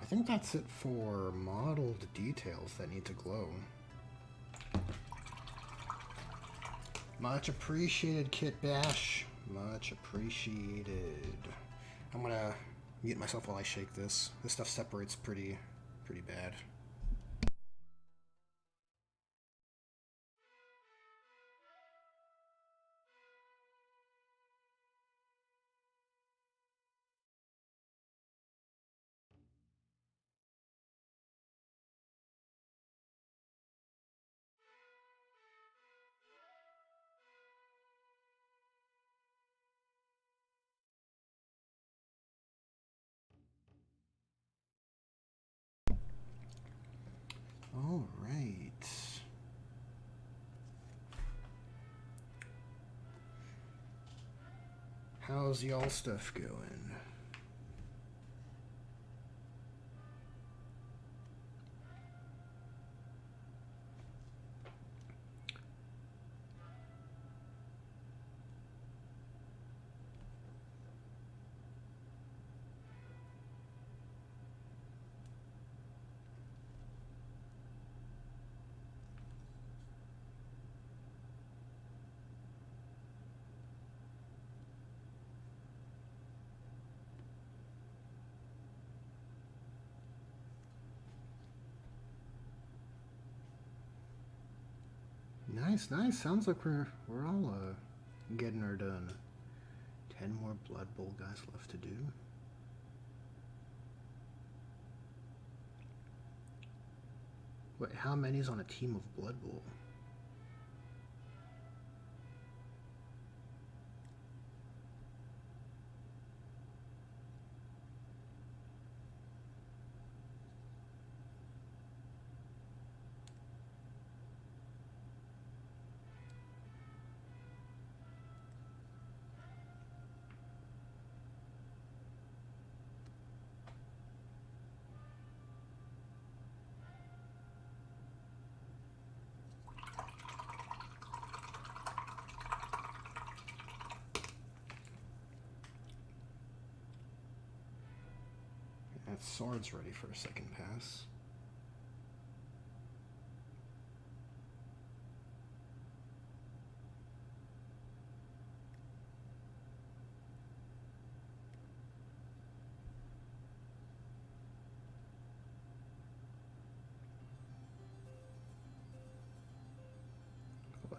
[SPEAKER 1] I think that's it for modeled details that need to glow. Much appreciated, Kit Bash. Much appreciated. I'm gonna mute myself while I shake this. This stuff separates pretty bad. All right. How's y'all stuff going? Nice, nice. Sounds like we're all getting her done. 10 more Blood Bowl guys left to do. Wait, how many's on a team of Blood Bowl? That sword's ready for a second pass.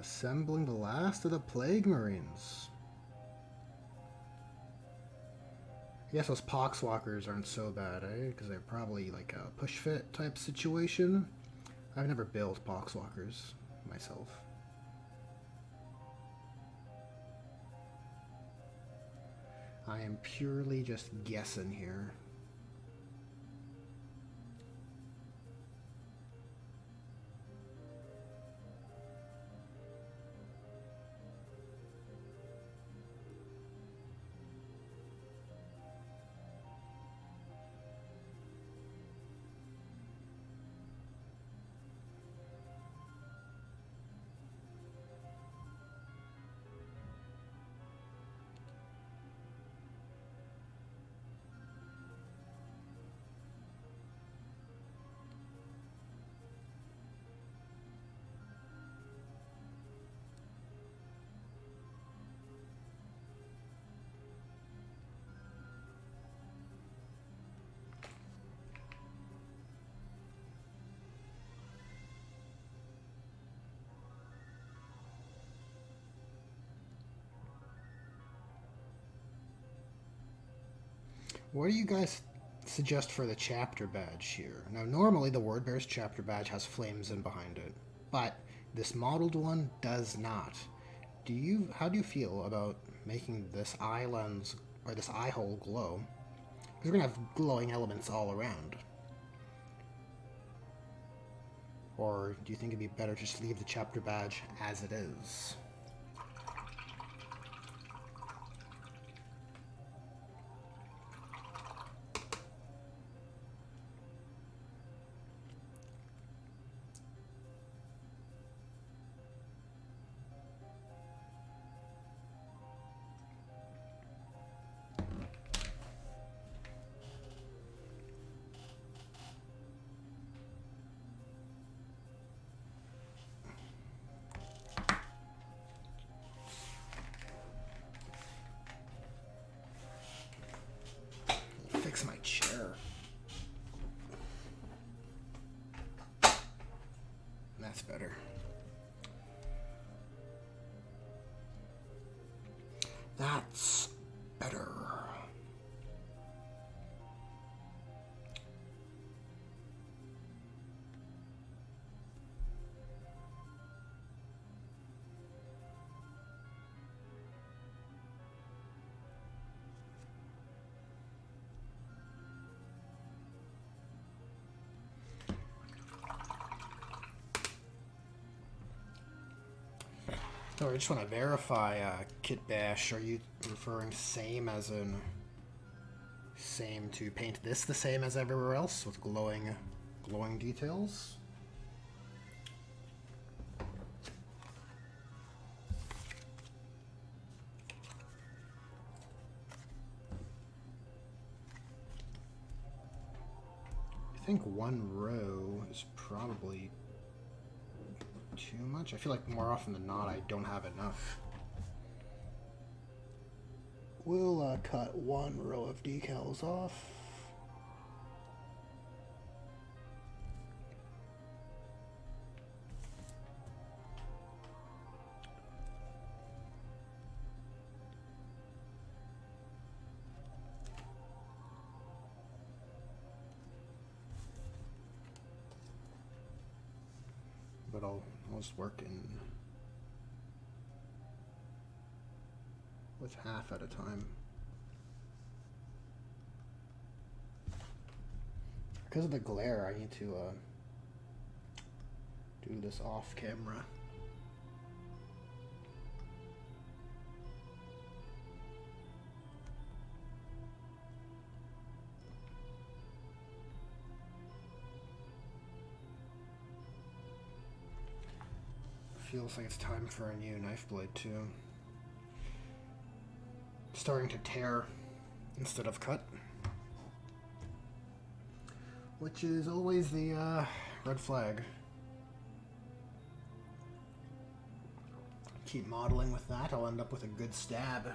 [SPEAKER 1] Assembling the last of the Plague Marines. I guess those Poxwalkers aren't so bad, eh? Because they're probably like a push fit type situation. I've never built Poxwalkers myself. I am purely just guessing here. What do you guys suggest for the chapter badge here? Now, normally the Word Bear's chapter badge has flames in behind it, but this modeled one does not. How do you feel about making this eye lens or this eye hole glow? Because we're gonna have glowing elements all around. Or do you think it'd be better to just leave the chapter badge as it is? better. That's better. So I just want to verify, Kit Bash, are you referring same as in same to paint this the same as everywhere else with glowing details? I think one row is probably too much. I feel like more often than not I don't have enough. We'll cut one row of decals off. But I'll just work in with half at a time. Because of the glare, I need to do this off camera. Feels like it's time for a new knife blade too. Starting to tear instead of cut, which is always the red flag. Keep modeling with that, I'll end up with a good stab.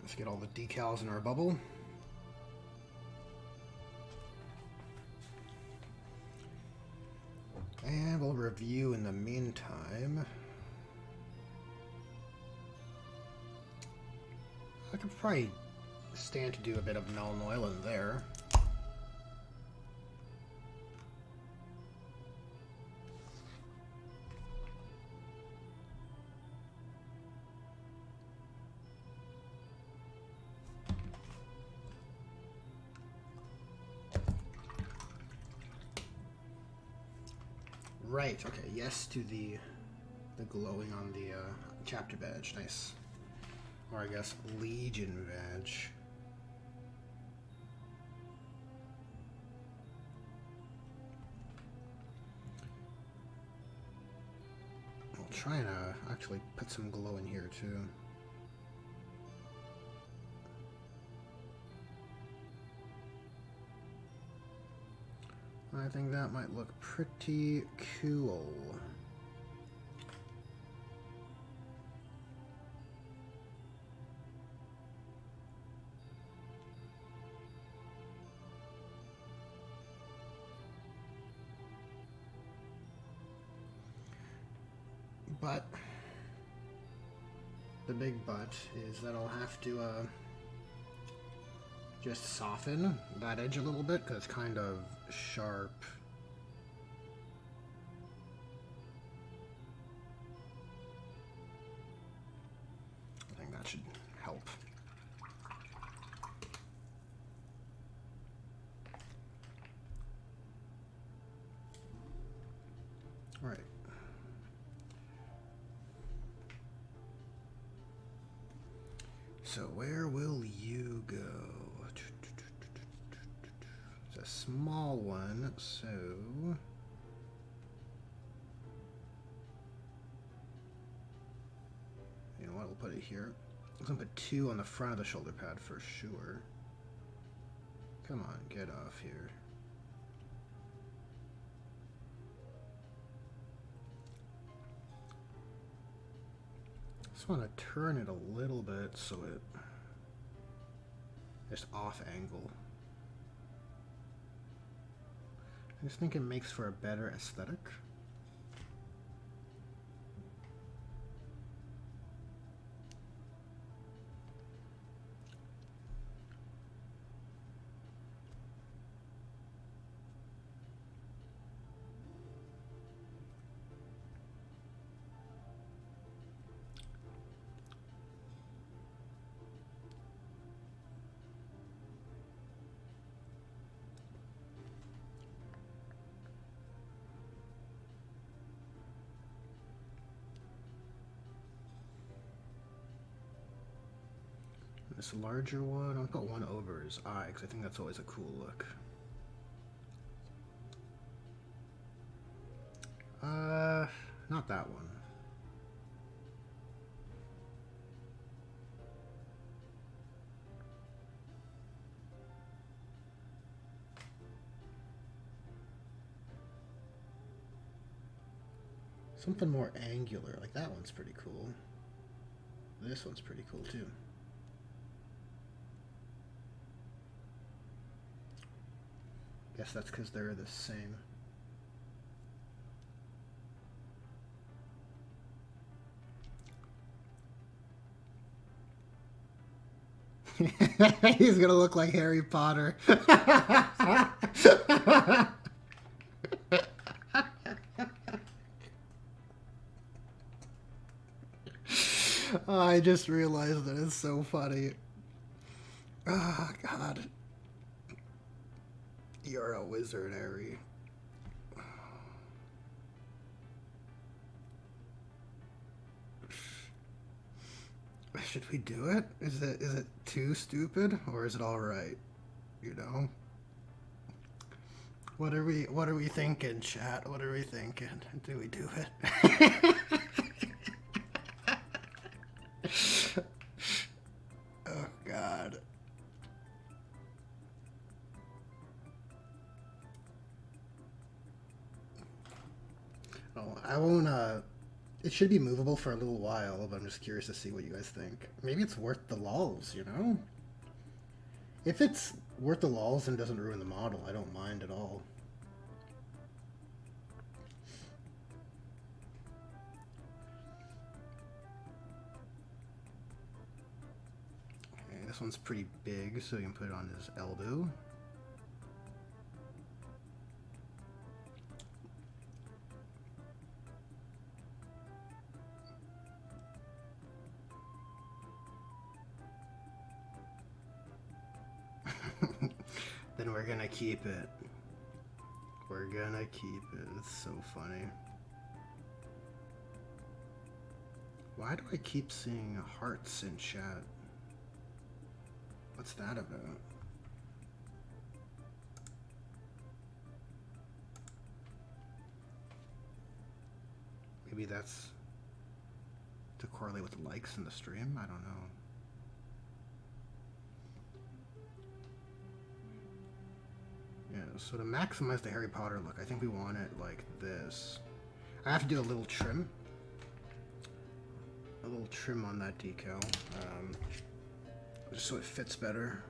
[SPEAKER 1] Let's get all the decals in our bubble. And we'll review in the meantime. I could probably stand to do a bit of Nuln Oil in there. Right, okay, yes to the glowing on the chapter badge, nice. Or I guess Legion badge. I'll try and actually put some glow in here too. I think that might look pretty cool. But the big but is that I'll have to just soften that edge a little bit because it's kind of sharp. I think that should help. All right. So where will you go? It's a small one, so you know what, we'll put it here. I'm gonna put 2 on the front of the shoulder pad for sure. Come on, get off here. Just want to turn it a little bit so it just off angle. I just think it makes for a better aesthetic. This larger one, I'll put one over his eye because I think that's always a cool look. Not that one. Something more angular, like that one's pretty cool. This one's pretty cool too. Guess that's because they're the same. He's gonna look like Harry Potter. Oh, I just realized that it's so funny. Oh, God. You're a wizard, Harry. Should we do it? Is it too stupid, or is it all right? You know. What are we thinking, chat? What are we thinking? Do we do it? Oh God. Oh, I won't. It should be movable for a little while, but I'm just curious to see what you guys think. Maybe it's worth the lulls, you know? If it's worth the lulls and doesn't ruin the model, I don't mind at all. Okay, this one's pretty big, so you can put it on his elbow. Then we're gonna keep it. We're gonna keep it. It's so funny. Why do I keep seeing hearts in chat? What's that about? Maybe that's to correlate with the likes in the stream? I don't know. Yeah, so to maximize the Harry Potter look, I think we want it like this. I have to do a little trim. A little trim on that decal. Just so it fits better.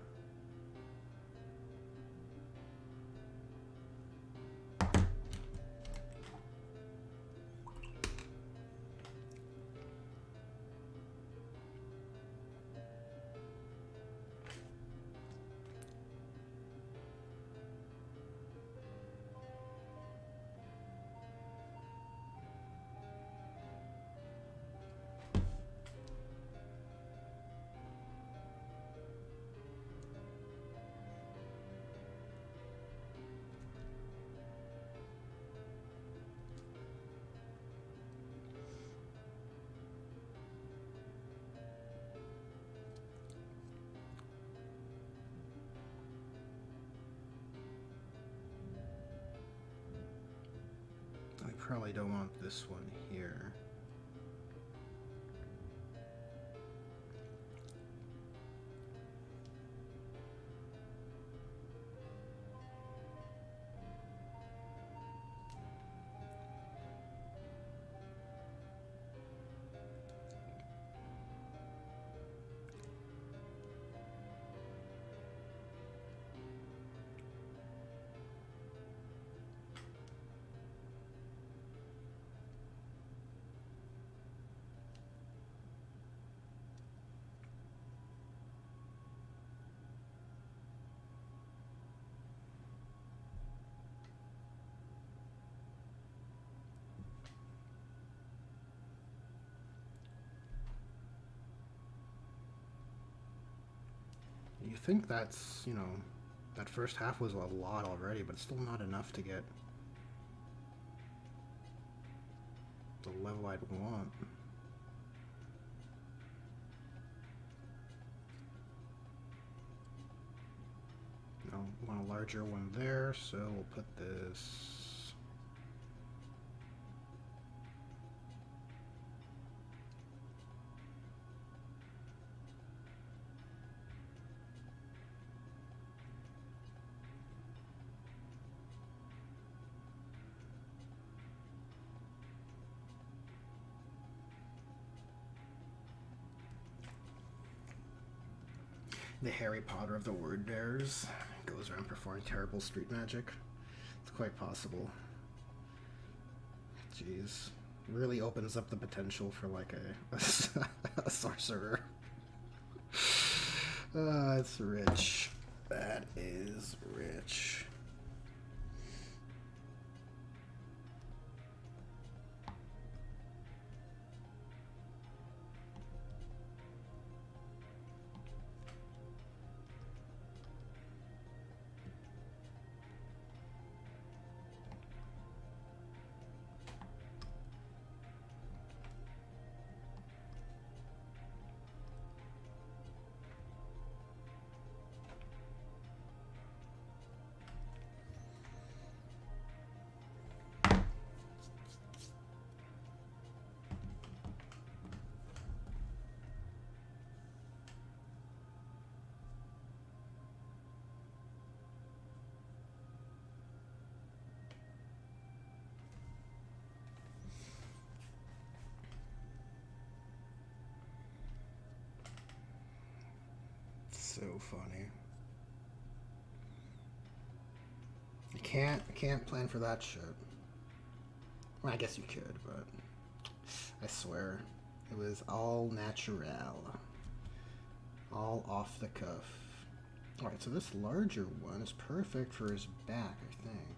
[SPEAKER 1] Probably don't want this one here. You think that's, you know, that first half was a lot already, but it's still not enough to get the level I'd want. No, I want a larger one there, so we'll put this. The Harry Potter of the Word Bearers goes around performing terrible street magic. It's quite possible. Jeez. Really opens up the potential for like a sorcerer. It's rich. That is rich. So funny. You can't plan for that shit. Well, I guess you could, but I swear it was all natural, all off the cuff. All right, so this larger one is perfect for his back, I think.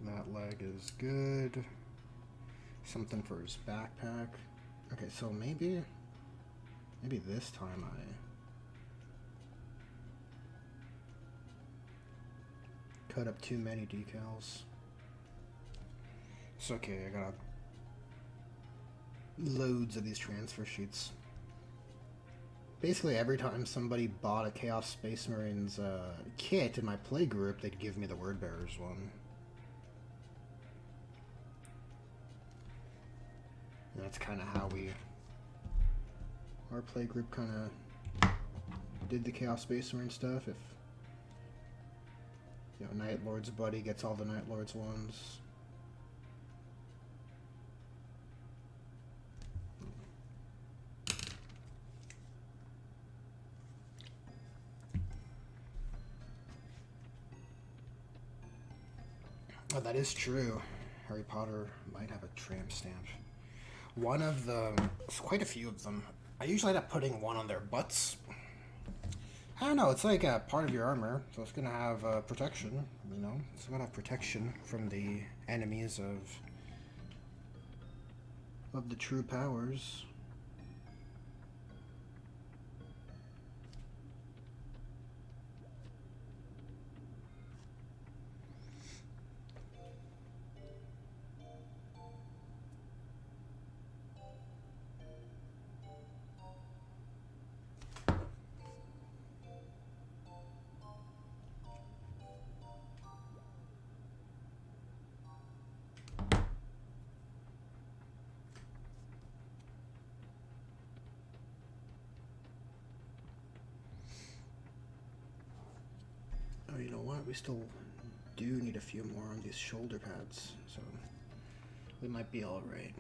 [SPEAKER 1] That leg is good. Something for his backpack. Okay, so maybe this time I cut up too many decals. It's okay, I got loads of these transfer sheets. Basically, every time somebody bought a Chaos Space Marines kit in my play group, they'd give me the Word Bearers one. And that's kind of how our play group kind of did the Chaos Space Marine stuff. If, you know, Night Lord's buddy gets all the Night Lord's ones. Oh, that is true. Harry Potter might have a tramp stamp. One of them, quite a few of them. I usually end up putting one on their butts. I don't know, it's like a part of your armor, so it's gonna have protection, you know? It's gonna have protection from the enemies of the true powers. Oh, you know what? We still do need a few more on these shoulder pads, so we might be all right.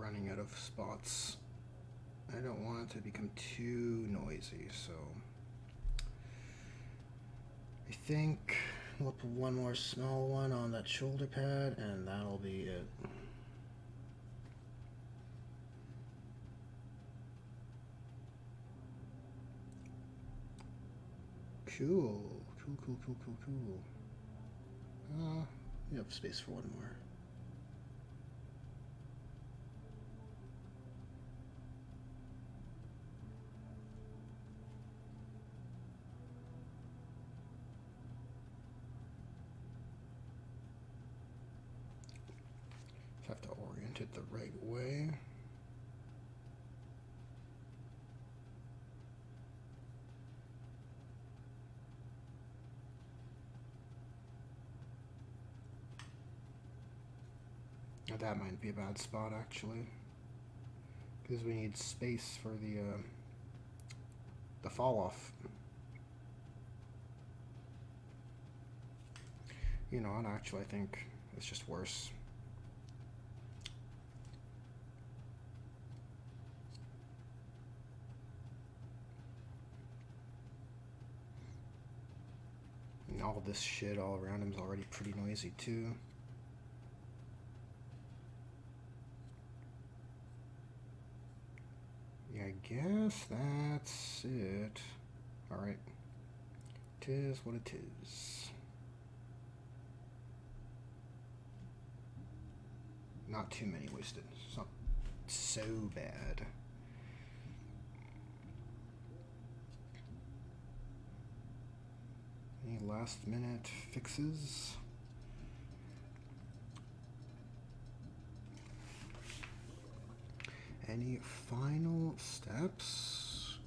[SPEAKER 1] running out of spots. I don't want it to become too noisy, so I think we'll put one more small one on that shoulder pad, and that'll be it. Cool. We have space for one more. Have to orient it the right way. Now that might be a bad spot actually, because we need space for the fall off. You know, and actually I think it's just worse. And all this shit all around him is already pretty noisy too. Yeah, I guess that's it. Alright. 'Tis what it is. Not too many wasted. It's not so bad. Any last minute fixes? Any final steps?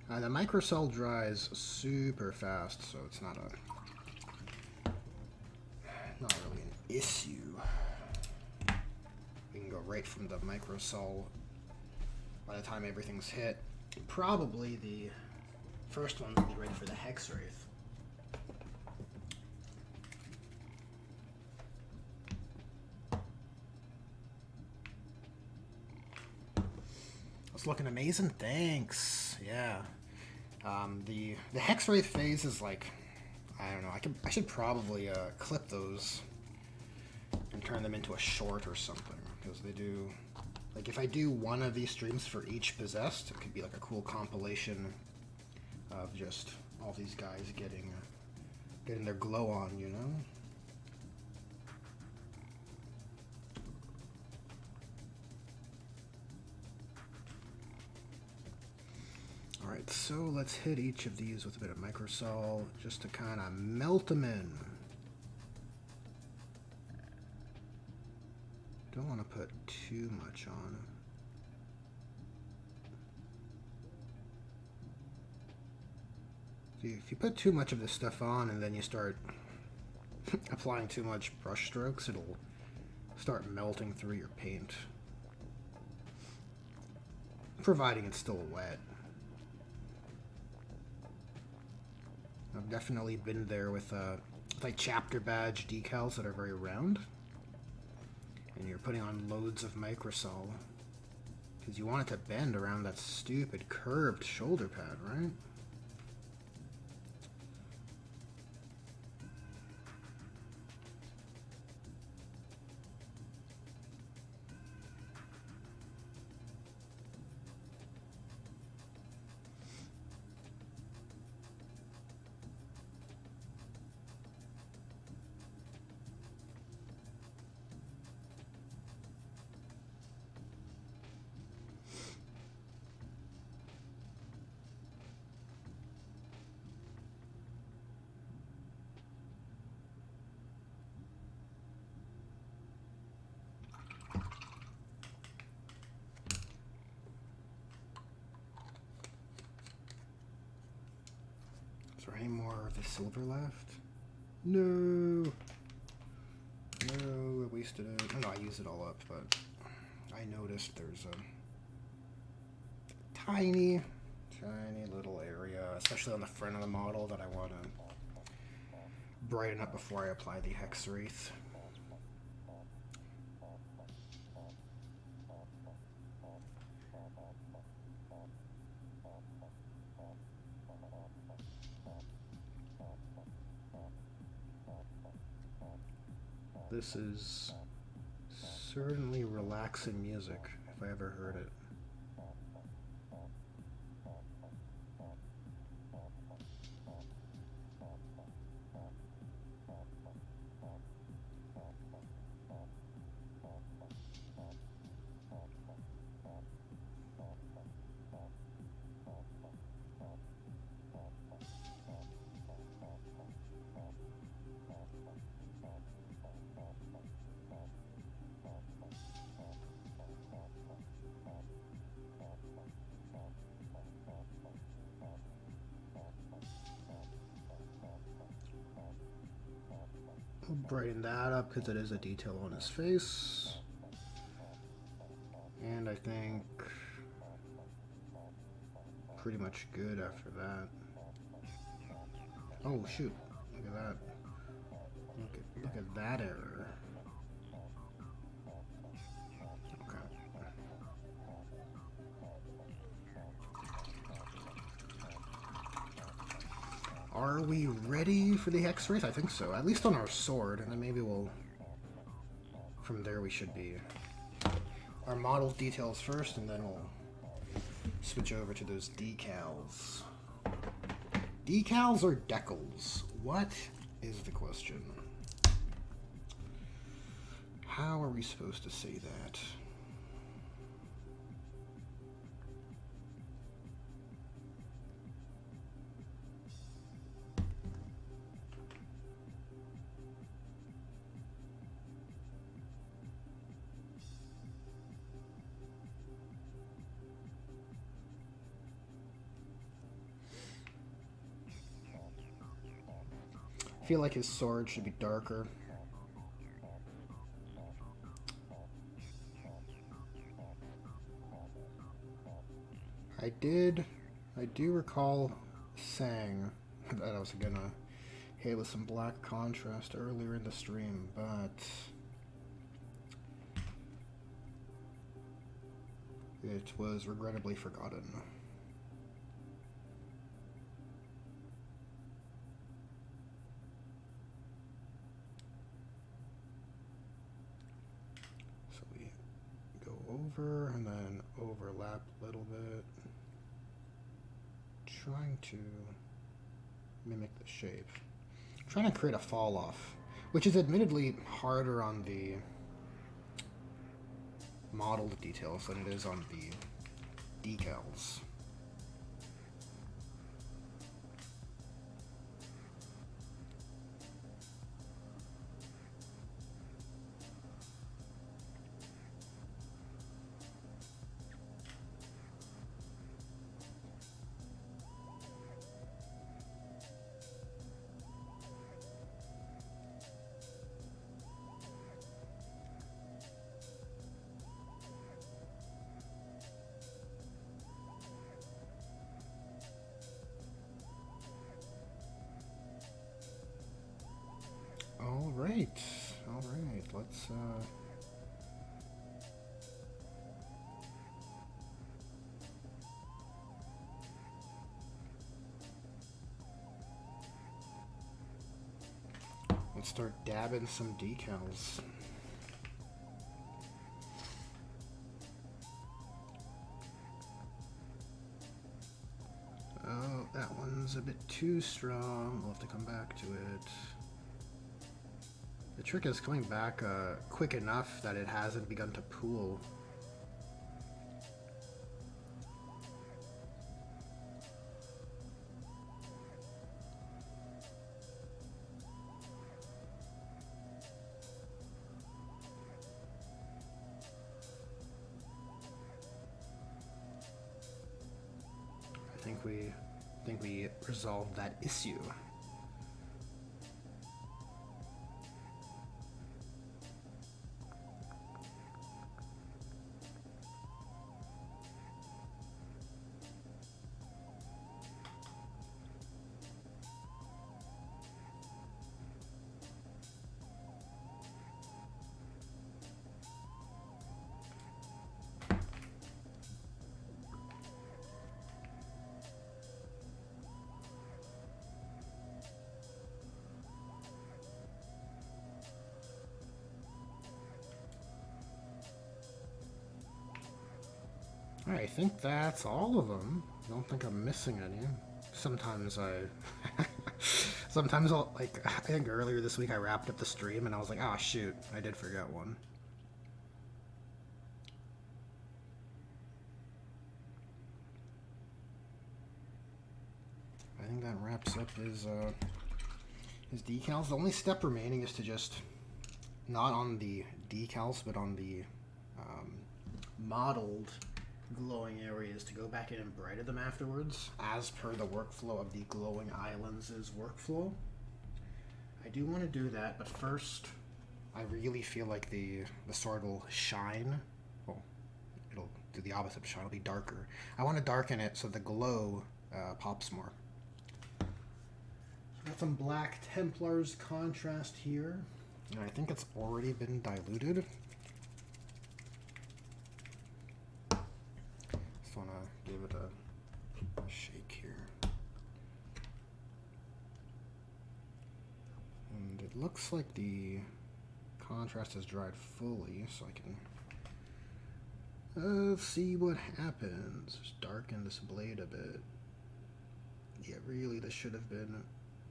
[SPEAKER 1] The microcell dries super fast, so it's not really an issue. We can go right from the microcell by the time everything's hit. Probably the first one will be ready for the Hexwraith. It's looking amazing. Thanks. Yeah. The Hexwraith phase is like, I don't know. I should probably clip those and turn them into a short or something, because they do, like, if I do one of these streams for each possessed, it could be like a cool compilation of just all these guys getting their glow on, you know. Alright, so let's hit each of these with a bit of microsol just to kind of melt them in. Don't want to put too much on. See, if you put too much of this stuff on and then you start applying too much brush strokes, it'll start melting through your paint. Providing it's still wet. I've definitely been there with like chapter badge decals that are very round, and you're putting on loads of microsol because you want it to bend around that stupid curved shoulder pad, right? Is there any more of the silver left? No. No, I wasted it. Oh, no, I used it all up, but I noticed there's a tiny little area, especially on the front of the model, that I want to brighten up before I apply the Hexwraith. This is certainly relaxing music, if I ever heard it. I'll brighten that up because it is a detail on his face. And I think pretty much good after that. Oh shoot, look at that. Look at that error. Okay. Are we ready for the Hex Wraith? I think so. At least on our sword, and then maybe we'll... From there we should be. Our model details first, and then we'll switch over to those decals. Decals or decals? What is the question? How are we supposed to say that? I feel like his sword should be darker. I do recall saying that I was gonna hit with some black contrast earlier in the stream, but it was regrettably forgotten. So we go over and then overlap a little bit, trying to mimic the shape. I'm trying to create a fall off, which is admittedly harder on the modeled details than it is on the decals. All right, let's start dabbing some decals. Oh, that one's a bit too strong. We'll have to come back to it. The trick is coming back quick enough that it hasn't begun to pool. I think we resolved that issue. Alright, I think that's all of them. I don't think I'm missing any. Sometimes sometimes I'll, like, I think earlier this week I wrapped up the stream and I was like, ah, shoot, I did forget one. I think that wraps up his decals. The only step remaining is to just, not on the decals, but on the modeled glowing areas, to go back in and brighten them afterwards, as per the workflow of the Glowing Islands' workflow. I do want to do that, but first, I really feel like the sword will shine. Well, it'll do the opposite of shine, it'll be darker. I want to darken it so the glow pops more. Got some Black Templars contrast here. And I think it's already been diluted. Just want to give it a shake here. And it looks like the contrast has dried fully, so I can see what happens. Just darken this blade a bit. Yeah, really, this should have been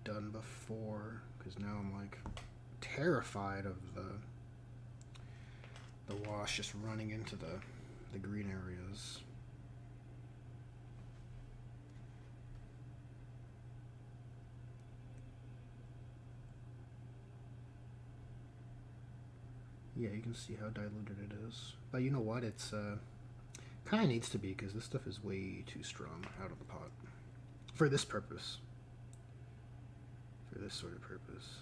[SPEAKER 1] done before, because now I'm like terrified of the wash just running into the green areas. Yeah, you can see how diluted it is. But you know what? It's kind of needs to be, because this stuff is way too strong out of the pot. For this purpose. For this sort of purpose.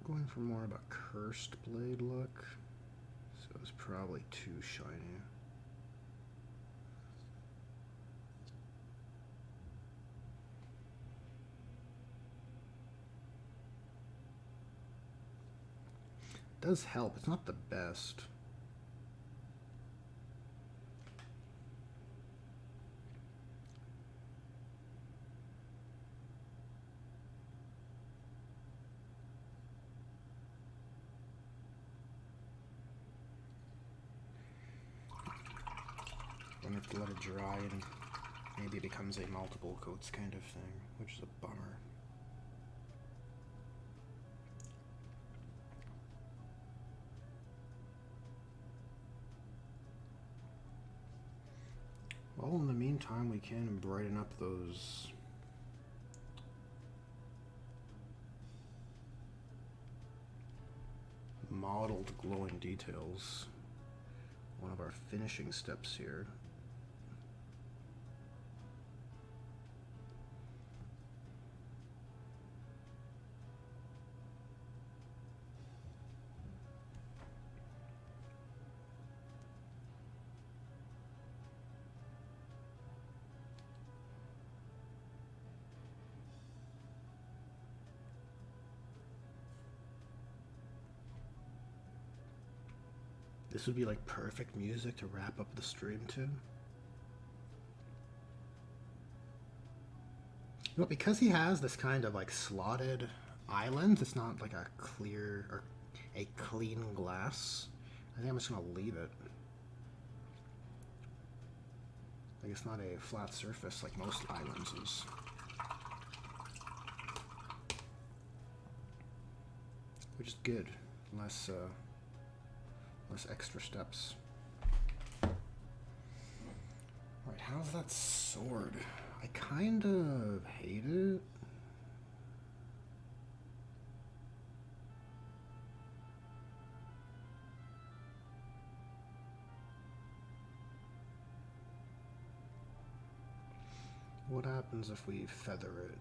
[SPEAKER 1] Going for more of a cursed blade look, so it's probably too shiny. It does help, it's not the best. I'm gonna have to let it dry and maybe it becomes a multiple coats kind of thing, which is a bummer. Well, in the meantime, we can brighten up those modeled glowing details. One of our finishing steps here. This would be like perfect music to wrap up the stream to. But because he has this kind of like slotted island, it's not like a clear or a clean glass. I think I'm just gonna leave it. Like it's not a flat surface like most islands is. Which is good, less extra steps. Right, how's that sword? I kind of hate it. What happens if we feather it?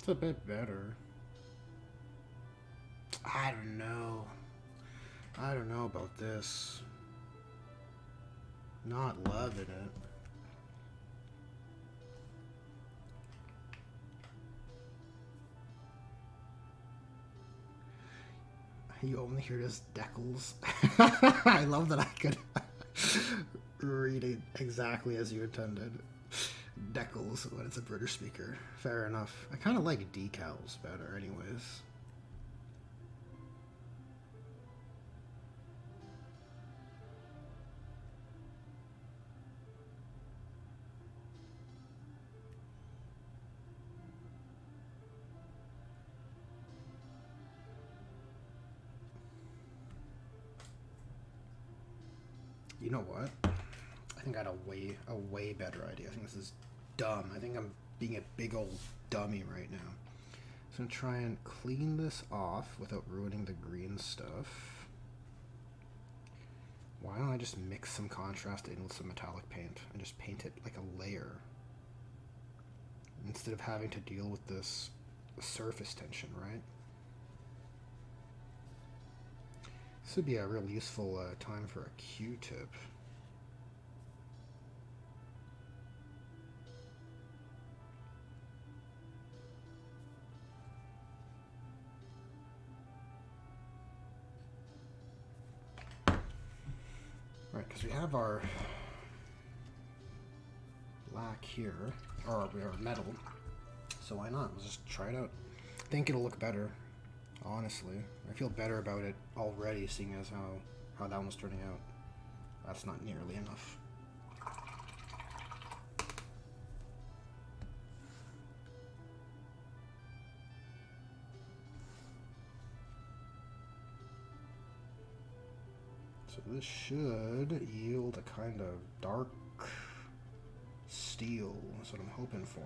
[SPEAKER 1] It's a bit better. I don't know. I don't know about this. Not loving it. You only hear this Decals. I love that I could read it exactly as you intended. Decals when it's a British speaker. Fair enough. I kind of like decals better anyways. You know what? I think I had a way better idea. I think this is dumb. I think I'm being a big old dummy right now. So I'm gonna try and clean this off without ruining the green stuff. Why don't I just mix some contrast in with some metallic paint and just paint it like a layer instead of having to deal with this surface tension, right? This would be a real useful time for a Q-tip. Right, because we have our black here, or our metal, so why not? Let's just try it out. I think it'll look better, honestly. I feel better about it already, seeing as how that one's turning out. That's not nearly enough. So this should yield a kind of dark steel. That's what I'm hoping for.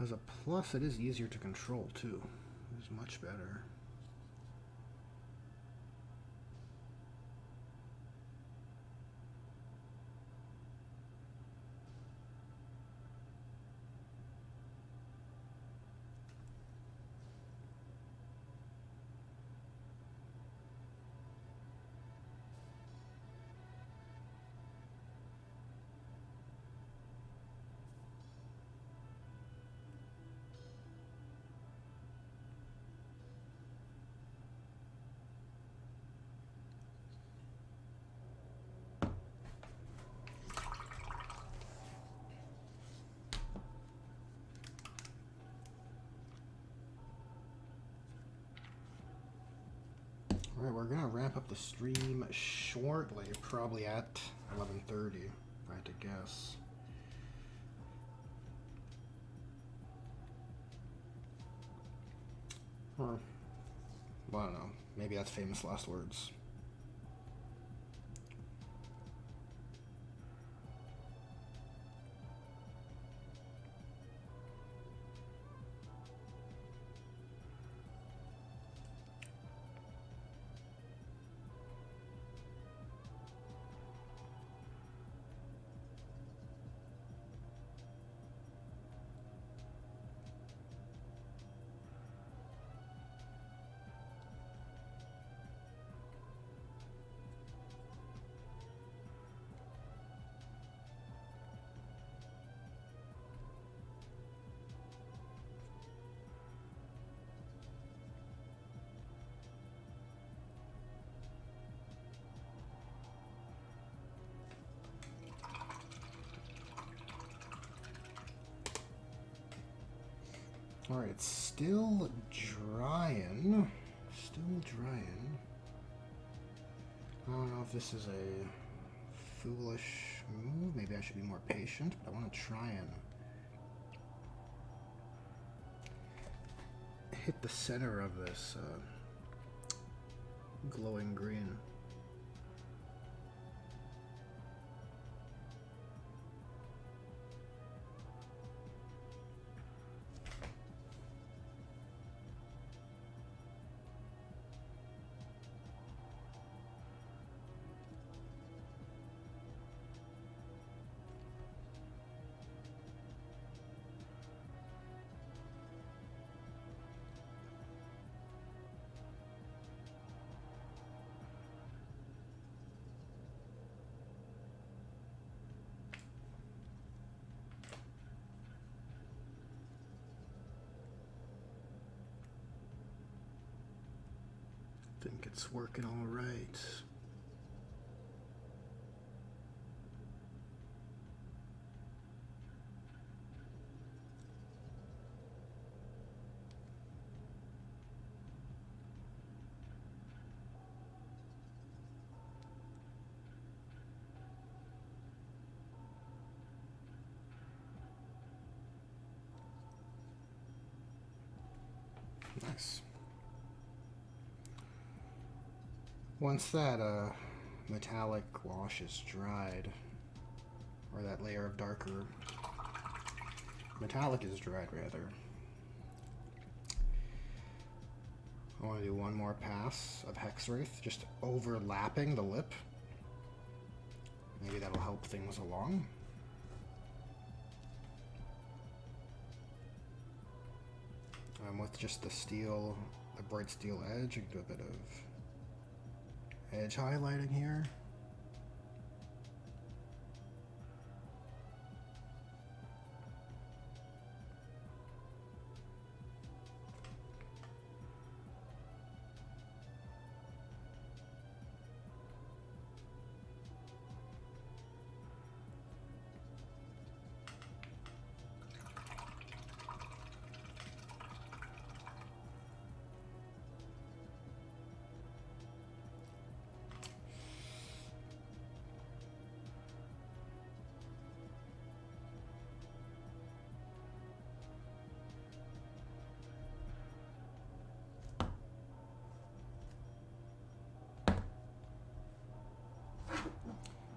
[SPEAKER 1] As a plus, it is easier to control too. It's much better. Alright, we're gonna ramp up the stream shortly, probably at 11:30, if I had to guess. Or, well, I don't know. Maybe that's famous last words. Alright, it's still drying. Still drying. I don't know if this is a foolish move. Maybe I should be more patient, but I want to try and hit the center of this glowing green. It's working all right. Nice. Once that metallic wash is dried, or that layer of darker metallic is dried rather, I want to do one more pass of Hexwraith, just overlapping the lip. Maybe that'll help things along. With just the steel, the bright steel edge, you can do a bit of edge highlighting here.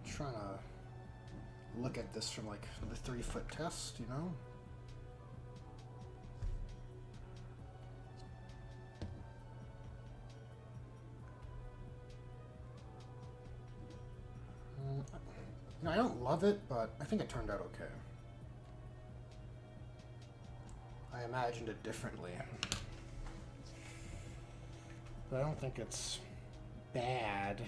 [SPEAKER 1] Trying to look at this from like the 3-foot test, you know? I don't love it, but I think it turned out okay. I imagined it differently. But I don't think it's bad.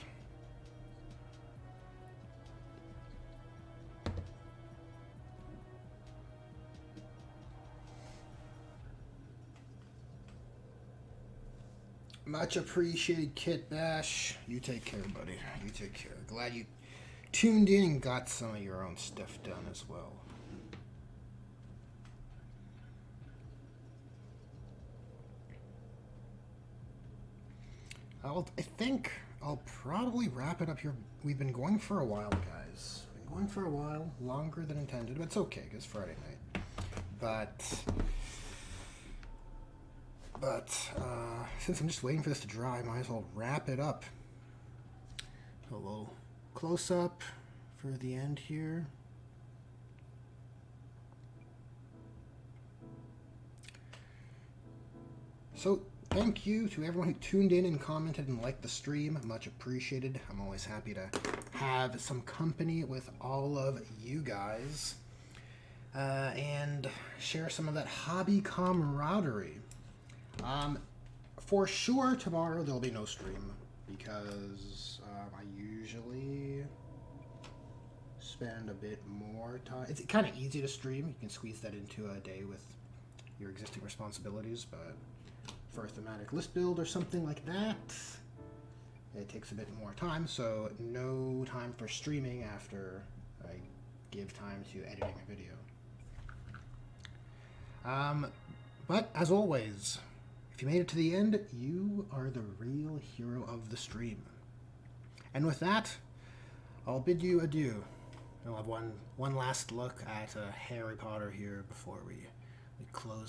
[SPEAKER 1] Much appreciated, Kit Bash. You take care, buddy. You take care. Glad you tuned in and got some of your own stuff done as well. I think I'll probably wrap it up here. We've been going for a while, guys. We've been going for a while, longer than intended, but it's okay, because Friday night. But since I'm just waiting for this to dry, I might as well wrap it up. A little close-up for the end here. So, thank you to everyone who tuned in and commented and liked the stream. Much appreciated. I'm always happy to have some company with all of you guys. And share some of that hobby camaraderie. For sure, tomorrow there'll be no stream because I usually spend a bit more time. It's kind of easy to stream. You can squeeze that into a day with your existing responsibilities, but for a thematic list build or something like that, it takes a bit more time, so no time for streaming after I give time to editing a video. But as always, if you made it to the end, you are the real hero of the stream. And with that, I'll bid you adieu. I'll have one last look at Harry Potter here before we close.